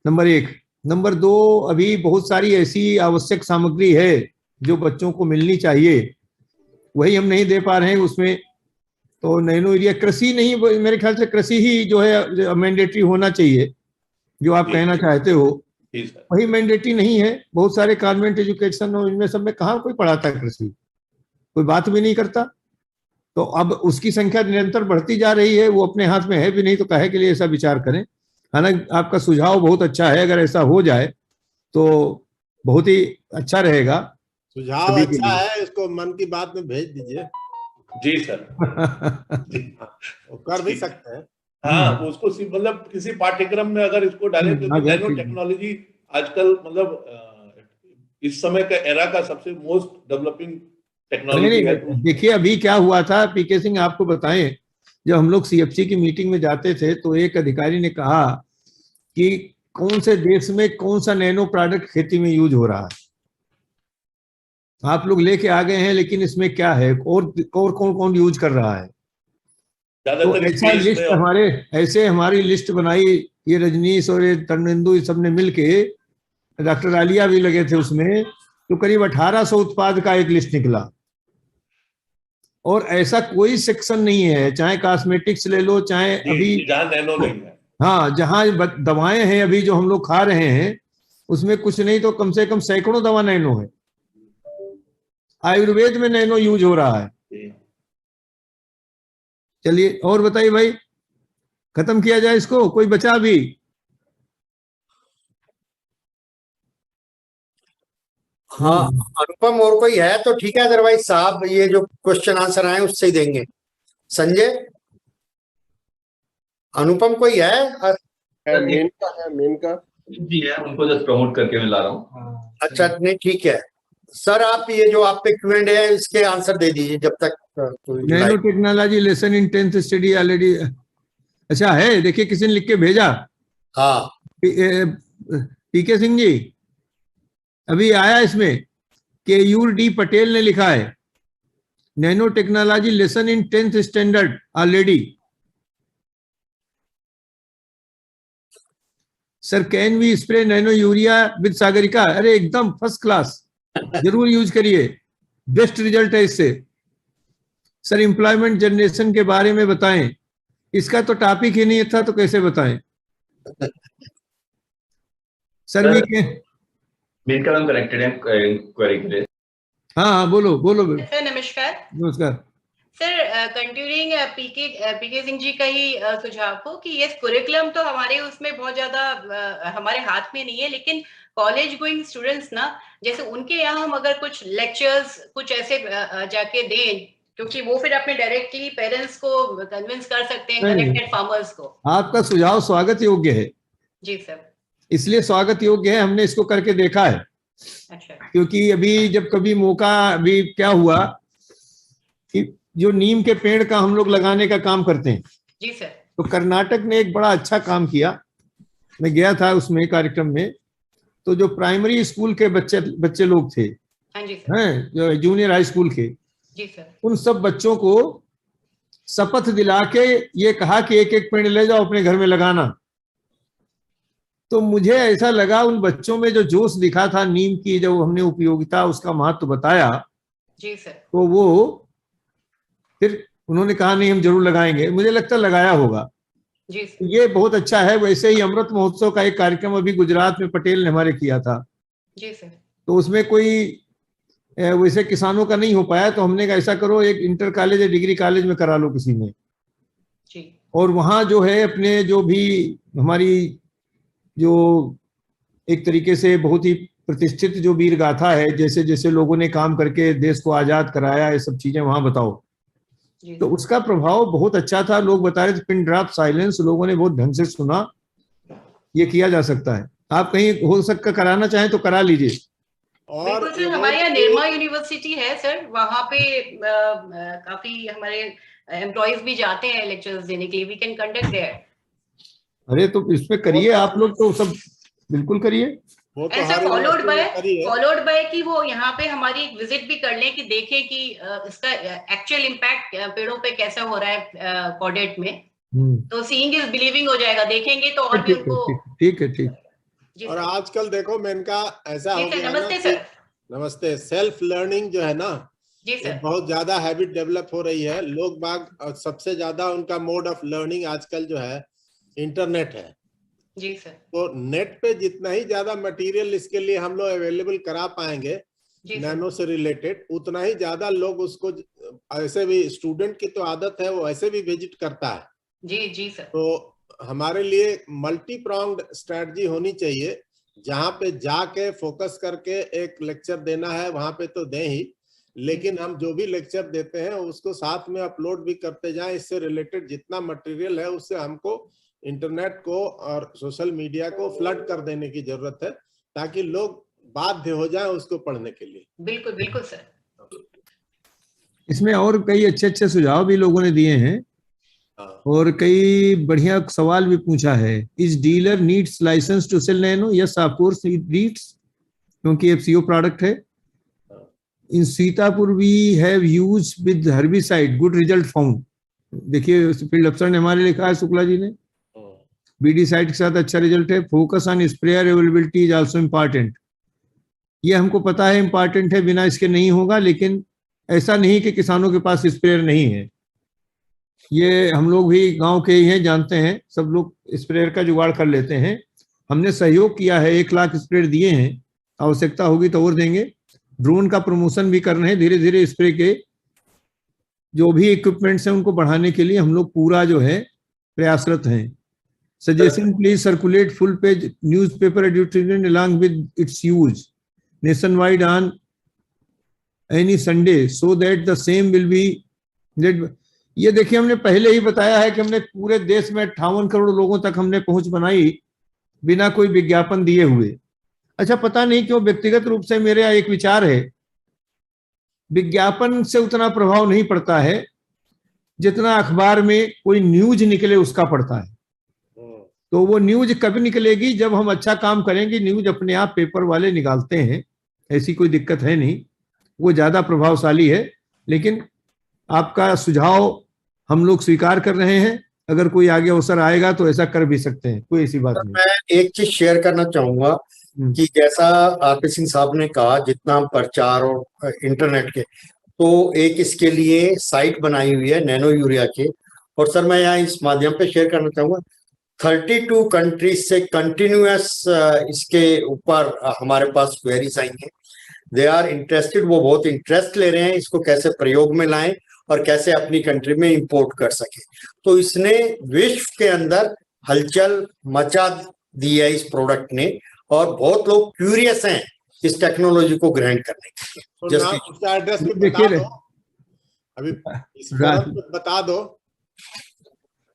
नंबर 1। नंबर 2, अभी बहुत सारी ऐसी आवश्यक सामग्री है जो बच्चों को मिलनी चाहिए, वही हम नहीं दे पा रहे हैं उसमें। तो नैनो यूरिया कृषि नहीं, मेरे ख्याल से कृषि ही जो है मैंडेटरी होना चाहिए, जो आप कहना चाहते हो, वही मैंडेटरी नहीं है। बहुत सारे कॉन्वेंट एजुकेशन और इनमें सब में कहाँ कोई पढ़ाता है कृषि, कोई बात भी नहीं करता। तो अब उसकी संख्या निरंतर बढ़ती जा रही है, वो अपने हाथ में है भी नहीं, तो काहे के लिए ऐसा विचार करें। हालांकि आपका सुझाव बहुत अच्छा है, अगर ऐसा हो जाए तो बहुत ही अच्छा रहेगा। सुझाव अच्छा है, इसको मन की बात में भेज दीजिए। जी सर। वो कर भी सकते हैं। हाँ, उसको मतलब किसी पाठ्यक्रम में अगर इसको डालें, क्योंकि नैनो टेक्नोलॉजी आजकल मतलब इस समय का एरा का सबसे मोस्ट डेवलपिंग टेक्नोलॉजी है। देखिए अभी क्या हुआ था, पीके सिंह आपको बताएं, जब हम लोग सीएफसी की मीटिंग में जाते थे तो एक अधिकारी ने कहा कि कौन से देश में कौन सा नैनो प्रोडक्ट खेती में यूज हो रहा है, आप लोग लेके आ गए हैं, लेकिन इसमें क्या है और कौन कौन यूज कर रहा है। तो ऐसा लिस्ट हमारी लिस्ट बनाई, ये रजनीश और ये तर्नेंदु सब ने मिलके, डॉक्टर आलिया भी लगे थे उसमें, तो करीब 1800 उत्पाद का एक लिस्ट निकला। और ऐसा कोई सेक्शन नहीं है, चाहे कॉस्मेटिक्स ले लो, चाहे अभी जहां नैनो नहीं है, हाँ जहां दवाएं हैं अभी जो हम लोग खा रहे हैं, उसमें कुछ नहीं तो कम से कम सैकड़ों दवा नैनो है। आयुर्वेद में नैनो यूज हो रहा है। चलिए और बताइए भाई, खत्म किया जाए इसको, कोई बचा भी? हाँ, अनुपम और कोई है तो ठीक है, अदरवाइज साहब ये जो क्वेश्चन आंसर आए उससे ही देंगे। संजय, अनुपम कोई है? मेनका है, मेनका। जी है, उनको जस्ट प्रमोट करके मैं ला रहा हूँ। अच्छा, नहीं ठीक है सर, आप ये जो आप पे Q&A है इसके आंसर दे दीजिए जब तक nano technology lesson in 10th study already. अच्छा है, देखिए किसी ने लिख के भेजा। हाँ, पीके सिंह जी, अभी आया इसमें केयूर डी पटेल ने लिखा है nano technology lesson in 10th standard already. Sir can we spray nano urea with Sagarika? अरे एकदम फर्स्ट क्लास, जरूर यूज करिए, बेस्ट रिजल्ट है इससे। सर एम्प्लॉयमेंट जनरेशन के बारे में बताएं। इसका तो टॉपिक ही नहीं था तो कैसे बताएं सर? मेन का नाम कनेक्टेड है क्वेरी के लिए। हाँ बोलो बोलो। सर नमस्कार। नमस्कार सर, कंटिन्यूइंग पीके सिंह जी का ही सुझाव को कि ये करिकुलम तो हमारे उसमें बहुत ज्यादा हमारे हाथ में नहीं है, लेकिन कॉलेज गोइंग स्टूडेंट्स ना, जैसे उनके यहाँ हम अगर कुछ लेक्चर्स कुछ ऐसे जाके दें, क्योंकि वो फिर अपने डायरेक्टली पेरेंट्स को कन्विंस कर सकते हैं, कनेक्टेड फार्मर्स को। आपका सुझाव स्वागत योग्य है। जी सर। इसलिए स्वागत योग्य है, हमने इसको करके देखा है। अच्छा। क्योंकि अभी जब कभी मौका, अभी क्या हुआ कि जो नीम के पेड़ का हम लोग लगाने का काम करते हैं। जी सर। तो कर्नाटक ने एक बड़ा अच्छा काम किया, मैं गया था उसमें कार्यक्रम में। तो जो प्राइमरी स्कूल के बच्चे लोग थे, हाँ जी सर, हैं जो जूनियर हाई स्कूल के, जी सर, उन सब बच्चों को शपथ दिला के ये कहा कि एक एक पेड़ ले जाओ अपने घर में लगाना। तो मुझे ऐसा लगा उन बच्चों में जो जोश दिखा था नीम की, जब हमने उपयोगिता उसका महत्व बताया, जी सर, तो वो फिर उन्होंने कहा नहीं हम जरूर लगाएंगे। मुझे लगता लगाया होगा। जी सर। ये बहुत अच्छा है। वैसे ही अमृत महोत्सव का एक कार्यक्रम अभी गुजरात में पटेल ने हमारे किया था। जी सर। तो उसमें कोई वैसे किसानों का नहीं हो पाया, तो हमने कहा ऐसा करो एक इंटर कॉलेज या डिग्री कॉलेज में करा लो किसी में। जी। और वहाँ जो है अपने जो भी हमारी जो एक तरीके से बहुत ही प्रतिष्ठित जो वीर गाथा है, जैसे जैसे लोगों ने काम करके देश को आजाद कराया, ये सब चीजें वहां बताओ। तो उसका प्रभाव बहुत अच्छा था। लोग बता रहे थे पिन ड्रॉप साइलेंस, लोगों ने बहुत ढंग से सुना। ये किया जा सकता है। आप कहीं हो सकता कराना चाहें तो करा लीजिए। बिल्कुल सर, हमारे यहाँ निर्मा यूनिवर्सिटी है सर, वहाँ पे काफी हमारे एम्प्लॉयज भी जाते हैं लेक्चर्स देने के लिए। We can conduct there. अरे तो इसमें करिए आप लोग, तो सब बिल्कुल करिए। ऐसा फॉलोड बाय कि वो यहाँ पे हमारी एक विजिट भी कर लें कि देखें कि इसका एक्चुअल इम्पैक्ट पेड़ों पे कैसा हो रहा है कॉडेट में। तो सीइंग इज बिलीविंग हो जाएगा, देखेंगे तो और भी उनको। ठीक है, ठीक। और आजकल देखो मेनका ऐसा हो गया। नमस्ते सर। नमस्ते। सेल्फ लर्निंग जो है ना, जी सर, बहुत ज्यादा हैबिट डेवलप हो रही है। लोग बाग सबसे ज्यादा उनका मोड ऑफ लर्निंग आजकल जो है इंटरनेट है। जी सर। तो नेट पे जितना ही ज्यादा मटेरियल इसके लिए हम लोग अवेलेबल करा पाएंगे नैनो से रिलेटेड, उतना ही ज्यादा लोग उसको, ऐसे भी स्टूडेंट की तो आदत है वो ऐसे भी विजिट करता है। जी जी सर। तो हमारे लिए मल्टी प्रॉन्ग्ड स्ट्रेटजी होनी चाहिए, जहाँ पे जाके फोकस करके एक लेक्चर देना है वहां पे तो दें ही, लेकिन हम जो भी लेक्चर देते हैं उसको साथ में अपलोड भी करते जाएं। इससे रिलेटेड जितना मटेरियल है उससे हमको इंटरनेट को और सोशल मीडिया को फ्लड कर देने की जरूरत है, ताकि लोग बाध्य हो जाएं उसको पढ़ने के लिए। बिल्कुल बिल्कुल सर। इसमें और कई अच्छे अच्छे सुझाव भी लोगों ने दिए हैं और कई बढ़िया सवाल भी पूछा है। Is dealer needs licence to sell nano? Yes of course needs, क्योंकि एफसीओ प्रोडक्ट है। In Sitapur we have use with herbicide, good result found. देखिए फील्ड अफसर ने हमारे लिखा है, शुक्ला जी ने, बीडीसाइड के साथ अच्छा रिजल्ट है। Focus on sprayer availability is also important. ये हमको पता है इम्पॉर्टेंट है, बिना इसके नहीं होगा, लेकिन ऐसा नहीं कि किसानों के पास स्प्रेयर नहीं है। ये हम लोग भी गांव के ही हैं, जानते हैं, सब लोग स्प्रेयर का जुगाड़ कर लेते हैं। हमने सहयोग किया है, 1 लाख स्प्रेयर दिए हैं, आवश्यकता होगी तो और देंगे। ड्रोन का प्रमोशन भी कर रहे हैं धीरे धीरे। स्प्रे के जो भी इक्विपमेंट्स हैं उनको बढ़ाने के लिए हम लोग पूरा जो है प्रयासरत हैं। Suggestion please circulate full page newspaper advertisement along with its use nationwide on any Sunday so that the same will be that। ये देखिए हमने पहले ही बताया है कि हमने पूरे देश में 58 करोड़ लोगों तक हमने पहुंच बनाई बिना कोई विज्ञापन दिए हुए। अच्छा, पता नहीं क्यों व्यक्तिगत रूप से मेरा एक विचार है, विज्ञापन से उतना प्रभाव नहीं पड़ता है जितना अखबार में कोई न्यूज निकले उसका पड़ता है। तो वो न्यूज कभी निकलेगी जब हम अच्छा काम करेंगे। न्यूज अपने आप पेपर वाले निकालते हैं, ऐसी कोई दिक्कत है नहीं, वो ज्यादा प्रभावशाली है। लेकिन आपका सुझाव हम लोग स्वीकार कर रहे हैं, अगर कोई आगे अवसर आएगा तो ऐसा कर भी सकते हैं, कोई ऐसी बात नहीं। मैं एक चीज शेयर करना चाहूंगा कि जैसा आरपी सिंह साहब ने कहा, जितना प्रचार और इंटरनेट के, तो एक इसके लिए साइट बनाई हुई है नैनो यूरिया के। और सर मैं यहाँ इस माध्यम पे शेयर करना चाहूंगा, 32 कंट्रीज से कंटिन्यूअस इसके ऊपर हमारे पास क्वेरीज आई हैं। दे आर इंटरेस्टेड, वो बहुत इंटरेस्ट ले रहे हैं इसको कैसे प्रयोग में लाएं और कैसे अपनी कंट्री में इंपोर्ट कर सके। तो इसने विश्व के अंदर हलचल मचा दी है इस प्रोडक्ट ने, और बहुत लोग क्यूरियस हैं इस टेक्नोलॉजी को ग्रहण करने के लिए। तो उसका एड्रेस भी बता दो, अभी इस फोरम पे बता दो।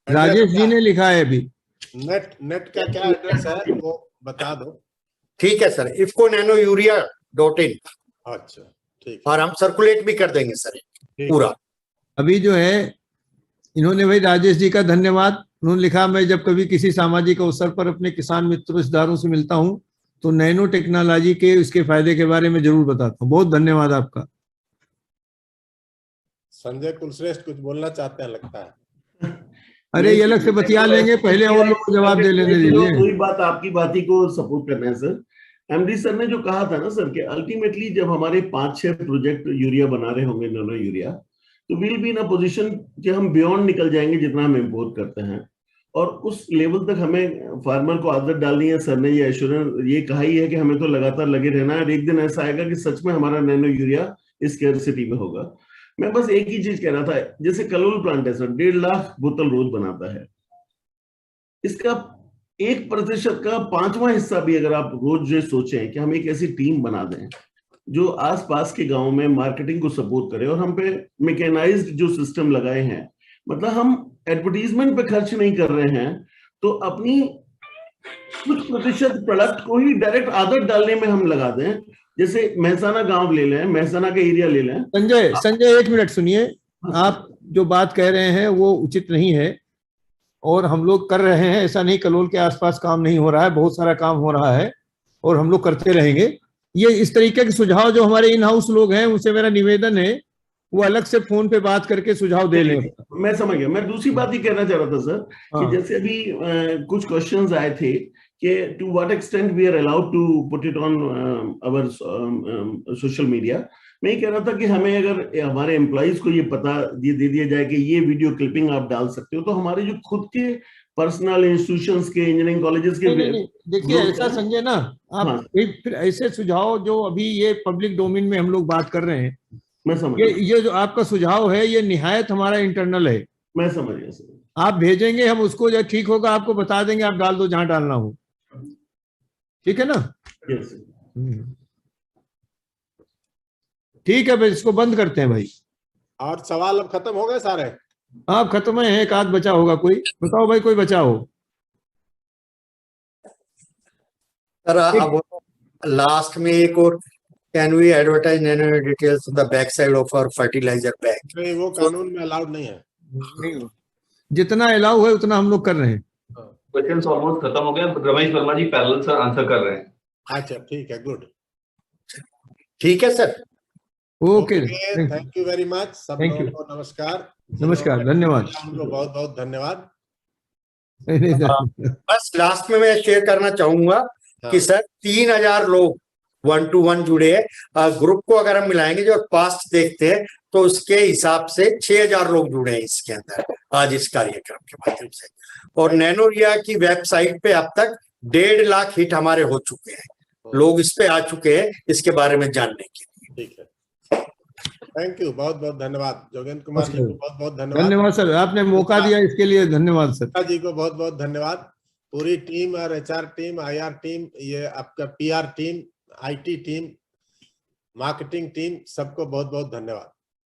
राजेश जी ने लिखा है अभी, नेट का क्या एड्रेस है वो बता दो। ठीक है सर, ifconanoUrea.in। अच्छा ठीक, और हम सर्कुलेट भी कर देंगे सर पूरा। अभी जो है इन्होंने, भाई राजेश जी का धन्यवाद, उन्होंने लिखा मैं जब कभी किसी सामाजिक अवसर पर अपने किसान मित्रों रिश्तेदारों से मिलता हूं तो नैनो टेक्नोलॉजी के इसके फायदे के बारे में जरूर बताता हूँ। बहुत धन्यवाद आपका। संजय कुलश्रेष्ठ कुछ बोलना चाहते हैं लगता है। अरे ये अलग से बतिया लेंगे, पहले और लोग को जवाब दे लेने दीजिए। वही बात, आपकी बात ही को सपोर्ट करना है सर। एमडी सर ने जो कहा था ना सर, कि अल्टीमेटली जब हमारे 5-6 प्रोजेक्ट यूरिया बना रहे होंगे नैनो यूरिया, तो will be in a position कि हम बियॉन्ड निकल जाएंगे जितना हम इम्पोर्ट करते हैं, और उस लेवल तक हमें फार्मर को आदत डालनी है। सर ने ये एश्योरेंस ये कहा ही है कि हमें तो लगातार लगे रहना है, और एक दिन ऐसा आएगा कि सच में हमारा नैनो यूरिया इस स्कैर्सिटी में होगा। मैं बस एक ही चीज कह रहा था, जैसे कलोल प्लांट है सर, 1.5 लाख बोतल रोज बनाता है, इसका 1% का 5वां हिस्सा भी अगर आप रोज जो सोचें कि हम एक ऐसी टीम बना दें जो आसपास के गांव में मार्केटिंग को सपोर्ट करे, और हम पे मैकेनाइज्ड जो सिस्टम लगाए हैं, मतलब हम एडवर्टीजमेंट पे खर्च नहीं कर रहे हैं, तो अपनी कुछ प्रतिशत प्रोडक्ट को ही डायरेक्ट आदत डालने में हम लगा दें। जैसे महसाना गांव ले लें, महसाना का एरिया ले लें। संजय एक मिनट सुनिए, आप जो बात कह रहे हैं वो उचित नहीं है, और हम लोग कर रहे हैं, ऐसा नहीं कलोल के आसपास काम नहीं हो रहा है, बहुत सारा काम हो रहा है और हम लोग करते रहेंगे। ये इस तरीके के सुझाव जो हमारे इन हाउस लोग हैं उनसे मेरा निवेदन है वो अलग से फोन पे बात करके सुझाव दे लें। मैं समझ गया। मैं दूसरी बात ही कहना चाह रहा था सर, कि जैसे अभी कुछ क्वेश्चंस आए थे कि to what extent we are allowed to put it on our social media. मैं ये कह रहा था कि हमें अगर हमारे एम्प्लॉइज को ये पता ये दे दिया जाए कि ये वीडियो क्लिपिंग आप डाल सकते हो, तो हमारे जो खुद के पर्सनल इंस्टीट्यूशंस के, इंजीनियरिंग कॉलेजेस के, देखिए ऐसा संजय ना, आप फिर ऐसे सुझाव जो अभी ये पब्लिक डोमेन में हम लोग बात कर रहे हैं, मैं समझ ये जो आपका सुझाव है ये निहायत हमारा इंटरनल है। मैं समझ गया सर। आप भेजेंगे, हम उसको जब ठीक होगा आपको बता देंगे, आप डाल दो जहां डालना हो, ठीक है ना? ठीक है भाई, इसको बंद करते हैं भाई। और सवाल अब खत्म हो गए सारे? आप खत्म है, एक आध बचा होगा, कोई बताओ भाई, कोई बचा हो? सर अब लास्ट में एक और, can we advertise nano details on the back side of our fertiliser bag? नहीं, वो कानून में अलाउड नहीं है। जितना अलाउ है उतना हम लोग कर रहे हैं। क्वेश्चंस ऑलमोस्ट खत्म हो गए, रमेश वर्मा जी पैरेलल सर आंसर कर रहे हैं। अच्छा ठीक है, गुड, ठीक है sir. Okay, thank you very much. सब लोगों को नमस्कार। नमस्कार, धन्यवाद। हमको बहुत बहुत धन्यवाद। बस लास्ट में मैं शेयर करना चाहूंगा कि सर 3000 लोग 1-to-1 जुड़े हैं। ग्रुप को अगर हम मिलाएंगे जो पास्ट देखते हैं तो उसके हिसाब से 6000 लोग जुड़े हैं इसके अंदर आज इस कार्यक्रम के माध्यम से। और नैनो यूरिया की वेबसाइट पे अब तक 1.5 लाख हिट हमारे हो चुके हैं, लोग इस पे आ चुके हैं इसके बारे में जानने के लिए। ठीक है, थैंक यू, बहुत बहुत धन्यवाद। जोगेंद्र कुमार जी को बहुत बहुत धन्यवाद। धन्यवाद सर, आपने मौका दिया इसके लिए धन्यवाद सर। जी को बहुत बहुत धन्यवाद। पूरी टीम और HR टीम, IR टीम, ये आपका PR team, IT team, marketing team, सबको बहुत बहुत धन्यवाद।